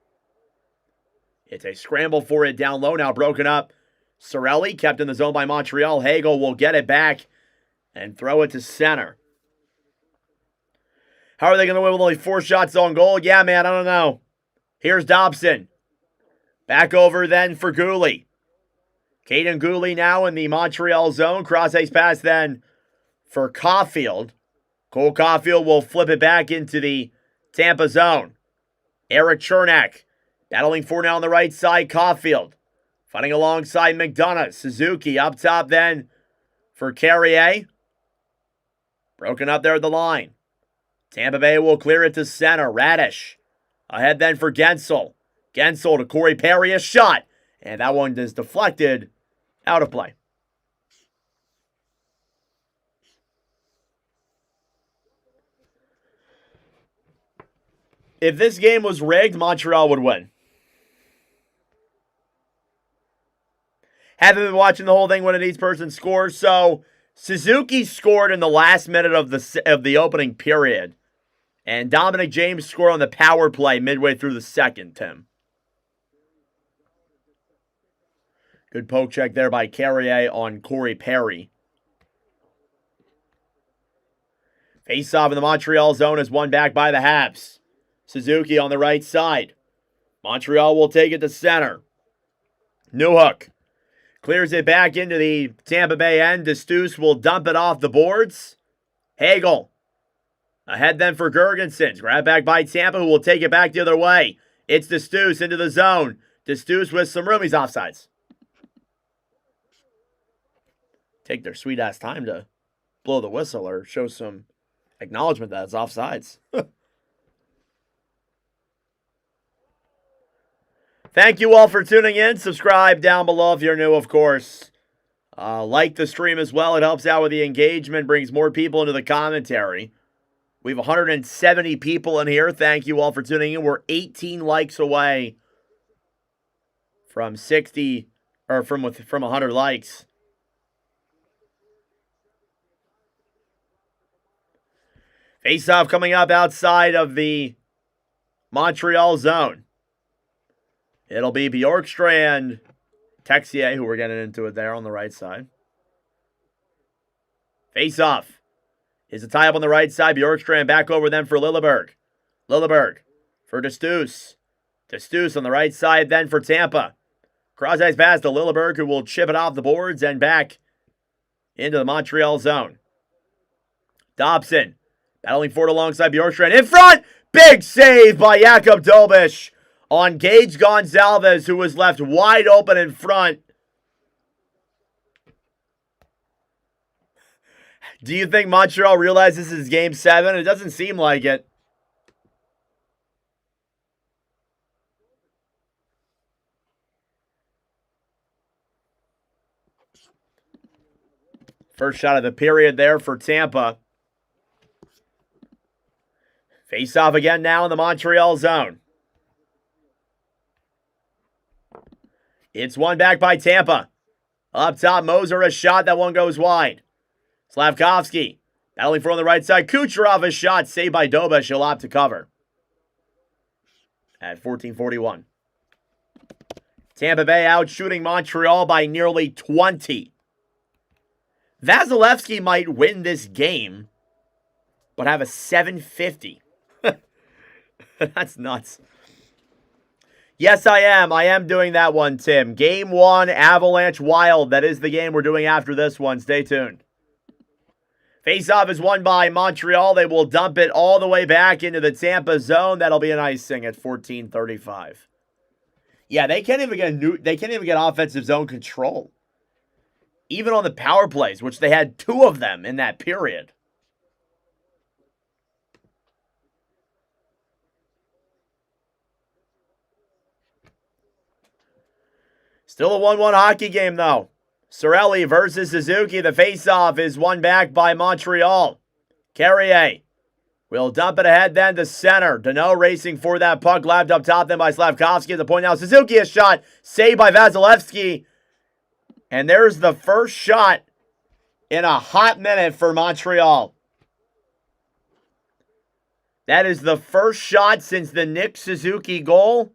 [SPEAKER 2] It's a scramble for it down low. Now broken up. Cirelli kept in the zone by Montreal. Hagel will get it back and throw it to center. How are they going to win with only 4 shots on goal? Yeah, man, I don't know. Here's Dobson. Back over then for Gooley. Caden Gooley now in the Montreal zone. Cross-ice pass then for Caulfield. Cole Caulfield will flip it back into the Tampa zone. Eric Chernak battling for now on the right side. Caulfield fighting alongside McDonough. Suzuki up top then for Carrier. Broken up there at the line. Tampa Bay will clear it to center. Radish ahead then for Gensel. Gensel to Corey Perry, a shot. And that one is deflected out of play. If this game was rigged, Montreal would win. Haven't been watching the whole thing when each person scores, so Suzuki scored in the last minute of the opening period. And Dominic James scored on the power play midway through the second, Tim. Good poke check there by Carrier on Corey Perry. Face-off in the Montreal zone is won back by the Habs. Suzuki on the right side. Montreal will take it to center. Newhook clears it back into the Tampa Bay end. DeStuce will dump it off the boards. Hagel ahead then for Gergensen. Grabbed back by Tampa, who will take it back the other way. It's DeStuce into the zone. DeStuce with some room. He's offsides. Take their sweet-ass time to blow the whistle or show some acknowledgement that it's offsides. Thank you all for tuning in. Subscribe down below if you're new, of course. Like the stream as well. It helps out with the engagement, brings more people into the commentary. We have 170 people in here. Thank you all for tuning in. We're 18 likes away from 60 or from 100 likes. Face-off coming up outside of the Montreal zone. It'll be Bjorkstrand, Texier, who we're getting into it there on the right side. Face-off is a tie-up on the right side. Bjorkstrand back over then for Lilleberg. Lilleberg for DeStuce. DeStuce on the right side then for Tampa. Cross-ice pass to Lilleberg, who will chip it off the boards and back into the Montreal zone. Dobson battling forward alongside Bjorkstrand. In front! Big save by Jakub Dobeš on Gage Gonzalez, who was left wide open in front. Do you think Montreal realizes this is Game 7? It doesn't seem like it. First shot of the period there for Tampa. Face off again now in the Montreal zone. It's won back by Tampa. Up top, Moser, a shot. That one goes wide. Slavkovsky battling for on the right side. Kucherov, a shot saved by Dobeš. He'll opt to cover at 14:41. Tampa Bay out shooting Montreal by nearly 20. Vasilevsky might win this game, but have a 750. That's nuts. Yes, I am. I am doing that one, Tim. Game 1, Avalanche Wild. That is the game we're doing after this one. Stay tuned. Face-off is won by Montreal. They will dump it all the way back into the Tampa zone. That'll be an icing at 14:35. Yeah, they can't even get offensive zone control. Even on the power plays, which they had 2 of them in that period. Still a 1-1 hockey game, though. Cirelli versus Suzuki. The face-off is won back by Montreal. Carrier will dump it ahead then to center. Deneau racing for that puck. Lapped up top then by Slavkovsky. At the point now, Suzuki a shot. Saved by Vasilevsky. And there's the first shot in a hot minute for Montreal. That is the first shot since the Nick Suzuki goal.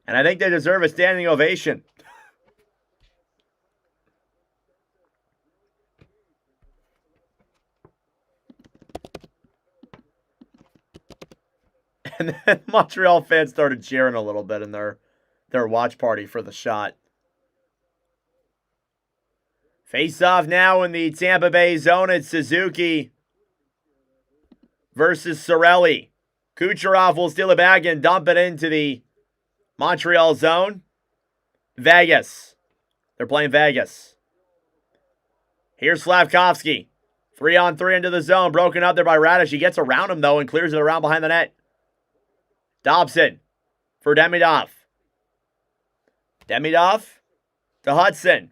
[SPEAKER 2] And I think they deserve a standing ovation. And then Montreal fans started cheering a little bit in their watch party for the shot. Face off now in the Tampa Bay zone. It's Suzuki versus Cirelli. Kucherov will steal it back and dump it into the Montreal zone. Vegas. They're playing Vegas. Here's Slavkovsky. 3-on-3 into the zone. Broken up there by Radish. He gets around him, though, and clears it around behind the net. Dobson for Demidov. Demidov to Hudson.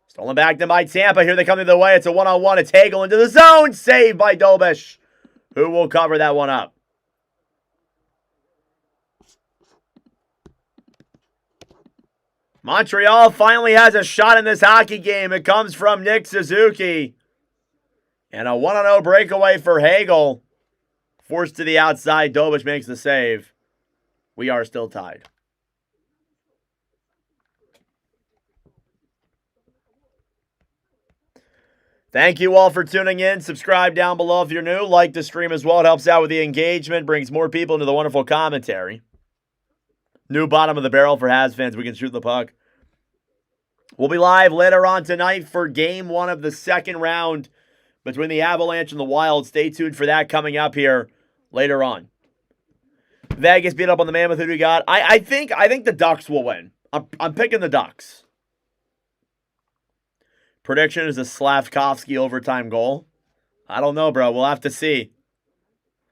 [SPEAKER 2] Stolen back then by Tampa. Here they come the other way. It's a 1-on-1. It's Hagel into the zone. Saved by Dobeš, who will cover that one up. Montreal finally has a shot in this hockey game. It comes from Nick Suzuki. And a 1-0 breakaway for Hagel. Forced to the outside. Dobich makes the save. We are still tied. Thank you all for tuning in. Subscribe down below if you're new. Like the stream as well. It helps out with the engagement. Brings more people into the wonderful commentary. New bottom of the barrel for Habs fans. We can shoot the puck. We'll be live later on tonight for game 1 of the second round between the Avalanche and the Wild. Stay tuned for that coming up here later on. Vegas beat up on the Mammoth. Who do we got? I think the Ducks will win. I'm picking the Ducks. Prediction is a Slavkovsky overtime goal. I don't know, bro. We'll have to see.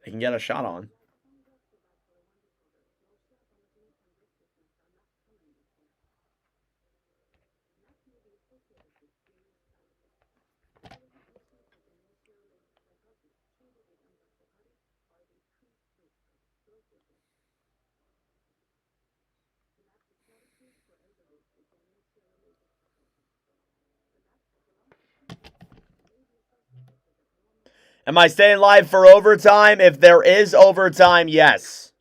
[SPEAKER 2] They can get a shot on. Am I staying live for overtime? If there is overtime, yes.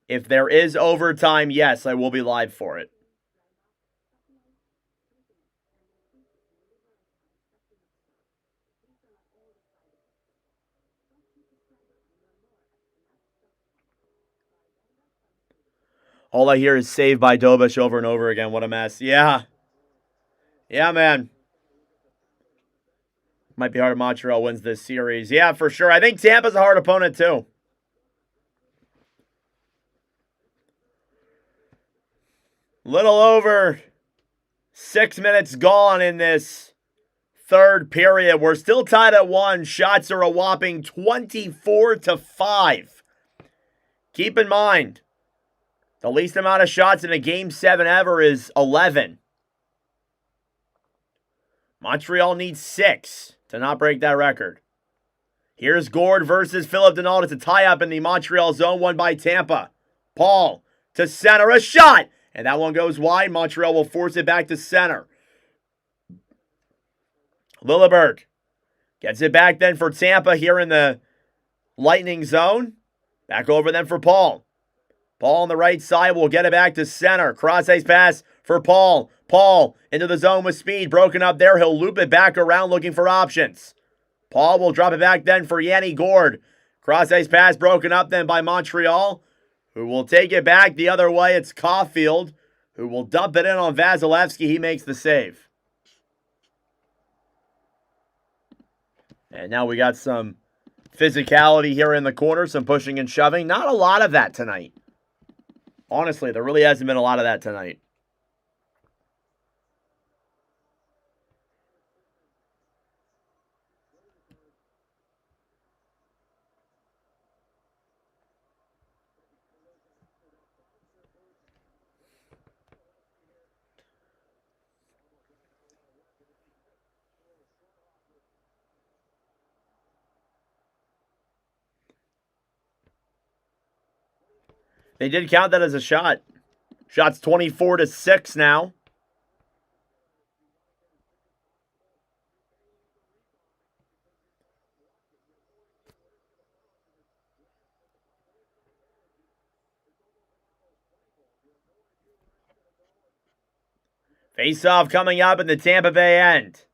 [SPEAKER 2] If there is overtime, yes, I will be live for it. All I hear is saved by Dobich over and over again. What a mess. Yeah. Yeah, man. Might be hard if Montreal wins this series. Yeah, for sure. I think Tampa's a hard opponent, too. Little over 6 minutes gone in this third period. We're still tied at 1. Shots are a whopping 24-5. Keep in mind, the least amount of shots in a Game 7 ever is 11. Montreal needs 6 to not break that record. Here's Gord versus Philip Denault. It's a tie-up in the Montreal zone, won by Tampa. Paul to center, a shot! And that one goes wide. Montreal will force it back to center. Lilleberg gets it back then for Tampa here in the Lightning zone. Back over then for Paul. Paul on the right side will get it back to center. Cross-ice pass for Paul. Paul into the zone with speed. Broken up there. He'll loop it back around looking for options. Paul will drop it back then for Yanni Gord. Cross-ice pass broken up then by Montreal, who will take it back the other way. It's Caulfield, who will dump it in on Vasilevsky. He makes the save. And now we got some physicality here in the corner, some pushing and shoving. Not a lot of that tonight. Honestly, there really hasn't been a lot of that tonight. They did count that as a shot. Shot's 24-6 now. Face-off coming up in the Tampa Bay end.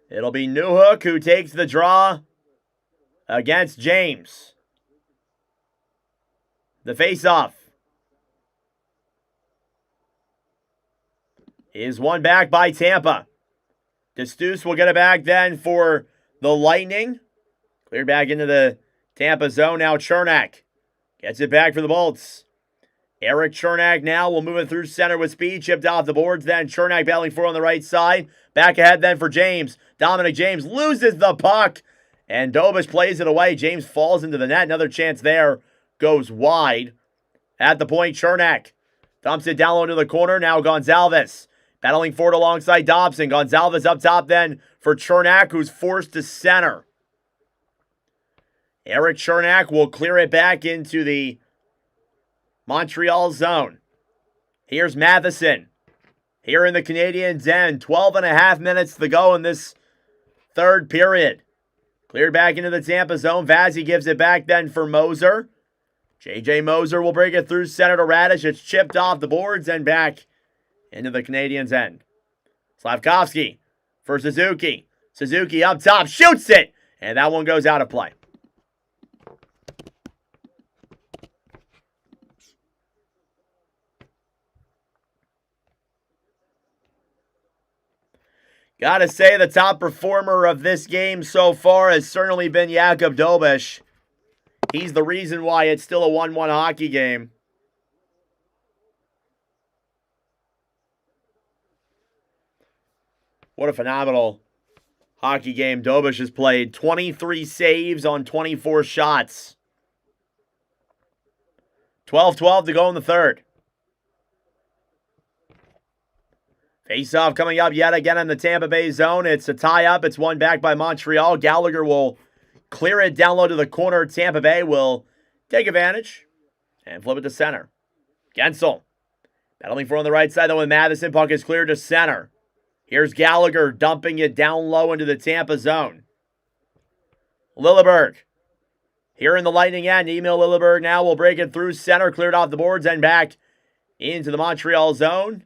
[SPEAKER 2] It'll be Newhook who takes the draw against James. The face-off is won back by Tampa. Destus will get it back then for the Lightning. Cleared back into the Tampa zone. Now Chernak gets it back for the Bolts. Eric Chernak now will move it through center with speed. Chipped off the boards then. Chernak battling for on the right side. Back ahead then for James. Dominic James loses the puck. And Dobich plays it away. James falls into the net. Another chance there. Goes wide. At the point, Chernak dumps it down low into the corner. Now Gonzalez battling forward alongside Dobson. Gonzalez up top then for Chernak, who's forced to center. Eric Chernak will clear it back into the Montreal zone. Here's Matheson. Here in the Canadiens' end. 12 and a half minutes to go in this third period. Cleared back into the Tampa zone. Vazzy gives it back then for Moser. J.J. Moser will break it through center to Radish. It's chipped off the boards and back into the Canadiens' end. Slavkovsky for Suzuki. Suzuki up top, shoots it, and that one goes out of play. Gotta say, the top performer of this game so far has certainly been Jakub Dobeš. He's the reason why it's still a 1-1 hockey game. What a phenomenal hockey game Dobeš has played. 23 saves on 24 shots. 12-12 to go in the third. Face-off coming up yet again in the Tampa Bay zone. It's a tie-up. It's won back by Montreal. Gallagher will clear it down low to the corner. Tampa Bay will take advantage and flip it to center. Gensel battling for on the right side, though, with Matheson. Puck is cleared to center. Here's Gallagher dumping it down low into the Tampa zone. Lilleberg here in the Lightning end. Emil Lilleberg now will break it through center. Cleared off the boards and back into the Montreal zone.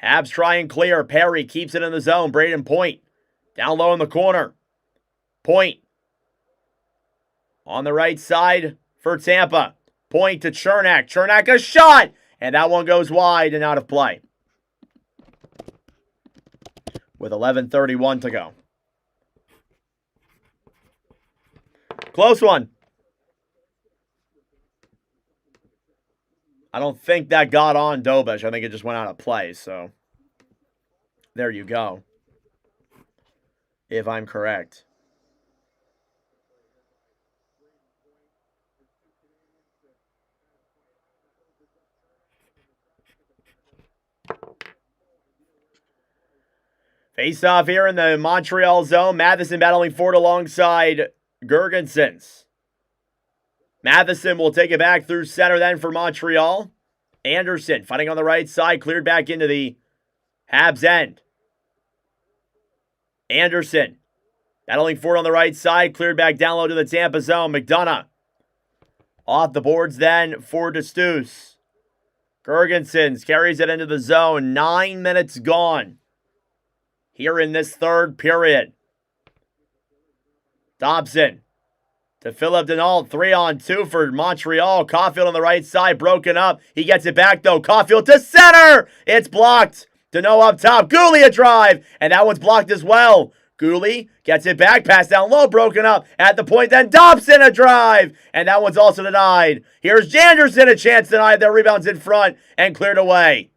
[SPEAKER 2] Habs try and clear. Perry keeps it in the zone. Braden Point down low in the corner. Point on the right side for Tampa. Point to Chernak. Chernak a shot! And that one goes wide and out of play. With 11:31 to go. Close one. I don't think that got on Dobeš. I think it just went out of play, so there you go. If I'm correct. Face off here in the Montreal zone. Matheson battling forward alongside Girgensons. Matheson will take it back through center then for Montreal. Anderson fighting on the right side. Cleared back into the Habs end. Anderson battling forward on the right side. Cleared back down low to the Tampa zone. McDonough off the boards then for Destus. Girgensons carries it into the zone. 9 minutes gone here in this third period. Dobson to Philip Denault. 3-on-2 for Montreal. Caulfield on the right side, broken up. He gets it back, though. Caulfield to center. It's blocked. Denault up top. Gooley a drive. And that one's blocked as well. Gooley gets it back. Pass down low. Broken up at the point. Then Dobson a drive. And that one's also denied. Here's Janderson. A chance denied. Their rebounds in front and cleared away.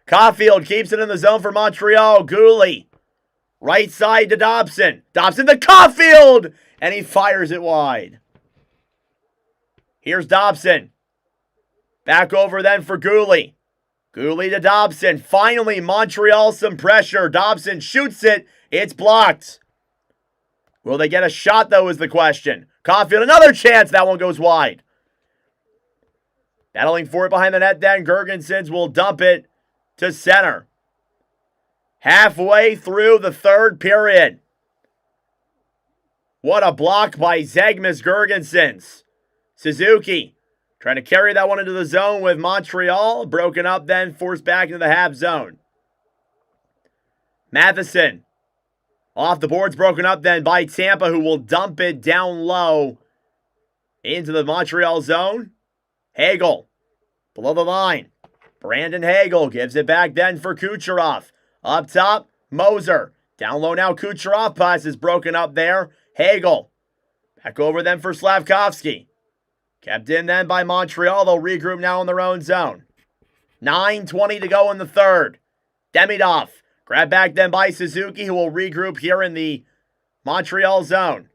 [SPEAKER 2] Caulfield keeps it in the zone for Montreal. Gooley. Right side to Dobson. Dobson to Caulfield. And he fires it wide. Here's Dobson. Back over then for Gooley. Gooley to Dobson. Finally, Montreal some pressure. Dobson shoots it. It's blocked. Will they get a shot, though, is the question. Caulfield, another chance. That one goes wide. Battling for it behind the net then. Girgensons will dump it to center. Halfway through the third period. What a block by Zegmas Girgensons. Suzuki trying to carry that one into the zone with Montreal. Broken up then, forced back into the half zone. Matheson off the boards, broken up then by Tampa, who will dump it down low into the Montreal zone. Hagel below the line. Brandon Hagel gives it back then for Kucherov. Up top, Moser. Down low now, Kucherov. Pass is broken up there. Hagel. Back over then for Slavkovsky. Kept in then by Montreal. They'll regroup now in their own zone. 9:20 to go in the third. Demidov. Grabbed back then by Suzuki, who will regroup here in the Montreal zone.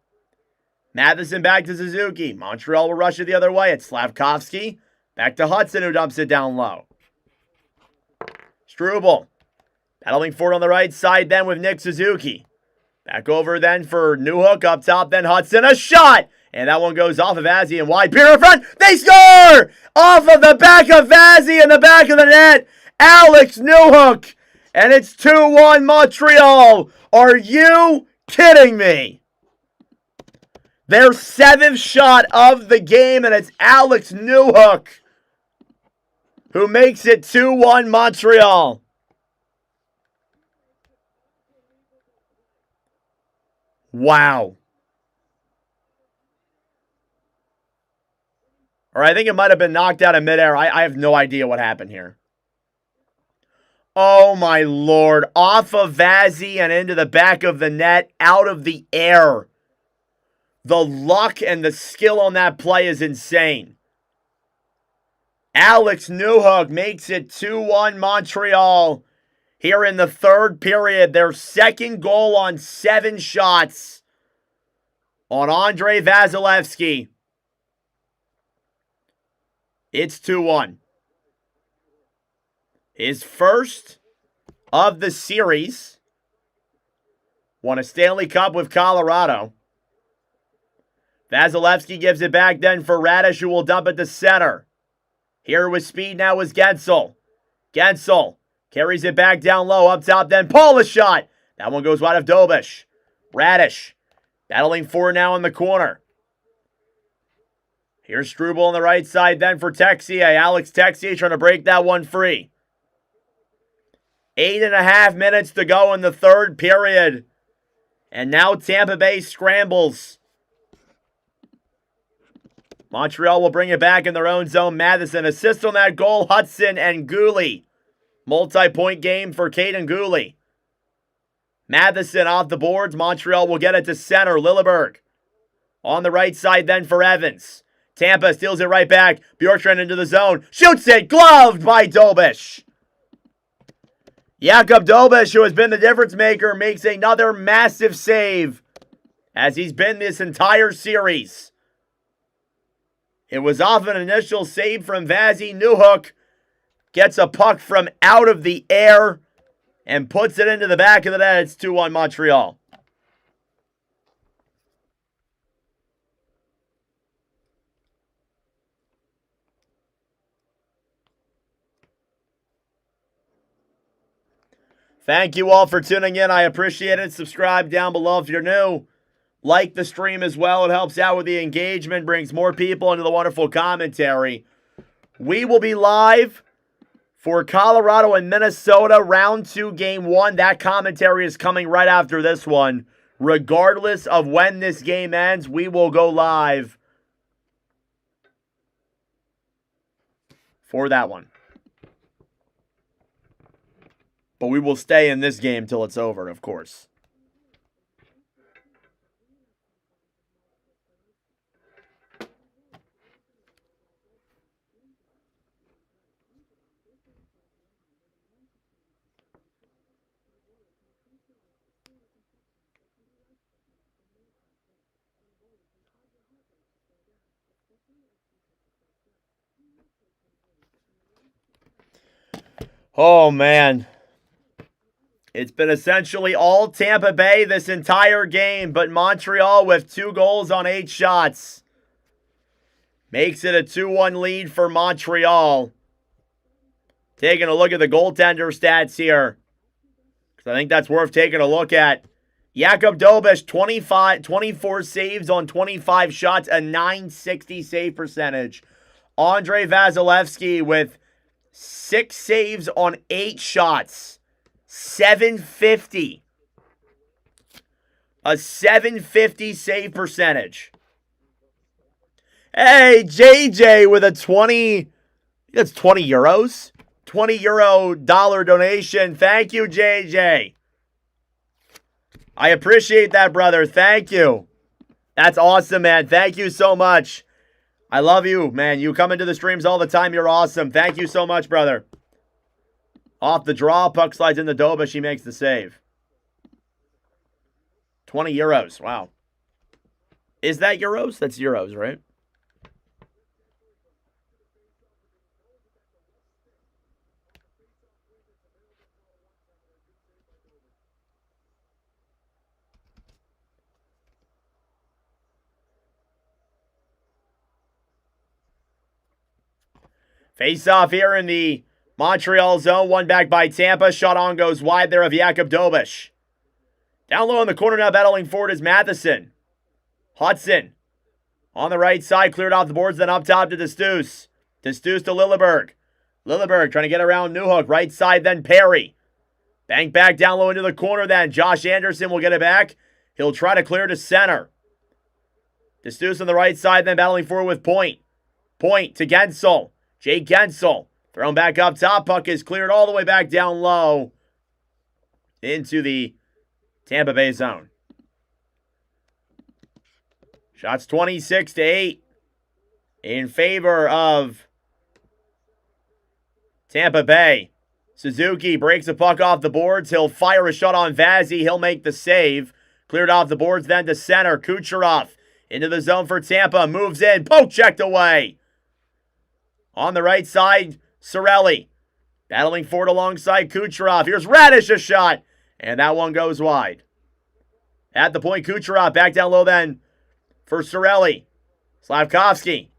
[SPEAKER 2] Matheson back to Suzuki. Montreal will rush it the other way. It's Slavkovsky. Back to Hudson, who dumps it down low. Struble. Battling forward on the right side then with Nick Suzuki. Back over then for Newhook up top, then Hudson. A shot! And that one goes off of Vazzy and wide. Peter in front. They score! Off of the back of Vazzy in the back of the net. Alex Newhook. And it's 2-1 Montreal. Are you kidding me? Their 7th shot of the game, and it's Alex Newhook who makes it 2-1 Montreal. Wow. Or I think it might have been knocked out of midair. I have no idea what happened here. Oh my lord. Off of Vazzy and into the back of the net, out of the air. The luck and the skill on that play is insane. Alex Newhook makes it 2-1 Montreal here in the 3rd period. Their 2nd goal on 7 shots on Andrei Vasilevsky. It's 2-1. His first of the series. Won a Stanley Cup with Colorado. Vasilevsky gives it back then for Radish, who will dump it to center. Here with speed now is Gensel. Gensel carries it back down low, up top then. Paul, a shot. That one goes wide of Dobish. Radish battling for now in the corner. Here's Struble on the right side then for Texier. Alex Texier trying to break that one free. 8.5 minutes to go in the 3rd period. And now Tampa Bay scrambles. Montreal will bring it back in their own zone. Matheson assist on that goal. Hudson and Gooley. Multi-point game for Caden Gooley. Matheson off the boards. Montreal will get it to center. Lilleberg on the right side then for Evans. Tampa steals it right back. Bjorkstrand into the zone. Shoots it. Gloved by Dobish. Jakob Dobish, who has been the difference maker, makes another massive save, as he's been this entire series. It was off an initial save from Vazzy. Newhook gets a puck from out of the air and puts it into the back of the net. It's 2-1 Montreal. Thank you all for tuning in. I appreciate it. Subscribe down below if you're new. Like the stream as well. It helps out with the engagement, brings more people into the wonderful commentary. We will be live for Colorado and Minnesota, round 2, game 1. That commentary is coming right after this one. Regardless of when this game ends, we will go live for that one. But we will stay in this game till it's over, of course. Oh, man. It's been essentially all Tampa Bay this entire game, but Montreal with 2 goals on 8 shots makes it a 2-1 lead for Montreal. Taking a look at the goaltender stats here, because I think that's worth taking a look at. Jakob Dobish, 24 saves on 25 shots, a .960 save percentage. Andrei Vasilevsky with 6 saves on 8 shots. 750. A 750 save percentage. Hey, JJ with a 20, that's 20 euros. 20 euro dollar donation. Thank you, JJ. I appreciate that, brother. Thank you. That's awesome, man. Thank you so much. I love you, man. You come into the streams all the time. You're awesome. Thank you so much, brother. Off the draw, puck slides into Dobish. He makes the save. 20 euros. Wow. Is that euros? That's euros, right? Face off here in the Montreal zone. One back by Tampa. Shot on goes wide there of Jakob Dobish. Down low in the corner now, battling forward is Matheson. Hudson. On the right side, cleared off the boards, then up top to Destus. Destus to Lilleberg. Lilleberg trying to get around Newhook. Right side, then Perry. Bank back down low into the corner then. Josh Anderson will get it back. He'll try to clear to center. Destus on the right side, then battling forward with Point. Point to Gensel. Jake Gensel. Thrown back up top. Puck is cleared all the way back down low into the Tampa Bay zone. Shots 26-8 in favor of Tampa Bay. Suzuki breaks the puck off the boards. He'll fire a shot on Vazzy. He'll make the save. Cleared off the boards then to center. Kucherov into the zone for Tampa. Moves in. Poke checked away. On the right side, Cirelli. Battling forward alongside Kucherov. Here's Radish, a shot. And that one goes wide. At the point, Kucherov back down low then for Cirelli. Slavkovsky.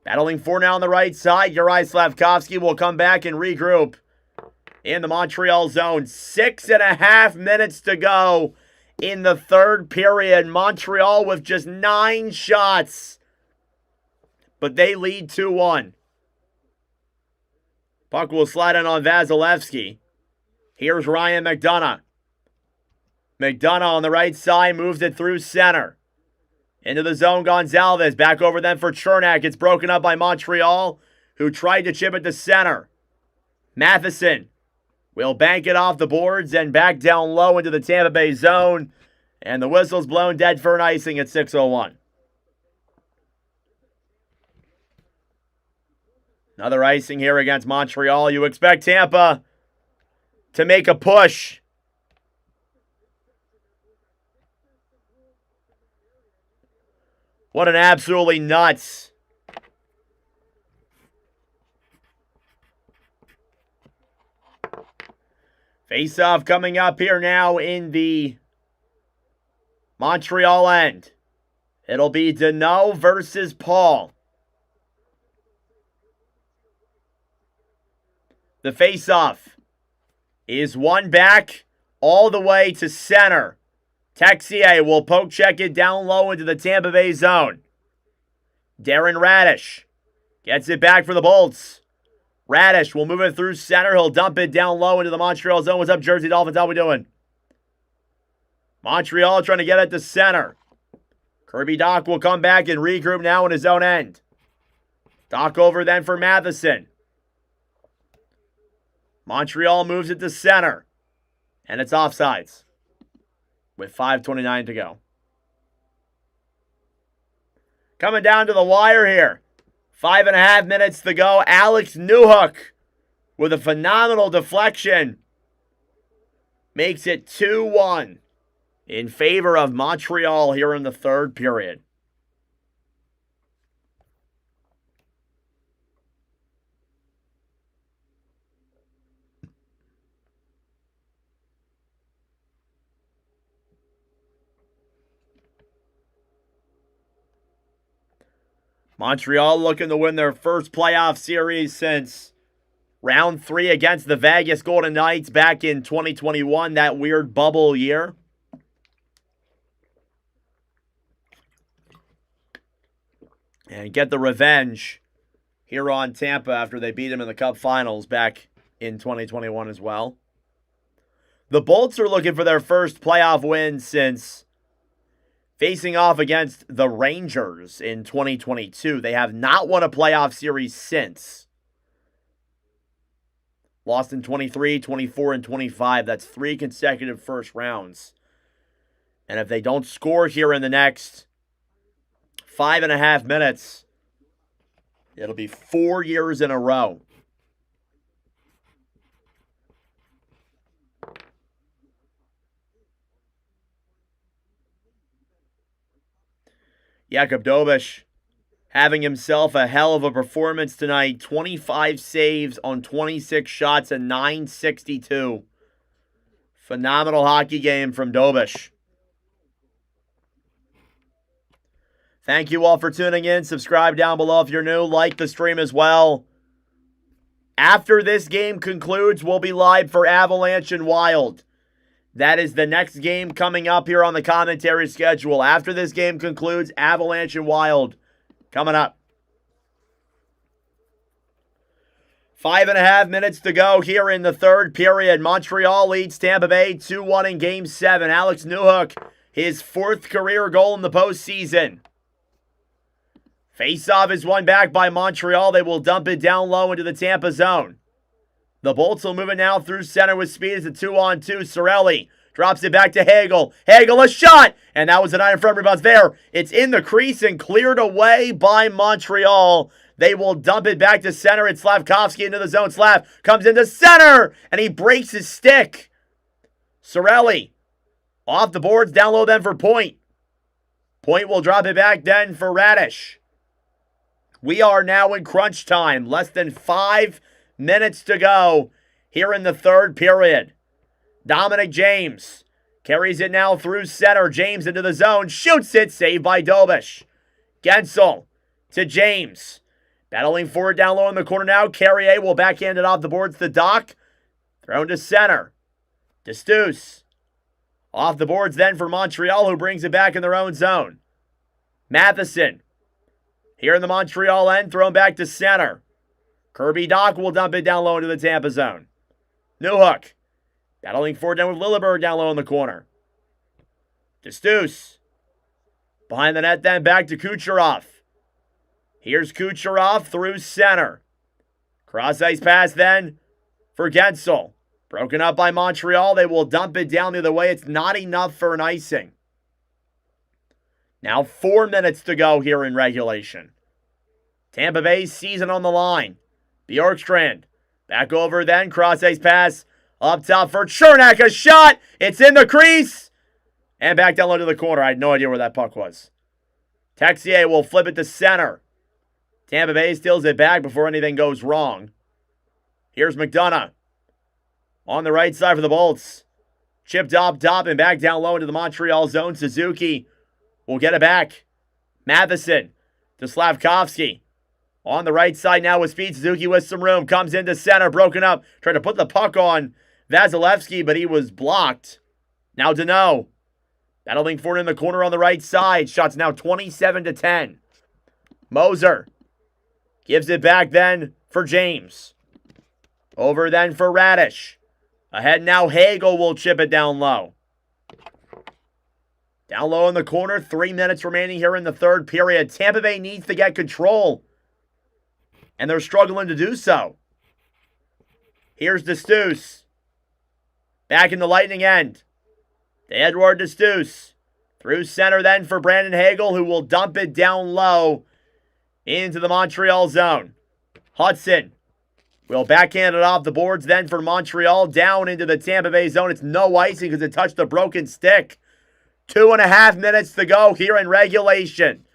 [SPEAKER 2] Battling forward now on the right side. Uri Slavkovsky will come back and regroup in the Montreal zone. 6.5 minutes to go in the third period. Montreal with just 9 shots. But they lead 2-1. Puck will slide in on Vasilevsky. Here's Ryan McDonough. McDonough on the right side moves it through center. Into the zone, Gonzalez. Back over then for Chernak. It's broken up by Montreal, who tried to chip it to center. Matheson will bank it off the boards and back down low into the Tampa Bay zone. And the whistle's blown dead for an icing at 6:01. Another icing here against Montreal. You expect Tampa to make a push. What an absolutely nuts. Face-off coming up here now in the Montreal end. It'll be Deneau versus Paul. The face-off is one back all the way to center. Texier will poke check it down low into the Tampa Bay zone. Darren Radish gets it back for the Bolts. Radish will move it through center. He'll dump it down low into the Montreal zone. What's up, Jersey Dolphins? How we doing? Montreal trying to get it to center. Kirby Dach will come back and regroup now in his own end. Dach over then for Matheson. Montreal moves it to center. And it's offsides with 5:29 to go. Coming down to the wire here. 5.5 minutes to go. Alex Newhook with a phenomenal deflection makes it 2-1 in favor of Montreal here in the third period. Montreal looking to win their first playoff series since round 3 against the Vegas Golden Knights back in 2021, that weird bubble year. And get the revenge here on Tampa after they beat them in the Cup Finals back in 2021 as well. The Bolts are looking for their first playoff win since facing off against the Rangers in 2022. They have not won a playoff series since. Lost in 23, 24, and 25. That's 3 consecutive first rounds. And if they don't score here in the next 5.5 minutes, it'll be 4 years in a row. Jakub Dobeš having himself a hell of a performance tonight. 25 saves on 26 shots and .962. Phenomenal hockey game from Dobeš. Thank you all for tuning in. Subscribe down below if you're new. Like the stream as well. After this game concludes, we'll be live for Avalanche and Wild. That is the next game coming up here on the commentary schedule. After this game concludes, Avalanche and Wild coming up. 5.5 minutes to go here in the third period. Montreal leads Tampa Bay 2-1 in Game 7. Alex Newhook, his 4th career goal in the postseason. Faceoff is won back by Montreal. They will dump it down low into the Tampa zone. The Bolts will move it now through center with speed. It's a 2-on-2. Cirelli drops it back to Hagel. Hagel, a shot! And that was a 9-in-front rebound there. It's in the crease and cleared away by Montreal. They will dump it back to center. It's Slavkovsky into the zone. Slav comes into center, and he breaks his stick. Cirelli off the boards, down low then for Point. Point will drop it back then for Radish. We are now in crunch time. Less than 5 minutes to go here in the third period. Dominic James carries it now through center. James into the zone. Shoots it. Saved by Dobish. Gensel to James. Battling forward down low in the corner now. Carrier will backhand it off the boards to Doc. Thrown to center. Destus. Off the boards then for Montreal, who brings it back in their own zone. Matheson. Here in the Montreal end, thrown back to center. Kirby Doc will dump it down low into the Tampa zone. Newhook. Battling forward down with Lilleberg down low in the corner. Destus. Behind the net then back to Kucherov. Here's Kucherov through center. Cross-ice pass then for Gensel. Broken up by Montreal. They will dump it down the other way. It's not enough for an icing. Now 4 minutes to go here in regulation. Tampa Bay's season on the line. Bjorkstrand. Back over then. Cross-ice pass up top for Chernak. A shot. It's in the crease. And back down low to the corner. I had no idea where that puck was. Texier will flip it to center. Tampa Bay steals it back before anything goes wrong. Here's McDonough. On the right side for the Bolts. Chipped up top and back down low into the Montreal zone. Suzuki will get it back. Matheson to Slavkovsky. On the right side now with speed. Suzuki with some room. Comes into center. Broken up. Tried to put the puck on Vasilevsky, but he was blocked. Now Deneau. Battling forward in the corner on the right side. Shots now 27-10. Moser gives it back then for James. Over then for Radish. Ahead now, Hagel will chip it down low. Down low in the corner, 3 minutes remaining here in the third period. Tampa Bay needs to get control, and they're struggling to do so. Here's Destus. Back in the Lightning end. To Edward Destus. Through center then for Brandon Hagel, who will dump it down low into the Montreal zone. Hudson will backhand it off the boards then for Montreal down into the Tampa Bay zone. It's no icing because it touched the broken stick. 2.5 minutes to go here in regulation.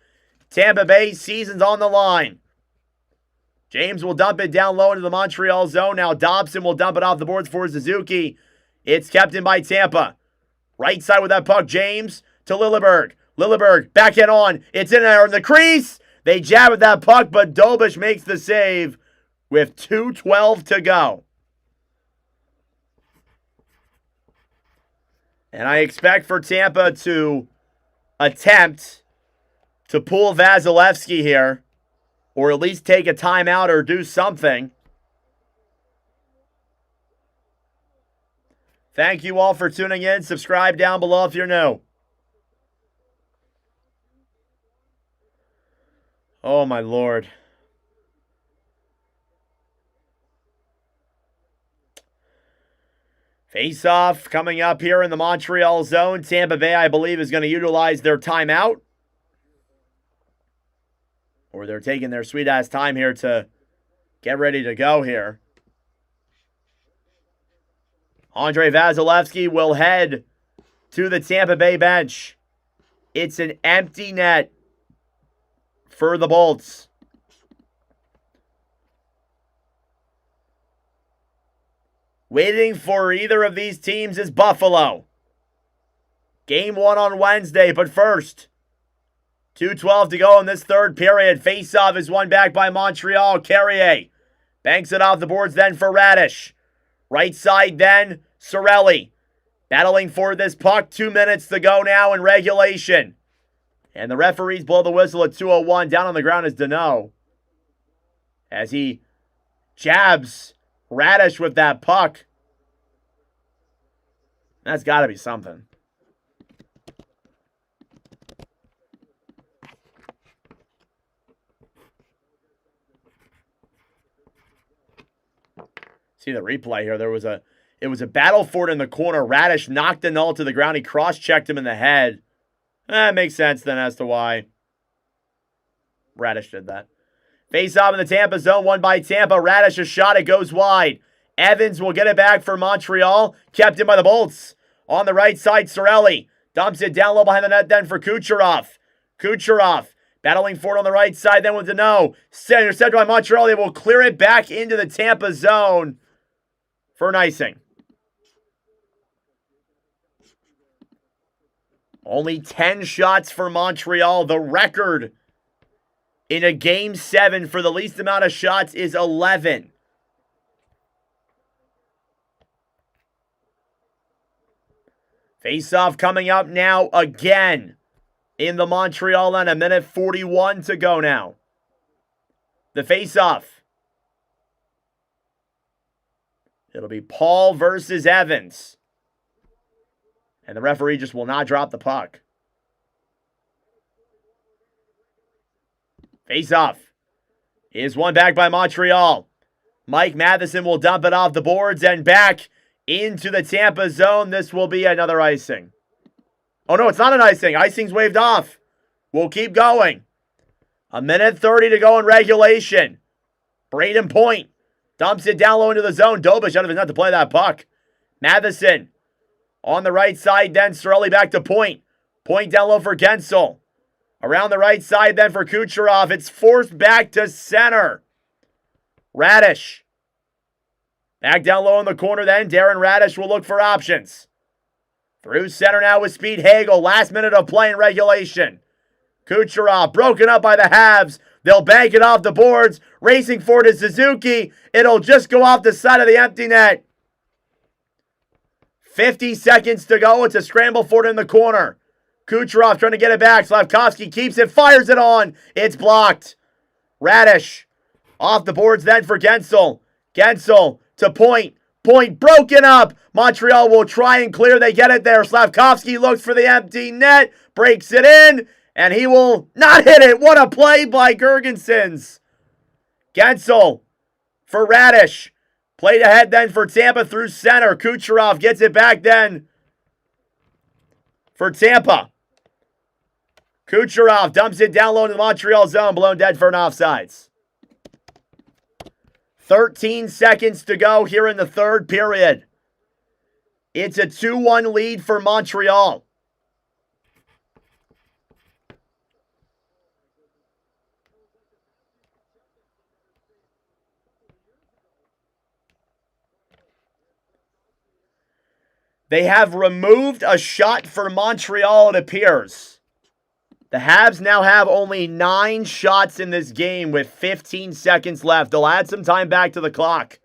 [SPEAKER 2] Tampa Bay's season's on the line. James will dump it down low into the Montreal zone. Now Dobson will dump it off the boards for Suzuki. It's kept in by Tampa. Right side with that puck, James to Lilleberg. Lilleberg backhand on. It's in there in the crease. They jab at that puck, but Dobish makes the save with 2:12 to go. And I expect for Tampa to attempt to pull Vasilevsky here, or at least take a timeout or do something. Thank you all for tuning in. Subscribe down below if you're new. Oh, my Lord. Face-off coming up here in the Montreal zone. Tampa Bay, I believe, is going to utilize their timeout. Or they're taking their sweet-ass time here to get ready to go here. Andrei Vasilevsky will head to the Tampa Bay bench. It's an empty net for the Bolts. Waiting for either of these teams is Buffalo. Game 1 on Wednesday, but first, 2:12 to go in this third period. Face-off is won back by Montreal. Carrier banks it off the boards then for Radish. Right side then, Cirelli. Battling for this puck, 2 minutes to go now in regulation. And the referees blow the whistle at 2:01. Down on the ground is Danault, as he jabs Radish with that puck. That's got to be something. See the replay here. It was a battle for it in the corner. Radish knocked Danault to the ground. He cross-checked him in the head. That makes sense then as to why Radish did that. Face-off in the Tampa zone, won by Tampa. Radish, a shot, it goes wide. Evans will get it back for Montreal. Kept in by the Bolts. On the right side, Cirelli dumps it down low behind the net then for Kucherov. Kucherov battling for it on the right side then with Danault. Intercepted by Montreal. They will clear it back into the Tampa zone for an icing. Only 10 shots for Montreal. The record in a Game 7 for the least amount of shots is 11. Face-off coming up now again in the Montreal end. 1:41 to go now. The face-off. It'll be Paul versus Evans. And the referee just will not drop the puck. Face-off is won back by Montreal. Mike Matheson will dump it off the boards and back into the Tampa zone. This will be another icing. Oh, no, it's not an icing. Icing's waved off. We'll keep going. 1:30 to go in regulation. Braden Point dumps it down low into the zone. Dobish out of his net to play that puck. Matheson on the right side, then Cirelli back to Point. Point down low for Gensel. Around the right side then for Kucherov. It's forced back to center. Radish. Back down low in the corner then. Darren Radish will look for options. Through center now with Speed Hagel. Last minute of play in regulation. Kucherov broken up by the Habs. They'll bank it off the boards. Racing for it is Suzuki. It'll just go off the side of the empty net. 50 seconds to go. It's a scramble for it in the corner. Kucherov trying to get it back. Slavkovsky keeps it, fires it on. It's blocked. Radish off the boards then for Gensel. Gensel to Point. Point broken up. Montreal will try and clear. They get it there. Slavkovsky looks for the empty net. Breaks it in. And he will not hit it. What a play by Girgensons. Gensel for Radish. Played ahead then for Tampa through center. Kucherov gets it back then for Tampa. Kucherov dumps it down low in the Montreal zone. Blown dead for an offsides. 13 seconds to go here in the third period. It's a 2-1 lead for Montreal. They have removed a shot for Montreal, it appears. The Habs now have only 9 shots in this game with 15 seconds left. They'll add some time back to the clock.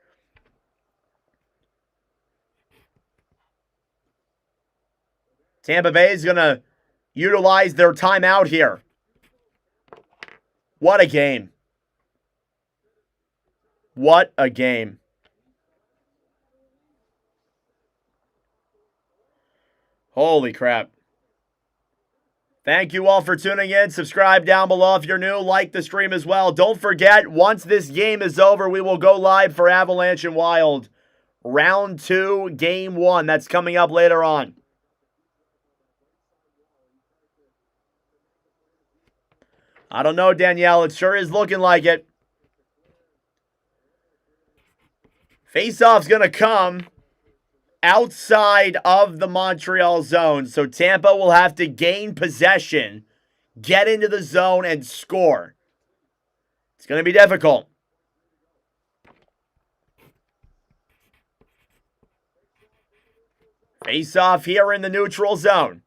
[SPEAKER 2] Tampa Bay is going to utilize their timeout here. What a game. What a game. Holy crap. Thank you all for tuning in. Subscribe down below if you're new. Like the stream as well. Don't forget, once this game is over, we will go live for Avalanche and Wild. Round 2, Game 1. That's coming up later on. I don't know, Danielle. It sure is looking like it. Face-off's going to come outside of the Montreal zone. So Tampa will have to gain possession, get into the zone, and score. It's going to be difficult. Face-off here in the neutral zone.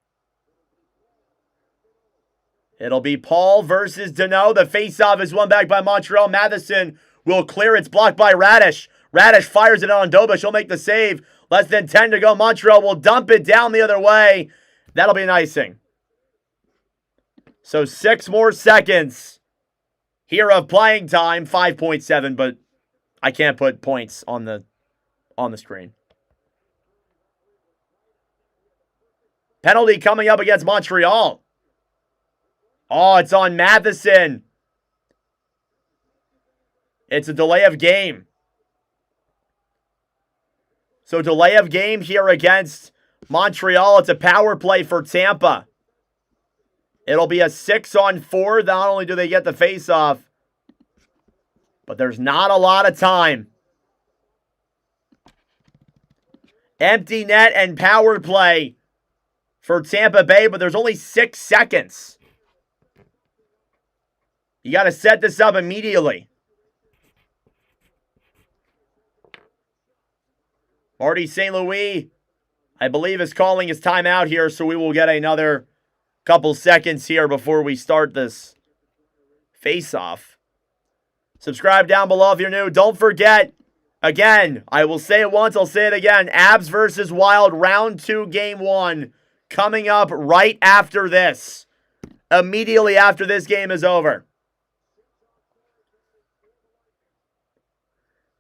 [SPEAKER 2] It'll be Paul versus Danault. The face-off is won back by Montreal. Matheson will clear. It's blocked by Radish. Radish fires it on Dobish. He'll make the save. Less than 10 to go. Montreal will dump it down the other way. That'll be an icing. So 6 more seconds here of playing time. 5.7, but I can't put points on the screen. Penalty coming up against Montreal. Oh, it's on Matheson. It's a delay of game. So delay of game here against Montreal. It's a power play for Tampa. It'll be a 6-on-4. Not only do they get the face-off, but there's not a lot of time. Empty net and power play for Tampa Bay, but there's only 6 seconds. You got to set this up immediately. Marty St. Louis, I believe, is calling his timeout here, so we will get another couple seconds here before we start this face-off. Subscribe down below if you're new. Don't forget, again, I will say it once, I'll say it again, Abs versus Wild, round 2, game 1, coming up right after this. Immediately after this game is over.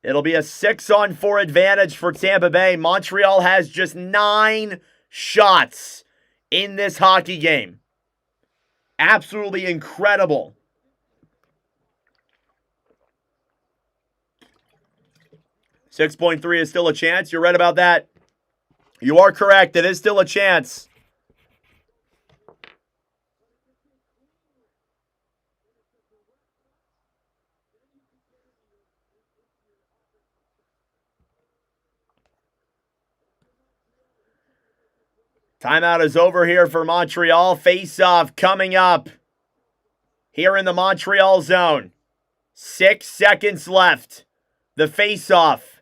[SPEAKER 2] It'll be a 6-on-4 advantage for Tampa Bay. Montreal has just 9 shots in this hockey game. Absolutely incredible. .3 is still a chance. You're right about that. You are correct. It is still a chance. Timeout is over here for Montreal. Face-off coming up here in the Montreal zone. 6 seconds left. The face-off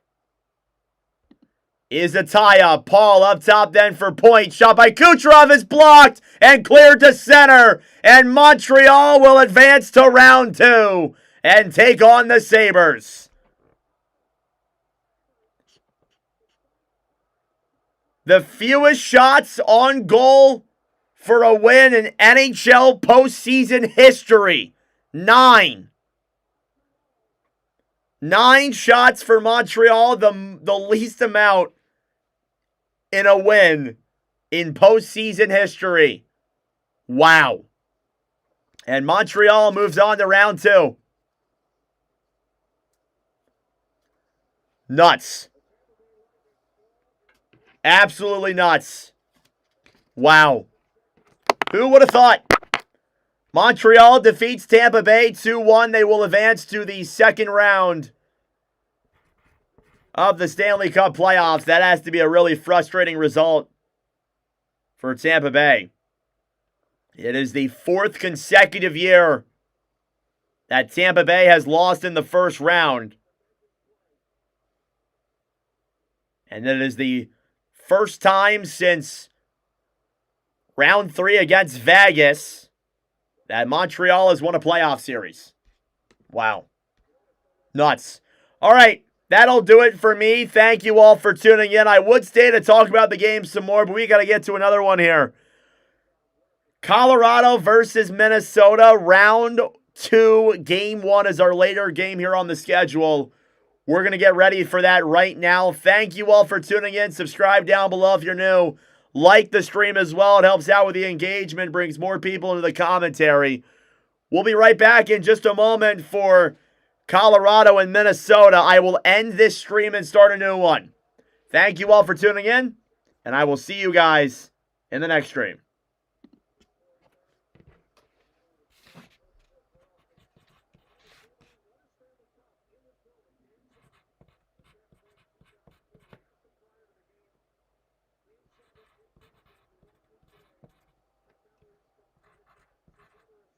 [SPEAKER 2] is a tie-up. Paul up top then for point. Shot by Kucherov is blocked and cleared to center. And Montreal will advance to round 2 and take on the Sabres. The fewest shots on goal for a win in NHL postseason history. 9. 9 shots for Montreal, the least amount in a win in postseason history. Wow. And Montreal moves on to round 2. Nuts. Absolutely nuts. Wow. Who would have thought? Montreal defeats Tampa Bay 2-1. They will advance to the second round of the Stanley Cup playoffs. That has to be a really frustrating result for Tampa Bay. It is the 4th consecutive year that Tampa Bay has lost in the first round. And it is the first time since round 3 against Vegas that Montreal has won a playoff series. Wow. Nuts. All right, that'll do it for me. Thank you all for tuning in. I would stay to talk about the game some more, but we got to get to another one here. Colorado versus Minnesota. Round 2, game 1 is our later game here on the schedule. We're going to get ready for that right now. Thank you all for tuning in. Subscribe down below if you're new. Like the stream as well. It helps out with the engagement, brings more people into the commentary. We'll be right back in just a moment for Colorado and Minnesota. I will end this stream and start a new one. Thank you all for tuning in, and I will see you guys in the next stream.